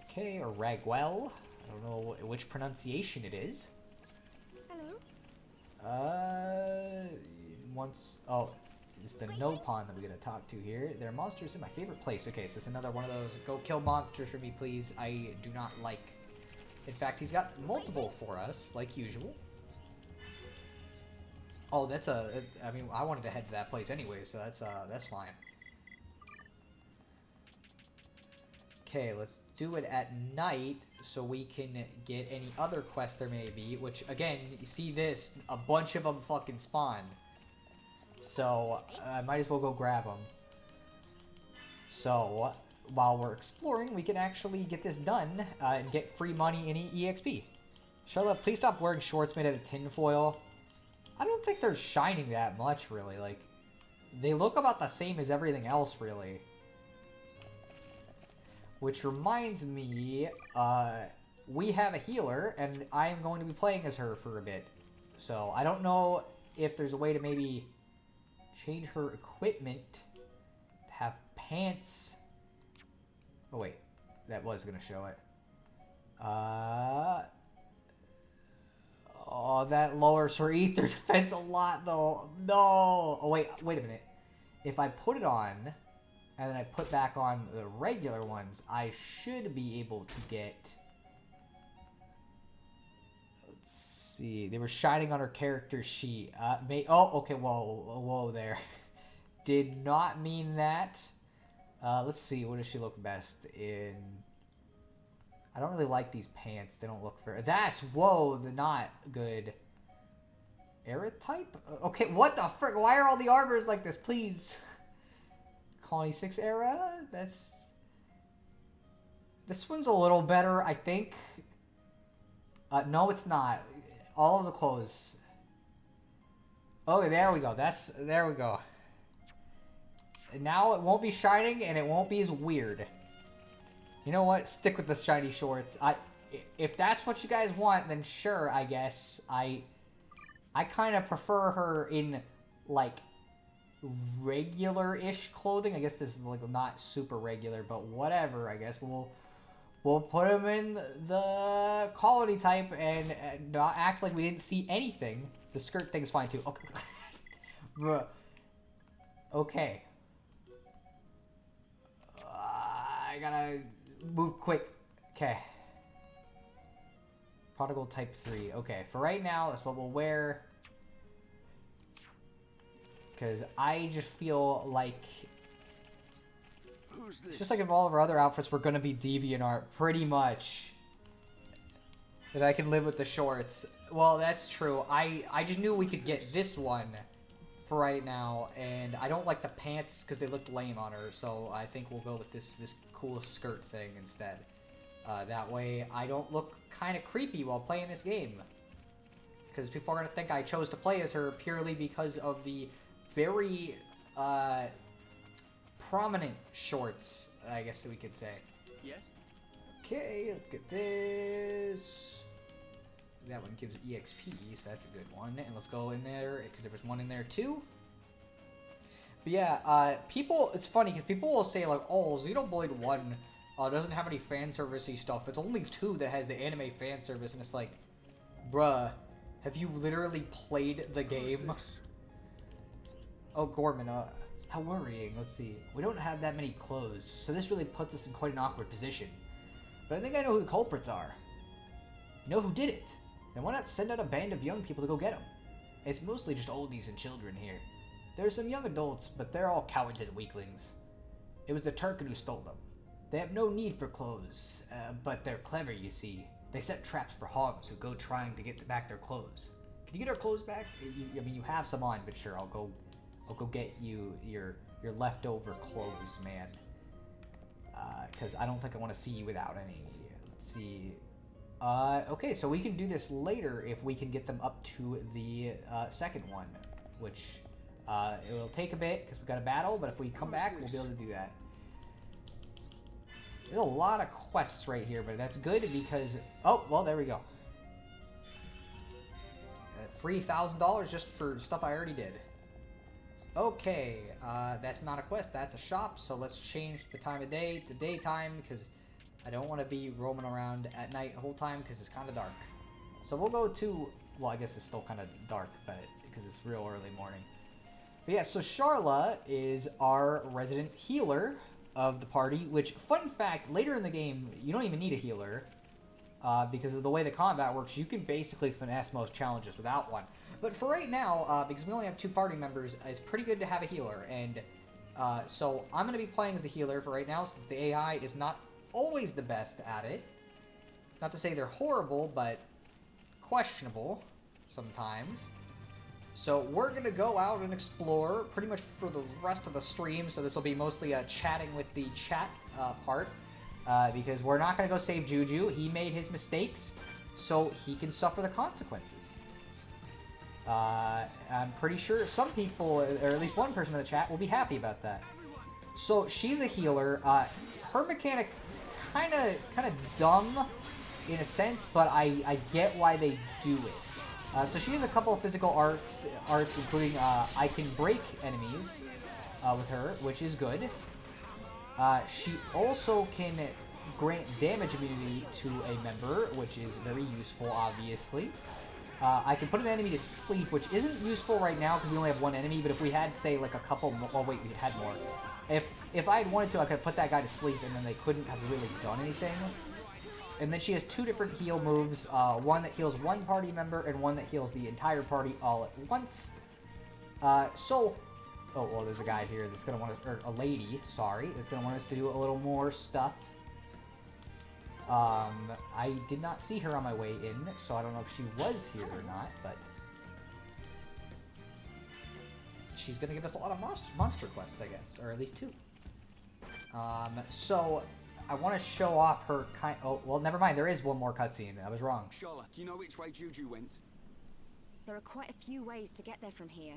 Okay, or Ragwell. I don't know which pronunciation it is. Hello? Oh, it's the no pond that we're gonna talk to here. There are monsters in my favorite place. Okay, so it's another one of those, go kill monsters for me, please. I do not like... In fact, he's got multiple for us, like usual. Oh, that's I mean, I wanted to head to that place anyway, so that's fine. Okay, let's do it at night so we can get any other quests there may be, which, again, you see this, a bunch of them fucking spawn. So, I might as well go grab them. So, while we're exploring, we can actually get this done and get free money in EXP. Charlotte, please stop wearing shorts made out of tinfoil. I don't think they're shining that much, really. Like, they look about the same as everything else, really. Which reminds me, we have a healer, and I am going to be playing as her for a bit. So, I don't know if there's a way to maybe change her equipment to have pants. Oh, wait. That was going to show it. Oh, that lowers her ether defense a lot, though. No! Oh, wait a minute. If I put it on, and then I put back on the regular ones, I should be able to get... Let's see. They were shining on her character sheet. Oh, okay, whoa there. Did not mean that. Let's see. What does she look best in? I don't really like these pants. They don't look fair. Whoa, they're not good. Era type? Okay, what the frick? Why are all the armors like this? Please. Colony 6 era? This one's a little better, I think. No, it's not. All of the clothes. Okay, there we go. There we go. Now it won't be shining and it won't be as weird. You know what? Stick with the shiny shorts. If that's what you guys want, then sure, I guess. I kind of prefer her in, like, regular-ish clothing. I guess this is, like, not super regular, but whatever, I guess. We'll put him in the colony type and not act like we didn't see anything. The skirt thing's fine, too. Okay. Okay. I gotta move quick. Okay. Prodigal type 3. Okay, for right now, that's what we'll wear. Because I just feel like... It's just like if all of our other outfits were going to be DeviantArt, pretty much. That I can live with the shorts. Well, that's true. I just knew we could get this one for right now. And I don't like the pants because they looked lame on her. So I think we'll go with this cool skirt thing instead. That way I don't look kind of creepy while playing this game. Because people are going to think I chose to play as her purely because of the very prominent shorts, I guess we could say. Yes? Okay, let's get this. That one gives EXP, so that's a good one. And let's go in there, because there was one in there too. But yeah, it's funny, because people will say like, oh, Xenoblade 1 doesn't have any fan servicey stuff. It's only 2 that has the anime fan service, and it's like, bruh, have you literally played the game? Oh, Gorman, how worrying. Let's see. We don't have that many clothes, so this really puts us in quite an awkward position. But I think I know who the culprits are. You know who did it? Then why not send out a band of young people to go get them? It's mostly just oldies and children here. There are some young adults, but they're all cowards and weaklings. It was the Turkin who stole them. They have no need for clothes, but they're clever, you see. They set traps for hogs who go trying to get back their clothes. Can you get our clothes back? I mean, you have some on, but sure, I'll go get you your leftover clothes, man. Because I don't think I want to see you without any. Let's see. Okay, so we can do this later if we can get them up to the second one, which it will take a bit because we've got a battle, but if we come back, we'll be able to do that. There's a lot of quests right here, but that's good because... Oh, well, there we go. Free $1,000 just for stuff I already did. Okay, that's not a quest, that's a shop, so let's change the time of day to daytime because I don't want to be roaming around at night the whole time because it's kind of dark. So we'll go to... Well, I guess it's still kind of dark, but because it's real early morning. But yeah, so Sharla is our resident healer of the party, which, fun fact, later in the game, you don't even need a healer. Because of the way the combat works, you can basically finesse most challenges without one. But for right now, because we only have 2 party members, it's pretty good to have a healer. And so I'm going to be playing as the healer for right now, since the AI is not always the best at it. Not to say they're horrible, but questionable sometimes. So we're going to go out and explore pretty much for the rest of the stream. So this will be mostly chatting with the chat part. Because we're not going to go save Juju. He made his mistakes, so he can suffer the consequences. I'm pretty sure some people, or at least one person in the chat, will be happy about that. So she's a healer. Her mechanic kind of dumb in a sense, but I get why they do it. So she has a couple of physical arts including I can break enemies with her, which is good. She also can grant damage immunity to a member, which is very useful, obviously. I can put an enemy to sleep, which isn't useful right now because we only have one enemy, but if we had, say, like a couple more... Oh, wait, we had more. If I had wanted to, I could put that guy to sleep, and then they couldn't have really done anything. And then she has 2 different heal moves, one that heals one party member and one that heals the entire party all at once. Oh, well, there's a guy here that's going to want to... Or a lady, sorry, that's going to want us to do a little more stuff. I did not see her on my way in, so I don't know if she was here or not, but... She's going to give us a lot of monster quests, I guess, or at least 2. So... I want to show off her kind... Oh, well, never mind. There is one more cutscene. I was wrong. Charlotte, do you know which way Juju went? There are quite a few ways to get there from here.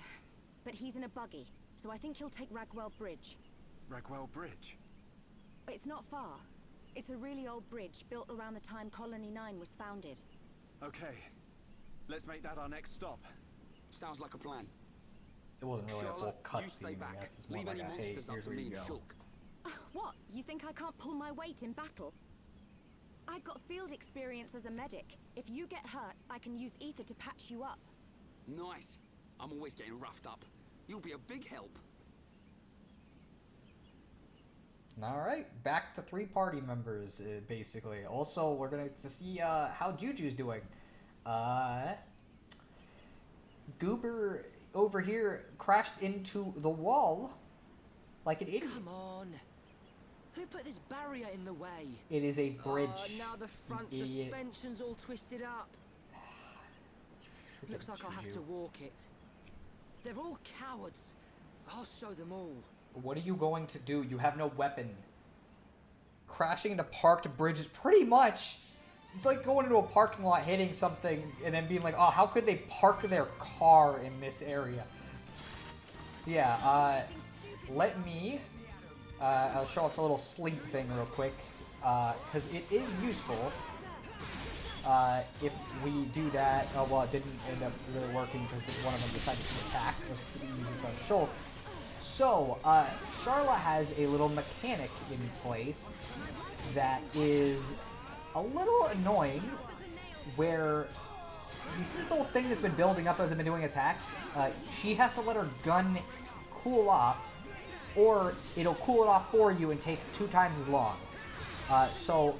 But he's in a buggy, so I think he'll take Ragwell Bridge. Ragwell Bridge? It's not far. It's a really old bridge built around the time Colony 9 was founded. Okay. Let's make that our next stop. Sounds like a plan. It wasn't really Charlotte, a full you stay cutscene, back. I guess. It's more Leave like any a, hey, monsters up here's to where me you and go. Shulk. What? You think I can't pull my weight in battle? I've got field experience as a medic. If you get hurt, I can use ether to patch you up. Nice. I'm always getting roughed up. You'll be a big help. Alright, back to 3 party members, basically. Also, we're going to see how Juju's doing. Goober over here crashed into the wall like an idiot. Come on. Who put this barrier in the way? It is a bridge. Oh, now the front idiot. suspension's all twisted up. Looks like I'll have to walk it. They're all cowards. I'll show them all. What are you going to do? You have no weapon. Crashing into parked bridges, pretty much. It's like going into a parking lot, hitting something, and then being like, oh, how could they park their car in this area? So yeah, let me... I'll show up the little sleep thing real quick, because it is useful. If we do that, oh well, it didn't end up really working because one of them decided to attack. Let's use this on Shulk. So, Sharla has a little mechanic in place that is a little annoying, where you see this little thing that's been building up as I've been doing attacks. She has to let her gun cool off, or it'll cool it off for you and take 2 times as long. So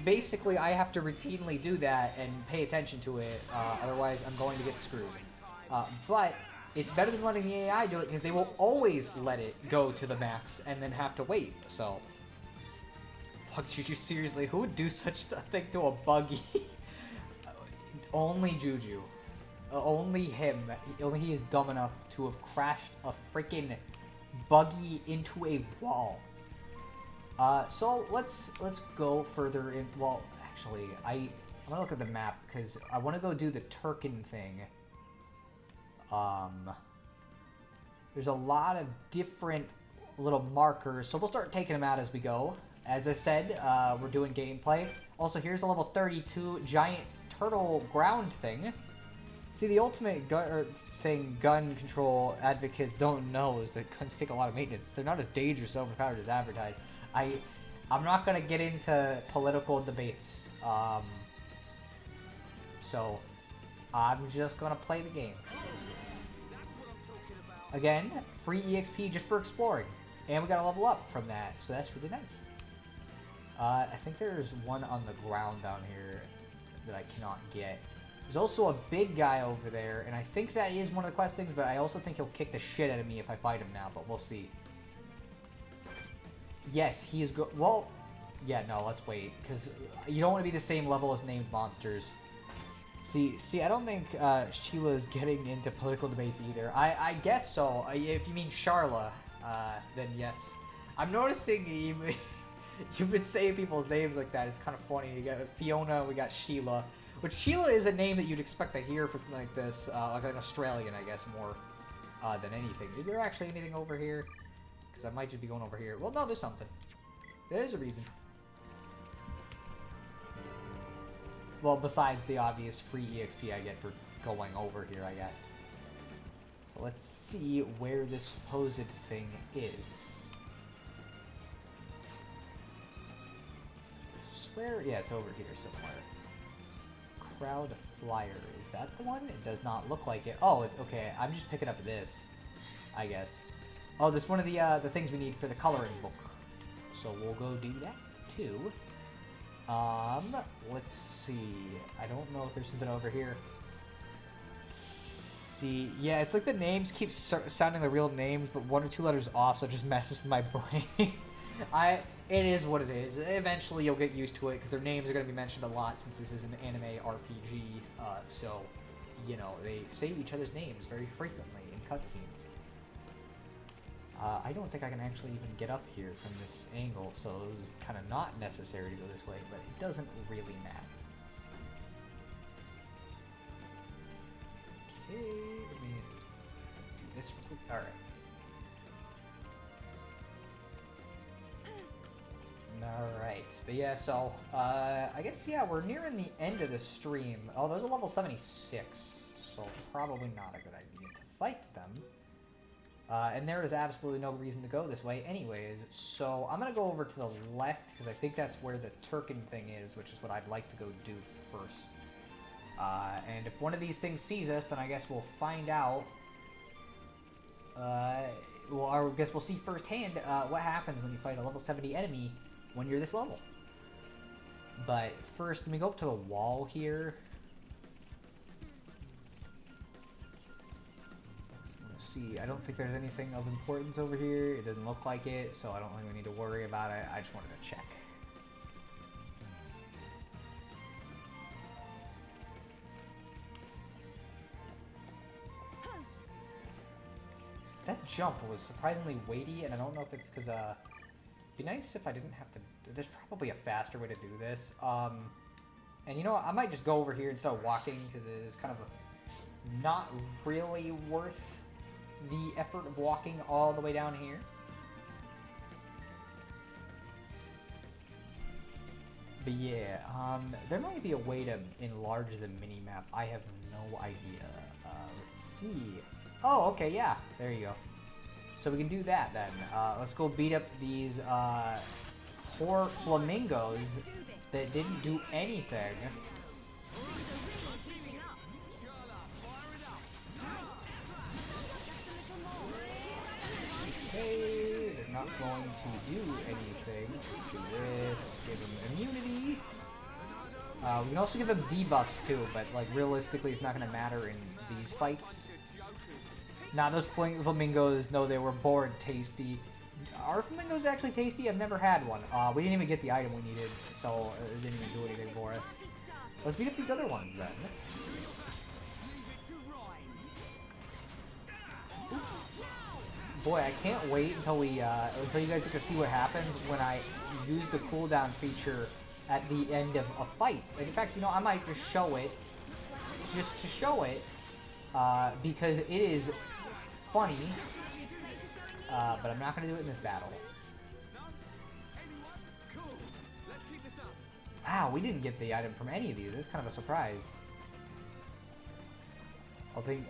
basically I have to routinely do that and pay attention to it, otherwise I'm going to get screwed. But it's better than letting the AI do it because they will always let it go to the max and then have to wait. So, fuck Juju, seriously, who would do such a thing to a buggy? Only Juju. Only him. Only he is dumb enough to have crashed a freaking buggy into a wall. So let's go further in. Well, actually, I'm gonna look at the map because I want to go do the Turkin thing. There's a lot of different little markers, so we'll start taking them out as we go. As I said, we're doing gameplay. Also, here's a level 32 giant turtle ground thing. See, the ultimate gun control advocates don't know is that guns take a lot of maintenance. They're not as dangerous or overpowered as advertised. I'm not gonna get into political debates. So I'm just gonna play the game. Again, free EXP just for exploring. And we got to level up from that, so that's really nice. I think there's one on the ground down here that I cannot get. There's also a big guy over there, and I think that is one of the quest things, but I also think he'll kick the shit out of me if I fight him now, but we'll see. Yes, he is good. Well, yeah, no, let's wait, because you don't want to be the same level as named monsters. See, I don't think Sheila's getting into political debates either. I guess so. If you mean Charla, then yes. I'm noticing you've been saying people's names like that. It's kind of funny. You got Fiona, we got Sheila. Which Sheila is a name that you'd expect to hear for something like this. Like an Australian, I guess, more than anything. Is there actually anything over here? Because I might just be going over here. Well, no, there's something. There's a reason. Well, besides the obvious free EXP I get for going over here, I guess. So let's see where this supposed thing is. I swear, yeah, it's over here somewhere. Crowd flyer, is that the one? It does not look like it. Oh, it's okay. I'm just picking up this, I guess. Oh, that's one of the things we need for the coloring book. So we'll go do that too. Let's see. I don't know if there's something over here. Let's see. Yeah, it's like the names keep sounding the real names, but 1 or 2 letters off, so it just messes with my brain. It is what it is. Eventually you'll get used to it, because their names are going to be mentioned a lot since this is an anime RPG, so, you know, they say each other's names very frequently in cutscenes. I don't think I can actually even get up here from this angle, so it was kind of not necessary to go this way, but it doesn't really matter. Okay, let me do this real quick. Alright. Alright, but yeah, so, I guess, yeah, we're nearing the end of the stream. Oh, there's a level 76, so probably not a good idea to fight them. And there is absolutely no reason to go this way anyways, so I'm going to go over to the left, because I think that's where the Turkin thing is, which is what I'd like to go do first. And if one of these things sees us, then I guess we'll find out. Well, I guess we'll see firsthand what happens when you fight a level 70 enemy when you're this level. But first, let me go up to the wall here. See, I don't think there's anything of importance over here. It doesn't look like it, so I don't think we need to worry about it. I just wanted to check. That jump was surprisingly weighty, and I don't know if it's because, it'd be nice if I didn't have to, there's probably a faster way to do this. And you know what, I might just go over here instead of walking, because it is kind of not really worth the effort of walking all the way down here. But yeah, there might be a way to enlarge the mini-map. I have no idea. Let's see. Oh, okay, yeah. There you go. So we can do that then. Let's go beat up these poor flamingos that didn't do anything. Okay, they're not going to do anything. Do this, give them immunity. We can also give them debuffs too, but like realistically it's not going to matter in these fights. Nah, those flamingos, no, they were born tasty. Are flamingos actually tasty? I've never had one. We didn't even get the item we needed, so it didn't even do anything for us. Let's beat up these other ones then. Boy, I can't wait until we until you guys get to see what happens when I use the cooldown feature at the end of a fight. In fact, you know, I might just show it, just to show it, because it is funny. But I'm not gonna do it in this battle. Wow, we didn't get the item from any of these. It's kind of a surprise.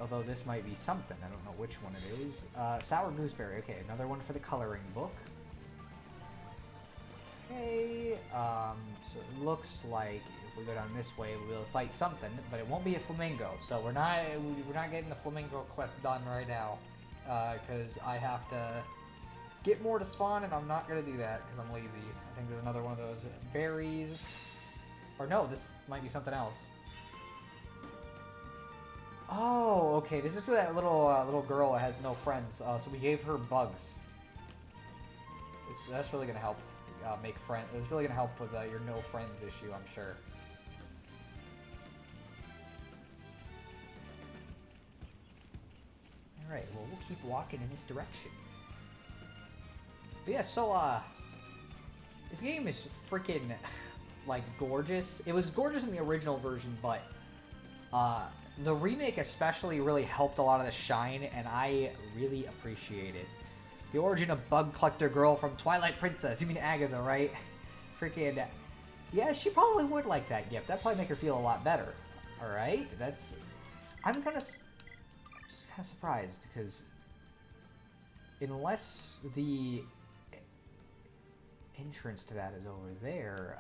Although this might be something. I don't know which one it is. Sour gooseberry. Okay, another one for the coloring book. Okay. So it looks like if we go down this way, we'll fight something, but it won't be a flamingo. So we're not getting the flamingo quest done right now, because I have to get more to spawn, and I'm not gonna do that because I'm lazy. I think there's another one of those berries. Or no, this might be something else. Oh, okay. This is for that little girl that has no friends. So we gave her bugs. That's really gonna help make friends. It's really gonna help with your no friends issue, I'm sure. All right. Well, we'll keep walking in this direction. But yeah. So this game is freaking like gorgeous. It was gorgeous in the original version, but the remake especially really helped a lot of the shine, and I really appreciate it. The origin of Bug Collector Girl from Twilight Princess. You mean Agatha, right? Freaking... Yeah, she probably would like that gift. That'd probably make her feel a lot better. Alright, that's... I'm kind of surprised, because... Unless the entrance to that is over there,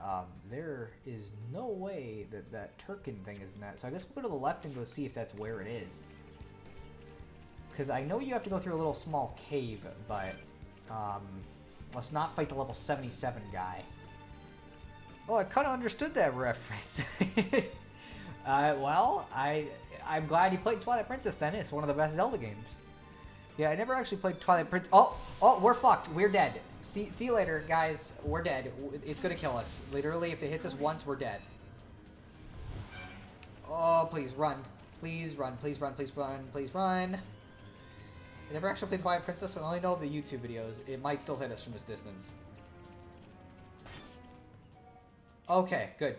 there is no way that that Turkin thing is in that. So I guess we'll go to the left and go see if that's where it is. Because I know you have to go through a little small cave, but let's not fight the level 77 guy. Oh, I kind of understood that reference. Well, I'm glad you played Twilight Princess then. It's one of the best Zelda games. Yeah, I never actually played Twilight Princess. Oh, we're fucked. We're dead. See you later, guys. We're dead. It's gonna kill us. Literally, if it hits us once, we're dead. Oh, please run. Please run. Please run. Please run. Please run. I never actually played Twilight Princess, so I only know of the YouTube videos. It might still hit us from this distance. Okay, good.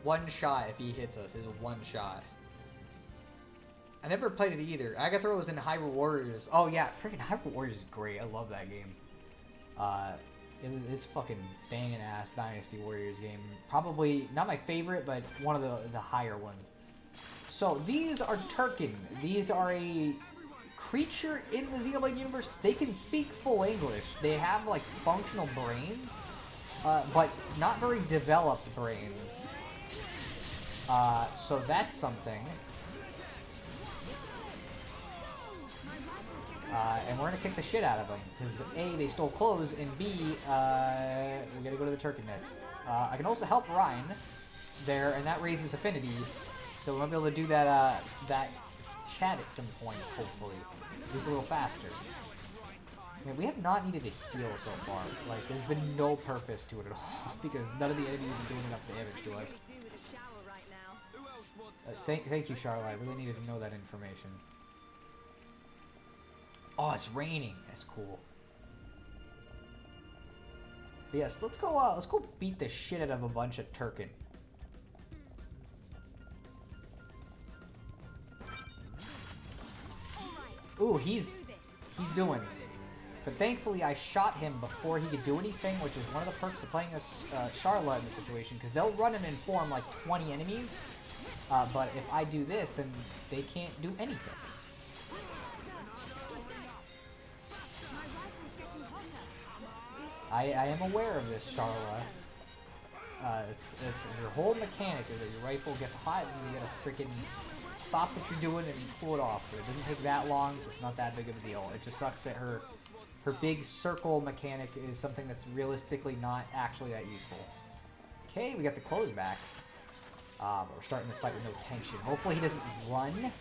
One shot if he hits us is one shot. I never played it either. Agatha was in Hyrule Warriors. Oh yeah, freaking Hyrule Warriors is great. I love that game. It's fucking banging ass Dynasty Warriors game. Probably not my favorite, but one of the higher ones. So these are Turkin. These are a creature in the Xenoblade universe. They can speak full English. They have like functional brains, but not very developed brains. So that's something. And we're gonna kick the shit out of them because A, they stole clothes, and B, we gotta go to the Turkin next. I can also help Ryan there, and that raises affinity, so we might be able to do that that chat at some point, hopefully. Just a little faster. I mean, we have not needed to heal so far. Like, there's been no purpose to it at all because none of the enemies have been doing enough damage to us. Thank you, Charlotte. I really needed to know that information. Oh, it's raining. That's cool. But yes, let's go beat the shit out of a bunch of Turkin. Ooh, he's doing. But thankfully, I shot him before he could do anything, which is one of the perks of playing as Charlotte in this situation, because they'll run and inform like 20 enemies. But if I do this, then they can't do anything. I am aware of this, Charla. Your whole mechanic is that your rifle gets hot and you gotta freaking stop what you're doing and pull it off. But it doesn't take that long, so it's not that big of a deal. It just sucks that her big circle mechanic is something that's realistically not actually that useful. Okay, we got the clothes back. But we're starting this fight with no tension. Hopefully he doesn't run.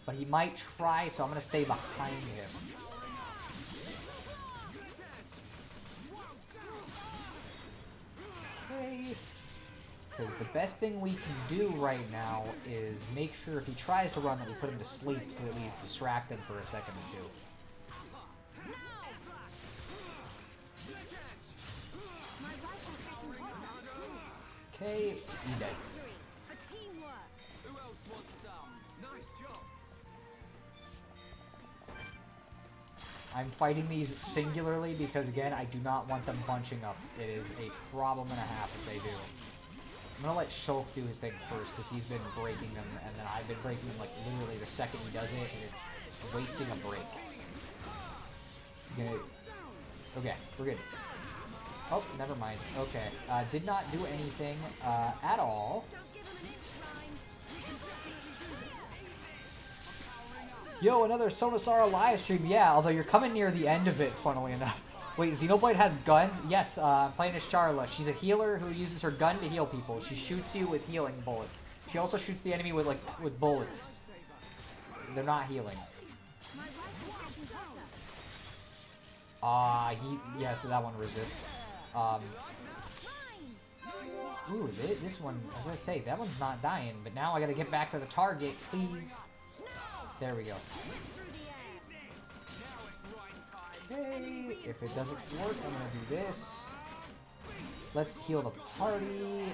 But he might try, so I'm going to stay behind him. Okay. Because the best thing we can do right now is make sure if he tries to run that we put him to sleep so that we distract him for a second or two. Okay, he dead. I'm fighting these singularly because, again, I do not want them bunching up. It is a problem and a half if they do. I'm gonna let Shulk do his thing first because he's been breaking them, and then I've been breaking them like literally the second he does it, and it's wasting a break. Okay, we're good. Oh, never mind. Okay, did not do anything at all. Yo, another Sonasara live stream. Yeah, although you're coming near the end of it, funnily enough. Wait, Xenoblade has guns? Yes, I'm playing as Charla. She's a healer who uses her gun to heal people. She shoots you with healing bullets. She also shoots the enemy with bullets. They're not healing. Yeah, so that one resists. Ooh, this one, I was gonna say, that one's not dying, but now I gotta get back to the target, please. There we go. Okay, if it doesn't work, I'm gonna do this. Let's heal the party.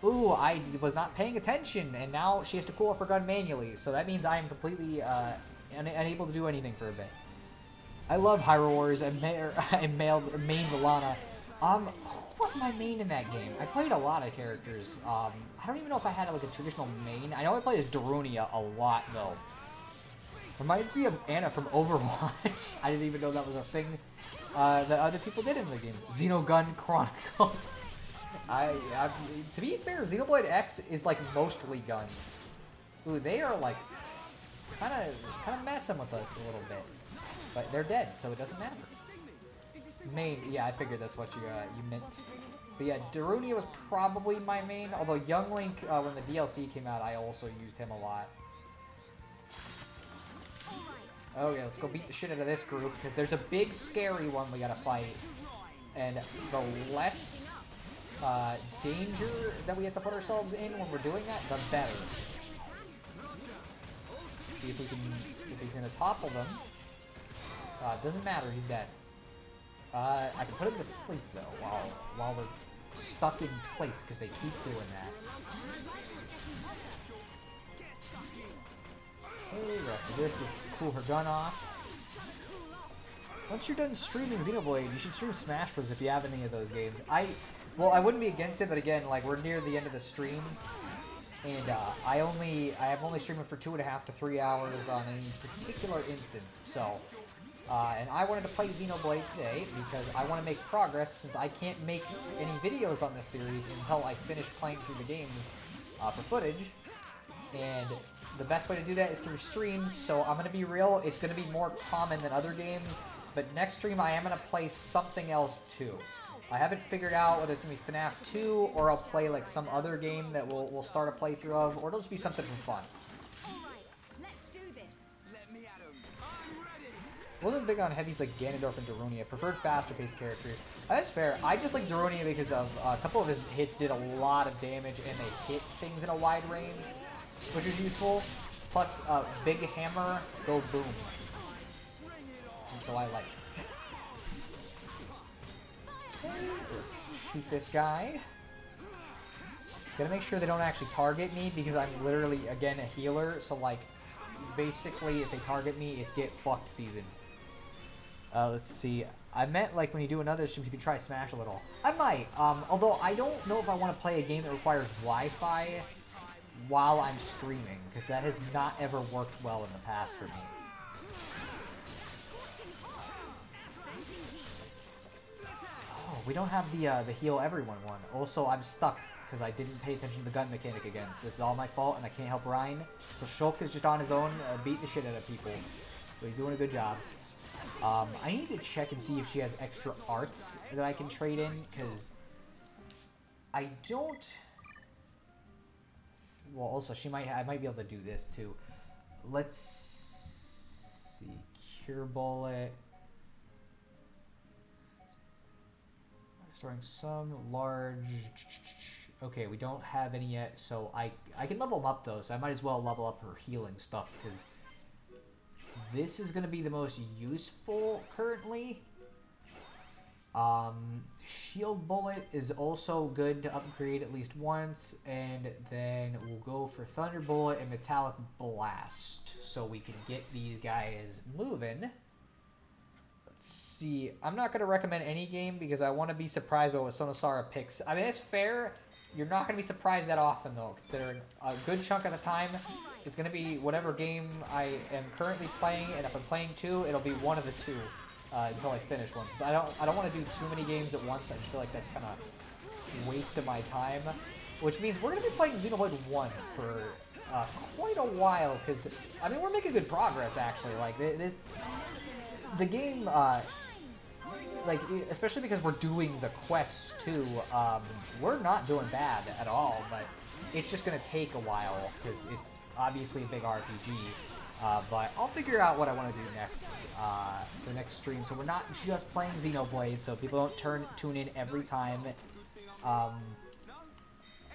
Ooh, I was not paying attention, and now she has to cool off her gun manually, so that means I am completely unable to do anything for a bit. I love Hyrule Warriors and main Valana. What's my main in that game? I played a lot of characters. I don't even know if I had like a traditional main. I know I played as Darunia a lot though. Reminds me of Anna from Overwatch. I didn't even know that was a thing that other people did in the games. Xenogun Chronicles. To be fair, Xenoblade X is like mostly guns. Ooh, they are like kind of messing with us a little bit, but they're dead, so it doesn't matter. Main, yeah, I figured that's what you meant. But yeah, Darunia was probably my main, although Young Link, when the DLC came out, I also used him a lot. Okay, let's go beat the shit out of this group, because there's a big scary one we gotta fight. And the less danger that we have to put ourselves in when we're doing that, the better. See if he's gonna topple them. Doesn't matter, he's dead. I can put him to sleep though while we're stuck in place because they keep doing that. Okay, after this, let's cool her gun off. Once you're done streaming Xenoblade, you should stream Smash Bros. If you have any of those games. I wouldn't be against it, but again, like we're near the end of the stream, and I have only streamed for 2.5 to 3 hours on any particular instance, so. And I wanted to play Xenoblade today because I want to make progress since I can't make any videos on this series until I finish playing through the games for footage. And the best way to do that is through streams, so I'm going to be real, it's going to be more common than other games, but next stream I am going to play something else too. I haven't figured out whether it's going to be FNAF 2 or I'll play like some other game that we'll start a playthrough of, or it'll just be something for fun. Wasn't big on heavies like Ganondorf and Darunia. Preferred faster-paced characters. That's fair. I just like Darunia because of a couple of his hits did a lot of damage and they hit things in a wide range, which is useful. Plus, big hammer, go boom. And so I like it. Let's shoot this guy. Gotta make sure they don't actually target me because I'm literally, again, a healer. So, like, basically, if they target me, it's get fucked season. Let's see. I meant, like, when you do another stream, you can try Smash a little. I might. Although, I don't know if I want to play a game that requires Wi-Fi while I'm streaming, because that has not ever worked well in the past for me. Oh, we don't have the heal everyone one. Also, I'm stuck, because I didn't pay attention to the gun mechanic again. So this is all my fault, and I can't help Ryan. So Shulk is just on his own, beating the shit out of people. But he's doing a good job. I need to check and see if she has extra arts that I can trade in, because I don't well, also she might. I might be able to do this too. Let's see. Cure bullet. Restoring some large. Okay, we don't have any yet, so I can level them up though. So I might as well level up her healing stuff because this is gonna be the most useful currently. Shield bullet is also good to upgrade at least once, and then we'll go for thunderbolt and metallic blast so we can get these guys moving. Let's see. I'm not gonna recommend any game because I want to be surprised by what Sonosara picks. I mean, it's fair. You're not gonna be surprised that often though, considering a good chunk of the time is gonna be whatever game I am currently playing, and if I'm playing two, it'll be one of the two. Until I finish one. So I don't want to do too many games at once. I just feel like that's kind of waste of my time. Which means we're going to be playing Xenoblade 1 for quite a while. Because, I mean, we're making good progress, actually. Like, the game, like, especially because we're doing the quests, too, we're not doing bad at all. But it's just going to take a while. Because it's obviously a big RPG. But I'll figure out what I want to do next for the next stream. So we're not just playing Xenoblade, so people don't tune in every time.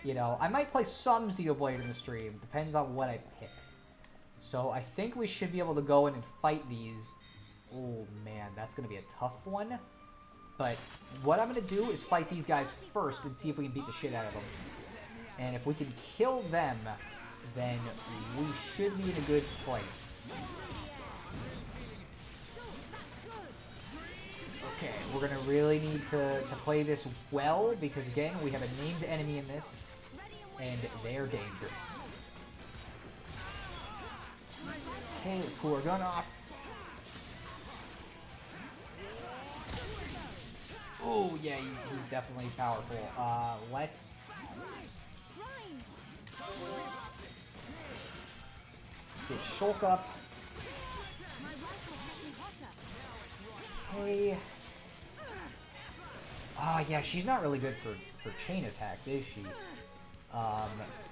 You know, I might play some Xenoblade in the stream. Depends on what I pick. So I think we should be able to go in and fight these. Oh man, that's going to be a tough one. But what I'm going to do is fight these guys first and see if we can beat the shit out of them. And if we can kill them, then we should be in a good place. Okay, we're gonna really need to play this well, because again, we have a named enemy in this, and they're dangerous. Okay, let's cool our gun off. Oh yeah, he's definitely powerful. Let's... get Shulk up. Okay. Yeah, she's not really good for chain attacks, is she?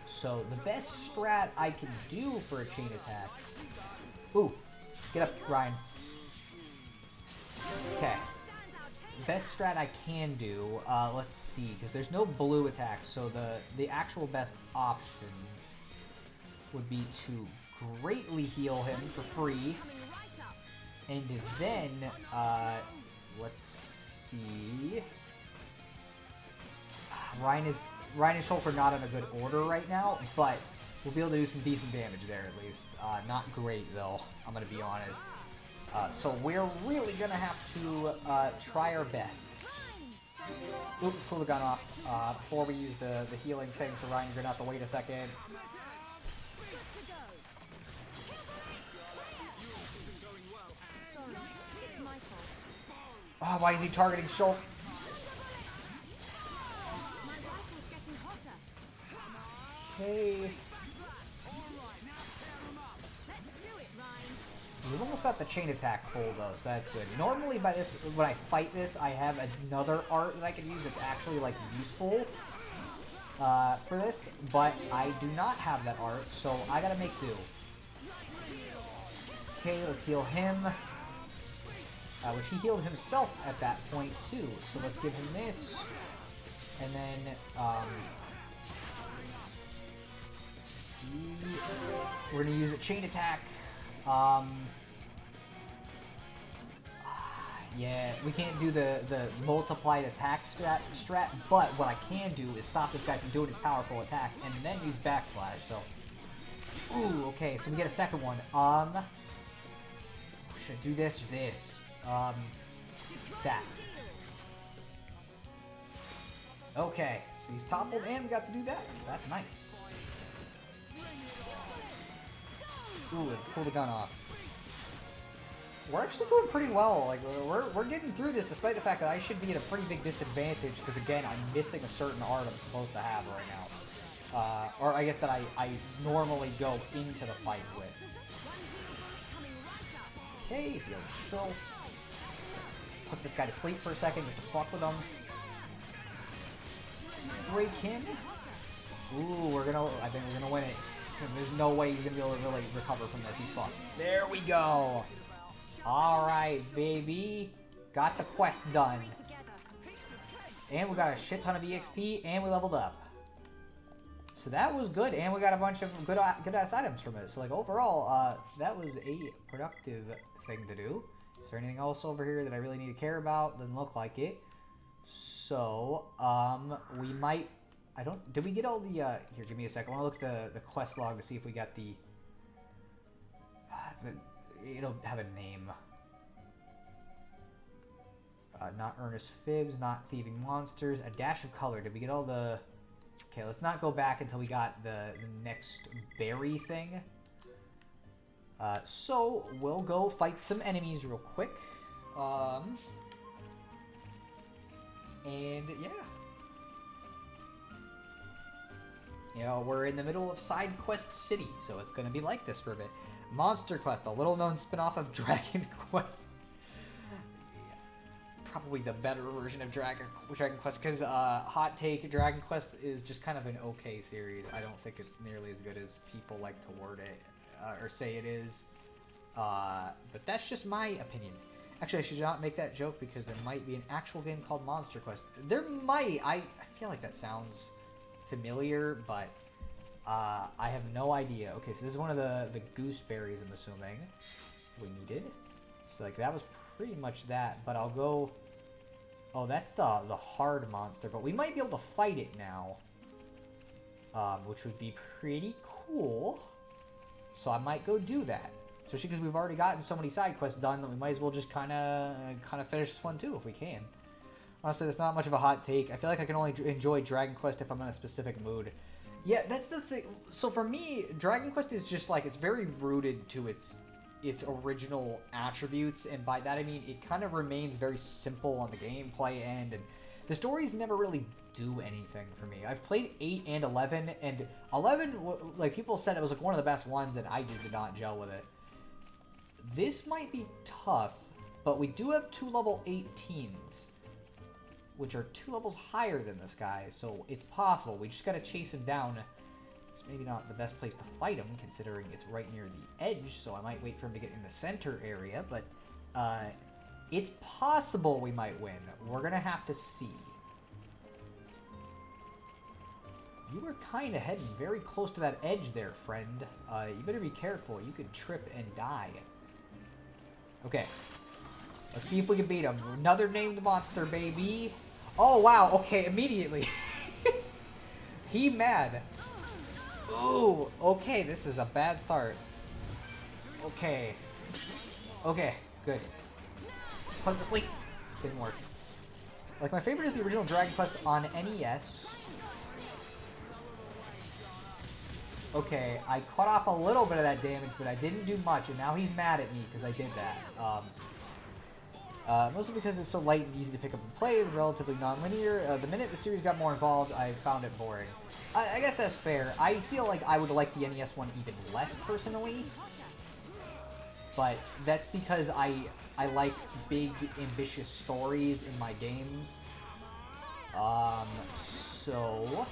So the best strat I can do for a chain attack... Ooh, get up, Ryan. Okay. Best strat I can do, let's see, because there's no blue attacks, so the actual best option would be to greatly heal him for free, and then let's see. Ryan and Shulk are not in a good order right now, but we'll be able to do some decent damage there at least. Not great though, I'm gonna be honest. So we're really gonna have to try our best. Oops, let's cool the gun off before we use the healing thing. So Ryan, you're gonna have to wait a second. Oh, why is he targeting Shulk? Okay. We've almost got the chain attack full though, so that's good. Normally by this, when I fight this, I have another art that I can use that's actually like useful for this, but I do not have that art, so I gotta make do. Okay, let's heal him. Which he healed himself at that point too. So let's give him this, and then let's see. We're gonna use a chain attack. Yeah, we can't do the multiplied attack strat, but what I can do is stop this guy from doing his powerful attack, and then use backslash. So, ooh, okay. So we get a second one. Should I do this or this? That. Okay, so he's toppled and we got to do that, so that's nice. Ooh, let's pull the gun off. We're actually doing pretty well. Like we're getting through this despite the fact that I should be at a pretty big disadvantage because again I'm missing a certain art I'm supposed to have right now. Or I guess that I normally go into the fight with. Okay, heal Shulk. Let's put this guy to sleep for a second just to fuck with him. Break him. Ooh, I think we're gonna win it. Because there's no way he's gonna be able to really recover from this. He's fucked. There we go. Alright, baby. Got the quest done. And we got a shit ton of EXP, and we leveled up. So that was good, and we got a bunch of good-ass items from it. So, like, overall, that was a productive thing to do. Is there anything else over here that I really need to care about? Doesn't look like it. So, we might... Did we get all the, here, give me a second. I want to look at the quest log to see if we got the... it'll have a name. Not earnest fibs, not thieving monsters, a dash of color. Did we get all the... Okay, let's not go back until we got the next berry thing. So, we'll go fight some enemies real quick. And, yeah. You know, we're in the middle of Side Quest City, so it's going to be like this for a bit. Monster Quest, a little-known spin-off of Dragon Quest. Probably the better version of Dragon Quest, because hot take, Dragon Quest is just kind of an okay series. I don't think it's nearly as good as people like to word it, or say it is. But that's just my opinion. Actually, I should not make that joke, because there might be an actual game called Monster Quest. There might. I feel like that sounds familiar, but I have no idea. Okay, so this is one of the gooseberries, I'm assuming, we needed. So, like, that was pretty much that, but I'll go... Oh, that's the hard monster, but we might be able to fight it now. Which would be pretty cool. So I might go do that. Especially because we've already gotten so many side quests done that we might as well just kind of finish this one too if we can. Honestly, that's not much of a hot take. I feel like I can only enjoy Dragon Quest if I'm in a specific mood. Yeah, that's the thing. So for me, Dragon Quest is just like, it's very rooted to its original attributes, and by that I mean it kind of remains very simple on the gameplay end, and the stories never really do anything for me. I've played 8 and 11, and 11, like, people said it was like one of the best ones, and I just did not gel with it. This might be tough, but we do have 2 level 18s, which are 2 levels higher than this guy, so it's possible. We just gotta chase him down. It's maybe not the best place to fight him, considering it's right near the edge, so I might wait for him to get in the center area, but it's possible we might win. We're gonna have to see. You were kind of heading very close to that edge there, friend. You better be careful. You could trip and die. Okay. Let's see if we can beat him. Another named monster, baby. Oh, wow. Okay, immediately. He mad. Ooh, okay, this is a bad start. Okay. Okay, good. Let's put him to sleep. Didn't work. Like, my favorite is the original Dragon Quest on NES. Okay, I cut off a little bit of that damage, but I didn't do much, and now he's mad at me because I did that. Mostly because it's so light and easy to pick up and play, and relatively non-linear. The minute the series got more involved, I found it boring. I guess that's fair. I feel like I would like the NES one even less personally, but that's because I like big, ambitious stories in my games. So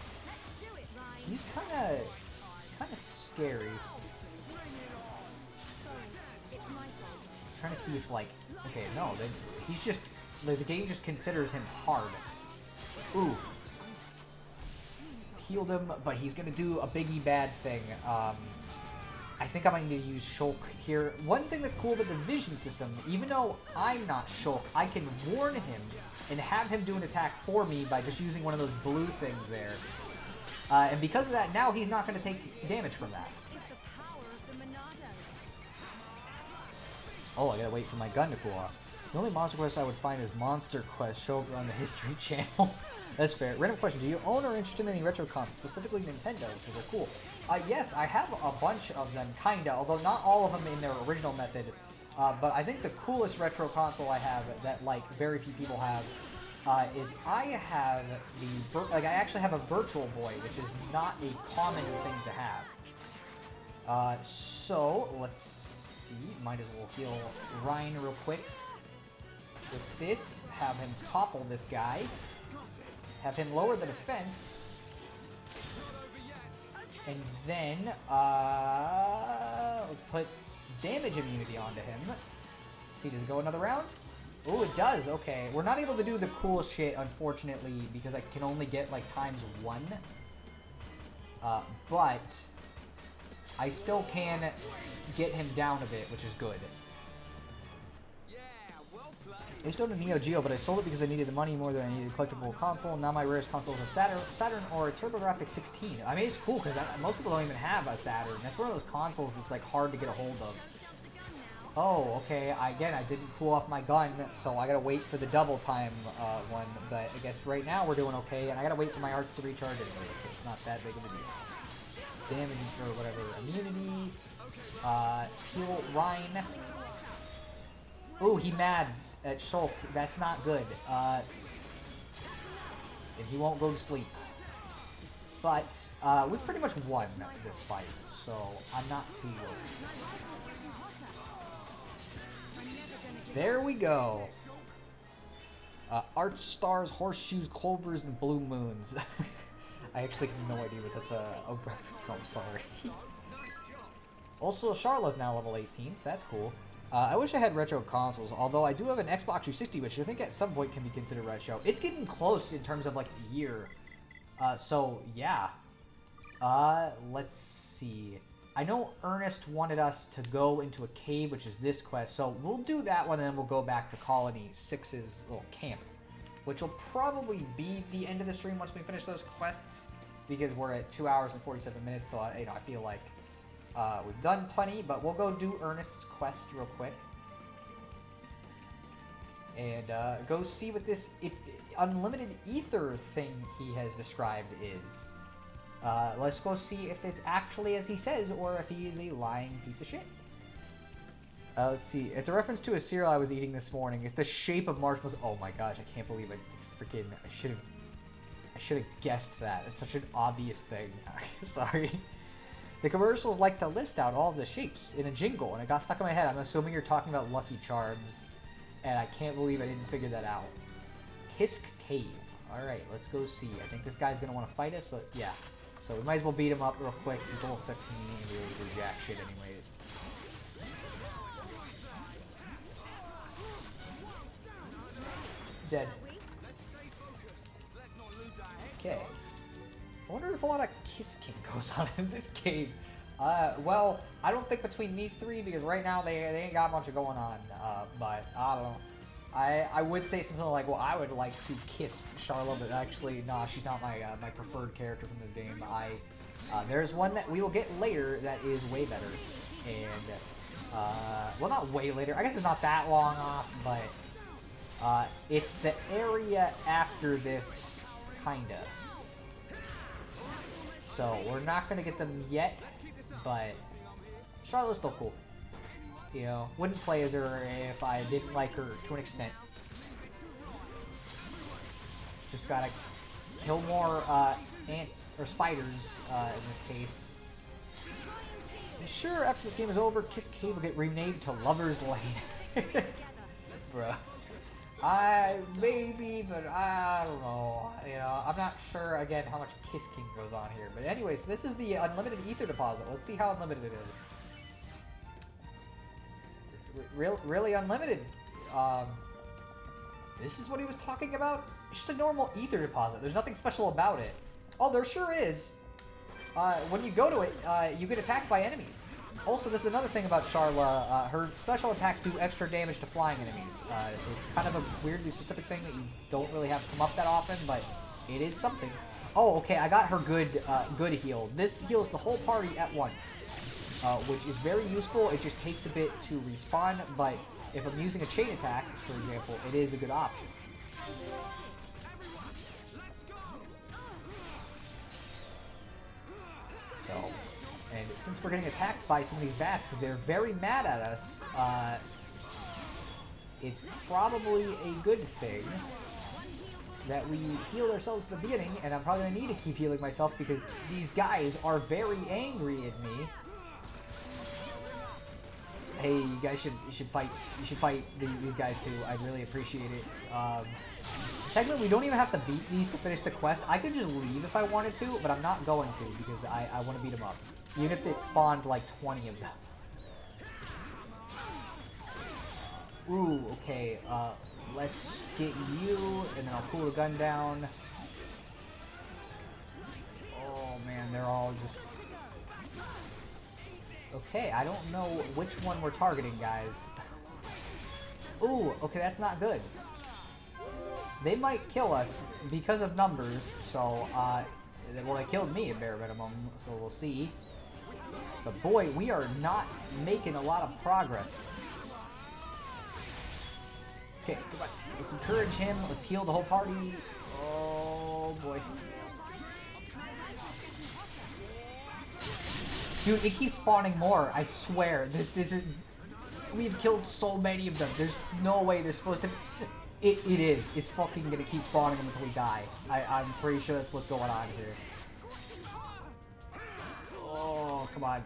he's kind of scary. I'm trying to see if, like, okay, no, then he's just, like, the game just considers him hard. Ooh. Healed him, but he's gonna do a biggie bad thing. I think I might need to use Shulk here. One thing that's cool about the vision system, even though I'm not Shulk, I can warn him and have him do an attack for me by just using one of those blue things there. And because of that, now he's not going to take damage from that. Oh, I gotta wait for my gun to cool off. The only Monster Quest I would find is Monster Quest, show up on the History Channel. That's fair. Random question, do you own or are interested in any retro consoles, specifically Nintendo, because they're cool? Yes, I have a bunch of them, kinda, although not all of them in their original method. But I think the coolest retro console I have that, like, very few people have is I have I actually have a Virtual Boy, which is not a common thing to have. So, let's see. Might as well heal Ryan real quick. With this, have him topple this guy. Have him lower the defense. And then, let's put damage immunity onto him. See, does it go another round? Oh, it does. Okay. We're not able to do the cool shit, unfortunately, because I can only get, like, ×1. But I still can get him down a bit, which is good. I still owned a Neo Geo, but I sold it because I needed the money more than I needed a collectible console, and now my rarest console is a Saturn or a TurboGrafx 16. I mean, it's cool, because most people don't even have a Saturn. That's one of those consoles that's, like, hard to get a hold of. Oh, okay, again, I didn't cool off my gun, so I gotta wait for the double time one, but I guess right now we're doing okay, and I gotta wait for my hearts to recharge anyway, so it's not that big of a deal. Damage, or whatever, immunity, heal Rhine. Ooh, he mad at Shulk, that's not good, and he won't go to sleep. But, we pretty much won this fight, so I'm not too worried. There we go. Art stars, horseshoes, clovers, and blue moons. I actually have no idea what that's a reference to. I'm sorry. Also, Charlotte's now level 18, so that's cool. I wish I had retro consoles, although I do have an Xbox 360, which I think at some point can be considered retro. It's getting close in terms of, like, year. So, yeah. Let's see. I know Ernest wanted us to go into a cave, which is this quest, so we'll do that one, and then we'll go back to Colony 6's little camp, which will probably be the end of the stream once we finish those quests, because we're at 2 hours and 47 minutes, so I feel like we've done plenty, but we'll go do Ernest's quest real quick, and go see what this unlimited ether thing he has described is. Let's go see if it's actually as he says, or if he is a lying piece of shit. Let's see. It's a reference to a cereal I was eating this morning. It's the shape of marshmallows. Oh my gosh, I can't believe I should have guessed that. It's such an obvious thing. Sorry. The commercials like to list out all of the shapes in a jingle, and it got stuck in my head. I'm assuming you're talking about Lucky Charms, and I can't believe I didn't figure that out. Kisk Cave. Alright, let's go see. I think this guy's going to want to fight us, but yeah. So we might as well beat him up real quick. He's level 15 and we really do jack shit anyways. Dead. Okay. I wonder if a lot of Kiss King goes on in this cave. Well, I don't think between these three, because right now they ain't got much going on. But I don't know. I would say something like, well, I would like to kiss Charlotte, but actually, nah, she's not my my preferred character from this game. There's one that we will get later that is way better, and well, not way later. I guess it's not that long off, but it's the area after this, kinda. So we're not gonna get them yet, but Charlotte's still cool. You know, wouldn't play as her if I didn't like her to an extent. Just gotta kill more ants, or spiders in this case. And sure, after this game is over, Kiss Cave will get renamed to Lover's Lane. Bruh. Maybe, but I don't know. You know, I'm not sure, again, how much Kiss King goes on here. But anyways, this is the unlimited ether deposit. Let's see how unlimited it is. Really unlimited. This is what he was talking about? It's just a normal ether deposit. There's nothing special about it. Oh, there sure is. When you go to it, you get attacked by enemies. Also, this is another thing about Charla. Her special attacks do extra damage to flying enemies. It's kind of a weirdly specific thing that you don't really have come up that often, but it is something. Oh, okay, I got her good heal. This heals the whole party at once. Which is very useful. It just takes a bit to respawn, but if I'm using a chain attack, for example, it is a good option. So, and since we're getting attacked by some of these bats, because they're very mad at us, it's probably a good thing that we heal ourselves at the beginning, and I'm probably going to need to keep healing myself because these guys are very angry at me. Hey, you guys should fight. You should fight these guys too. I'd really appreciate it. Technically, we don't even have to beat these to finish the quest. I could just leave if I wanted to, but I'm not going to because I want to beat them up. Even if it spawned like 20 of them. Ooh, okay, let's get you, and then I'll cool the gun down. Oh man, they're all just... Okay, I don't know which one we're targeting, guys. Ooh, okay, that's not good. They might kill us because of numbers, so, well, they killed me at bare minimum, so we'll see. But boy, we are not making a lot of progress. Okay, come on. Let's encourage him. Let's heal the whole party. Oh, boy. Dude, it keeps spawning more. I swear. This is... We've killed so many of them. There's no way they're supposed to... It is. It's fucking gonna keep spawning them until we die. I'm pretty sure that's what's going on here. Oh, come on.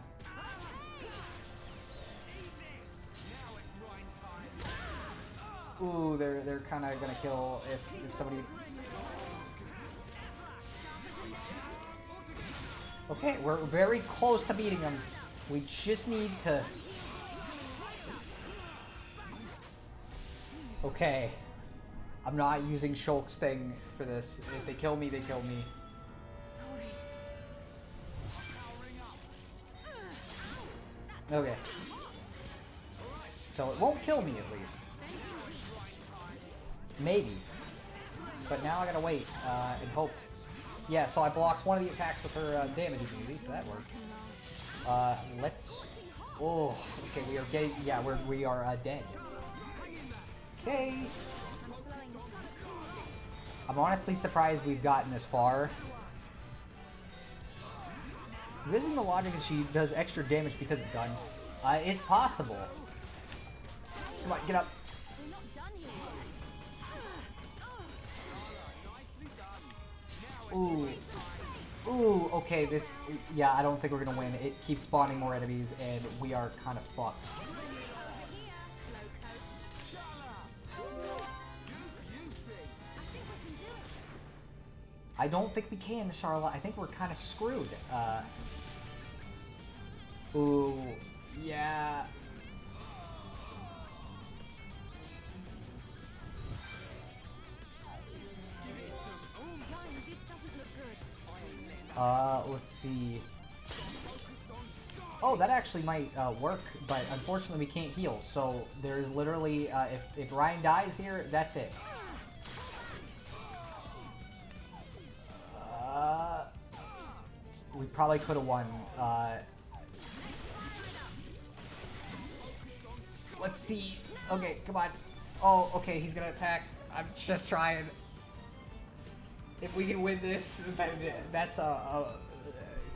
Ooh, they're kind of gonna kill if somebody... Okay, we're very close to beating them. We just need to... Okay. I'm not using Shulk's thing for this. If they kill me, they kill me. Okay. So it won't kill me at least. Maybe. But now I gotta wait and hope. Yeah, so I blocked one of the attacks with her damage immunity, so that worked. Let's... Oh, okay, we are getting... Yeah, we are dead. Okay. I'm honestly surprised we've gotten this far. This isn't the logic that she does extra damage because of gun. It's possible. Come on, get up. Ooh. Ooh, okay, this... Yeah, I don't think we're gonna win. It keeps spawning more enemies, and we are kind of fucked. I don't think we can, Charlotte. I think we're kind of screwed. Ooh, yeah. Let's see. Oh, that actually might work, but unfortunately we can't heal. So there's literally, if Ryan dies here, that's it. We probably could have won. Let's see. Okay, come on. Oh, okay, he's gonna attack. I'm just trying. If we can win this, that's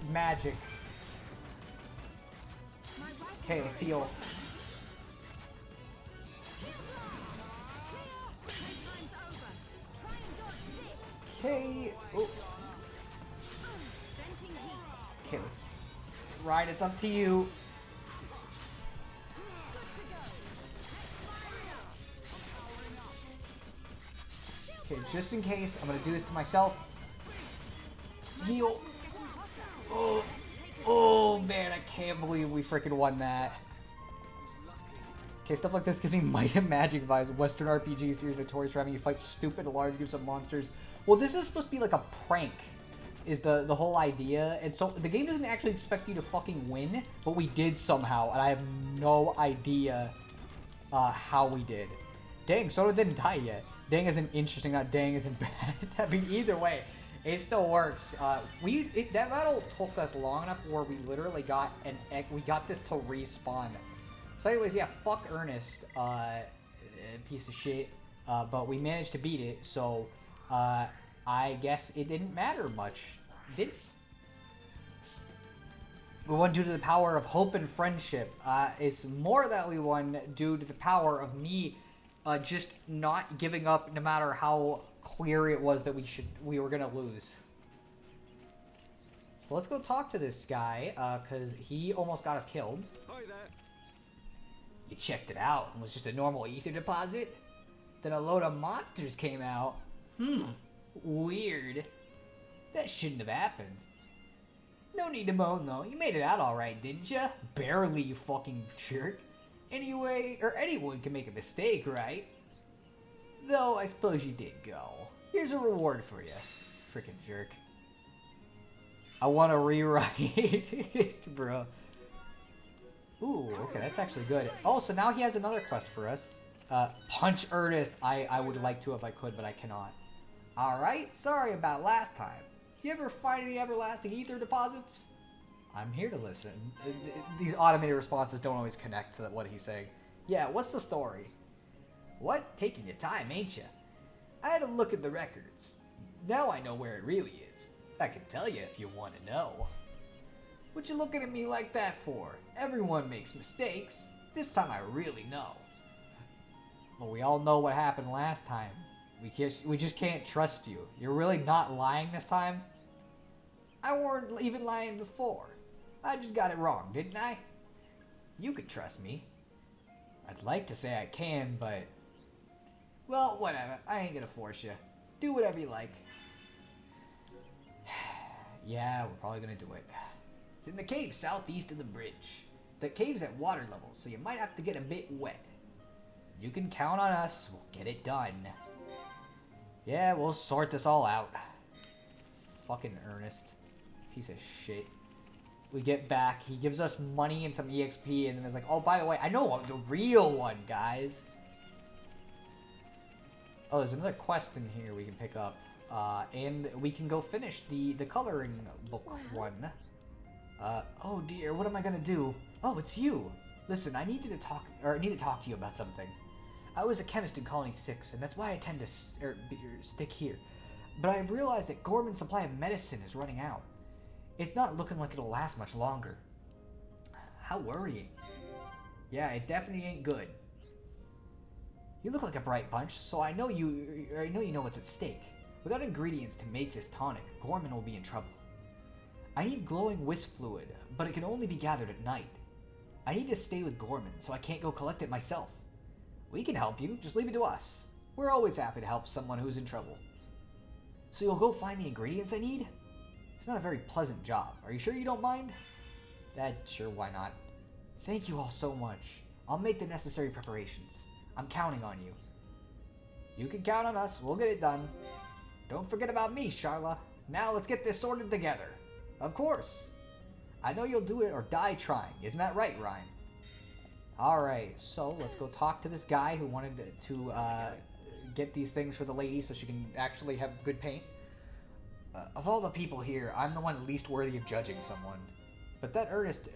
magic. Okay, let's heal. Okay. Oh. Okay, let's... Ryan, it's up to you. Okay, just in case, I'm gonna do this to myself. Let's heal. Oh, oh man, I can't believe we freaking won that. Okay, stuff like this gives me Might and Magic vibes. Western RPG series notorious for having you fight stupid large groups of monsters. Well, this is supposed to be like a prank, is the whole idea. And so the game doesn't actually expect you to fucking win, but we did somehow, and I have no idea how we did. Dang, Soda didn't die yet. Dang isn't interesting, not dang isn't bad. I mean, either way, it still works. That battle took us long enough where we literally got we got this to respawn. So anyways, yeah, fuck Ernest, piece of shit. But we managed to beat it, so I guess it didn't matter much, did it? We won due to the power of hope and friendship. It's more that we won due to the power of me just not giving up, no matter how clear it was that we were gonna lose. So let's go talk to this guy, because he almost got us killed. Hi there. You checked it out and was just a normal ether deposit? Then a load of monsters came out. Weird. That shouldn't have happened. No need to moan, though. You made it out alright, didn't ya? Barely, you fucking jerk. Anyway, or anyone can make a mistake, right? Though, I suppose you did go. Here's a reward for you. Frickin' jerk. I want to rewrite it, bro. Ooh, okay, that's actually good. Oh, so now he has another quest for us. Punch Ernest. I would like to if I could, but I cannot. Alright, sorry about last time. You ever find any everlasting ether deposits? I'm here to listen. These automated responses don't always connect to what he's saying. Yeah, what's the story? What? Taking your time, ain't ya? I had a look at the records. Now I know where it really is. I can tell you if you want to know. What you looking at me like that for? Everyone makes mistakes. This time I really know. Well, we all know what happened last time. We just can't trust you. You're really not lying this time? I weren't even lying before. I just got it wrong, didn't I? You can trust me. I'd like to say I can, but... Well, whatever. I ain't gonna force you. Do whatever you like. Yeah, we're probably gonna do it. It's in the cave southeast of the bridge. The cave's at water level, so you might have to get a bit wet. You can count on us. We'll get it done. Yeah, we'll sort this all out. Fucking Ernest. Piece of shit. We get back. He gives us money and some EXP, and then it's like, oh, by the way, I know the real one, guys. Oh, there's another quest in here we can pick up. And we can go finish the coloring book one. Oh dear, what am I gonna do? Oh, it's you. Listen, I need to talk to you about something. I was a chemist in Colony 6, and that's why I tend to stick here. But I've realized that Gorman's supply of medicine is running out. It's not looking like it'll last much longer. How worrying. Yeah, it definitely ain't good. You look like a bright bunch, so I know you know what's at stake. Without ingredients to make this tonic, Gorman will be in trouble. I need glowing wisp fluid, but it can only be gathered at night. I need to stay with Gorman, so I can't go collect it myself. We can help you, just leave it to us. We're always happy to help someone who's in trouble. So you'll go find the ingredients I need? It's not a very pleasant job. Are you sure you don't mind? Sure, why not? Thank you all so much. I'll make the necessary preparations. I'm counting on you. You can count on us. We'll get it done. Don't forget about me, Charla. Now let's get this sorted together. Of course. I know you'll do it or die trying. Isn't that right, Ryan? Alright, so let's go talk to this guy who wanted to get these things for the lady so she can actually have good paint. Of all the people here, I'm the one least worthy of judging someone. But that Ernest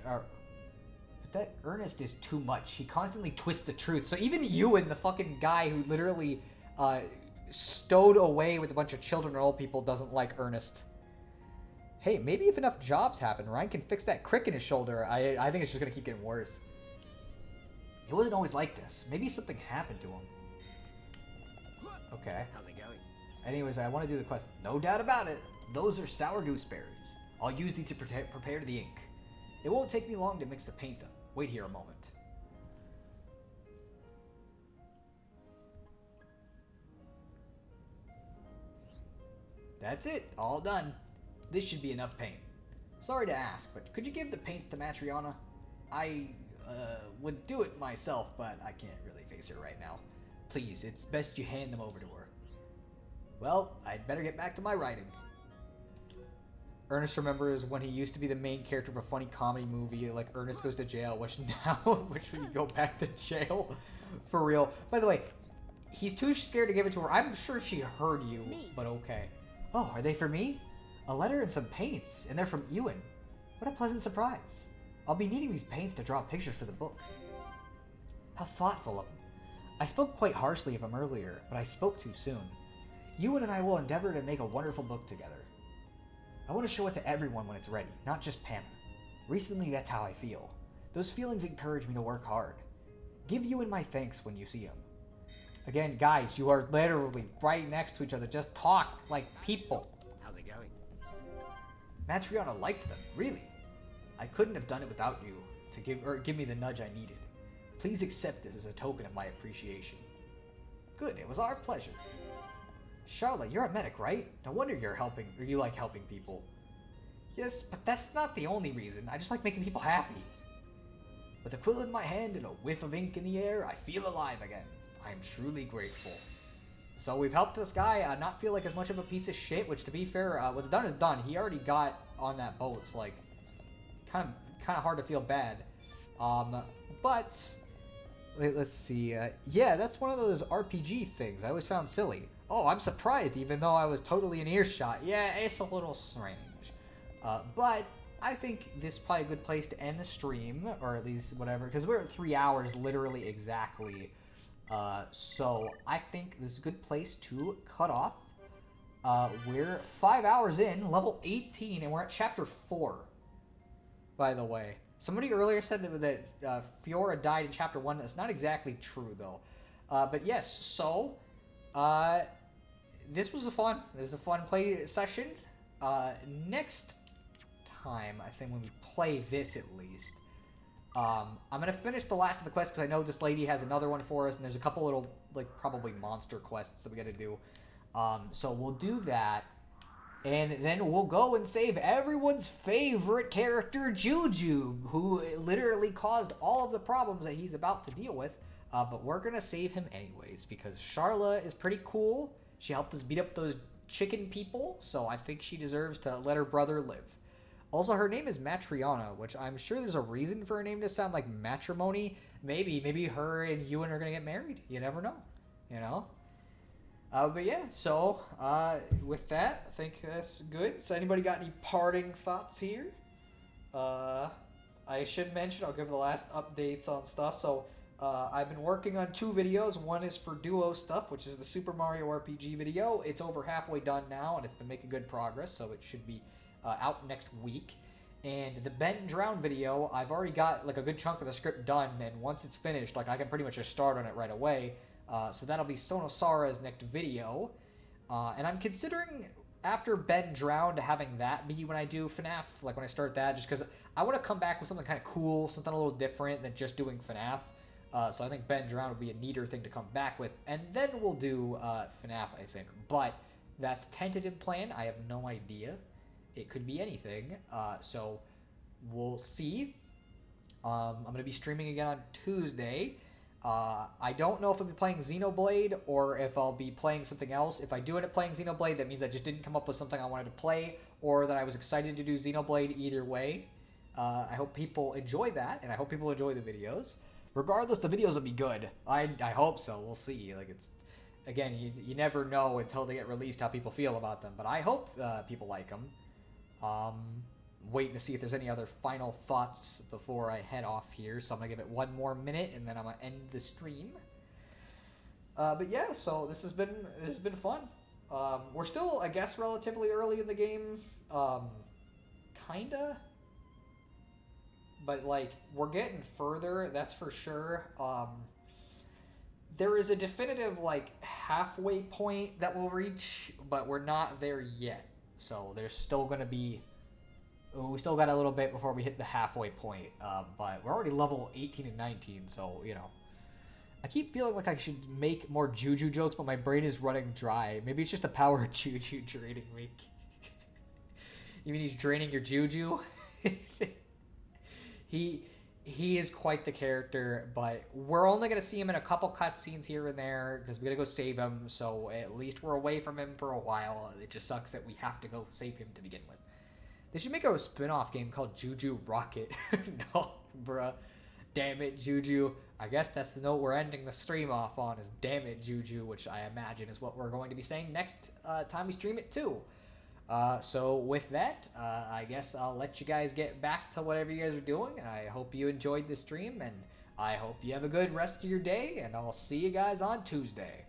is too much. He constantly twists the truth. So even you and the fucking guy who literally stowed away with a bunch of children or old people doesn't like Ernest. Hey, maybe if enough jobs happen, Ryan can fix that crick in his shoulder. I think it's just gonna keep getting worse. It wasn't always like this. Maybe something happened to him. Okay. How's it going? Anyways, I want to do the quest. No doubt about it. Those are sour gooseberries. I'll use these to prepare the ink. It won't take me long to mix the paints up. Wait here a moment. That's it. All done. This should be enough paint. Sorry to ask, but could you give the paints to Matriana? I would do it myself, but I can't really face her right now. Please, it's best you hand them over to her. Well, I'd better get back to my writing. Ernest remembers when he used to be the main character of a funny comedy movie, like Ernest Goes to Jail, which when you go back to jail. For real. By the way, he's too scared to give it to her. I'm sure she heard you, but okay. Oh, are they for me? A letter and some paints, and they're from Ewan. What a pleasant surprise. I'll be needing these paints to draw pictures for the book. How thoughtful of him. I spoke quite harshly of him earlier, but I spoke too soon. Ewan and I will endeavor to make a wonderful book together. I want to show it to everyone when it's ready, not just Pam. Recently, that's how I feel. Those feelings encourage me to work hard. Give Ewan my thanks when you see him. Again, guys, you are literally right next to each other. Just talk like people. How's it going? Matriana liked them, really. I couldn't have done it without you to give me the nudge I needed. Please accept this as a token of my appreciation. Good, it was our pleasure. Charlotte, you're a medic, right? No wonder you're helping, or you like helping people. Yes, but that's not the only reason. I just like making people happy. With a quill in my hand and a whiff of ink in the air, I feel alive again. I am truly grateful. So we've helped this guy not feel like as much of a piece of shit, which to be fair, what's done is done. He already got on that boat. It's like kind of hard to feel bad. But let's see. Yeah, that's one of those RPG things I always found silly. Oh, I'm surprised even though I was totally in earshot. Yeah, it's a little strange. But I think this is probably a good place to end the stream, or at least whatever, because we're at 3 hours literally exactly. So I think this is a good place to cut off. We're 5 hours in, level 18, and we're at chapter 4, by the way. Somebody earlier said that Fiora died in chapter 1. That's not exactly true, though. But yes, so this was a fun play session. Next time, I think when we play this at least, I'm gonna finish the last of the quests because I know this lady has another one for us, and there's a couple little, like, probably monster quests that we gotta do. So we'll do that, and then we'll go and save everyone's favorite character, Juju, who literally caused all of the problems that he's about to deal with. But we're gonna save him anyways because Charla is pretty cool. She helped us beat up those chicken people, so I think she deserves to let her brother live. Also, her name is Matriana, which I'm sure there's a reason for her name to sound like matrimony. Maybe her and Ewan are gonna get married. You never know, you know? But yeah, so with that, I think that's good. So anybody got any parting thoughts here? I should mention, I'll give the last updates on stuff. So I've been working on 2 videos. One is for duo stuff, which is the Super Mario RPG video. It's over halfway done now, and it's been making good progress, so it should be out next week. And the Ben Drown video, I've already got like a good chunk of the script done, and once it's finished, like I can pretty much just start on it right away. So that'll be Sonosara's next video. And I'm considering after Ben Drowned having that be when I do FNAF, like when I start that, just because I want to come back with something kind of cool, something a little different than just doing FNAF. So I think Ben Drowned would be a neater thing to come back with, and then we'll do FNAF, I think. But that's tentative plan. I have no idea. It could be anything. So we'll see. I'm going to be streaming again on Tuesday. I don't know if I'll be playing Xenoblade or if I'll be playing something else. If I do end up playing Xenoblade, that means I just didn't come up with something I wanted to play, or that I was excited to do Xenoblade. Either way, I hope people enjoy that, and I hope people enjoy the videos. Regardless, the videos will be good. I hope so. We'll see. Like, it's, again, you never know until they get released how people feel about them. But I hope people like them. Waiting to see if there's any other final thoughts before I head off here. So I'm going to give it 1 more minute, and then I'm going to end the stream. But yeah, so this has been fun. We're still, I guess, relatively early in the game. Kinda. But, like, we're getting further, that's for sure. There is a definitive, like, halfway point that we'll reach, but we're not there yet. So there's still going to be... We still got a little bit before we hit the halfway point. But we're already level 18 and 19, so, you know. I keep feeling like I should make more Juju jokes, but my brain is running dry. Maybe it's just the power of Juju draining me. You mean he's draining your Juju? He is quite the character, but we're only going to see him in a couple cutscenes here and there because we got to go save him, so at least we're away from him for a while. It just sucks that we have to go save him to begin with. They should make a spin-off game called Juju Rocket. No, bruh. Damn it, Juju. I guess that's the note we're ending the stream off on, is damn it, Juju, which I imagine is what we're going to be saying next time we stream it too. So with that, I guess I'll let you guys get back to whatever you guys are doing. I hope you enjoyed the stream, and I hope you have a good rest of your day, and I'll see you guys on Tuesday.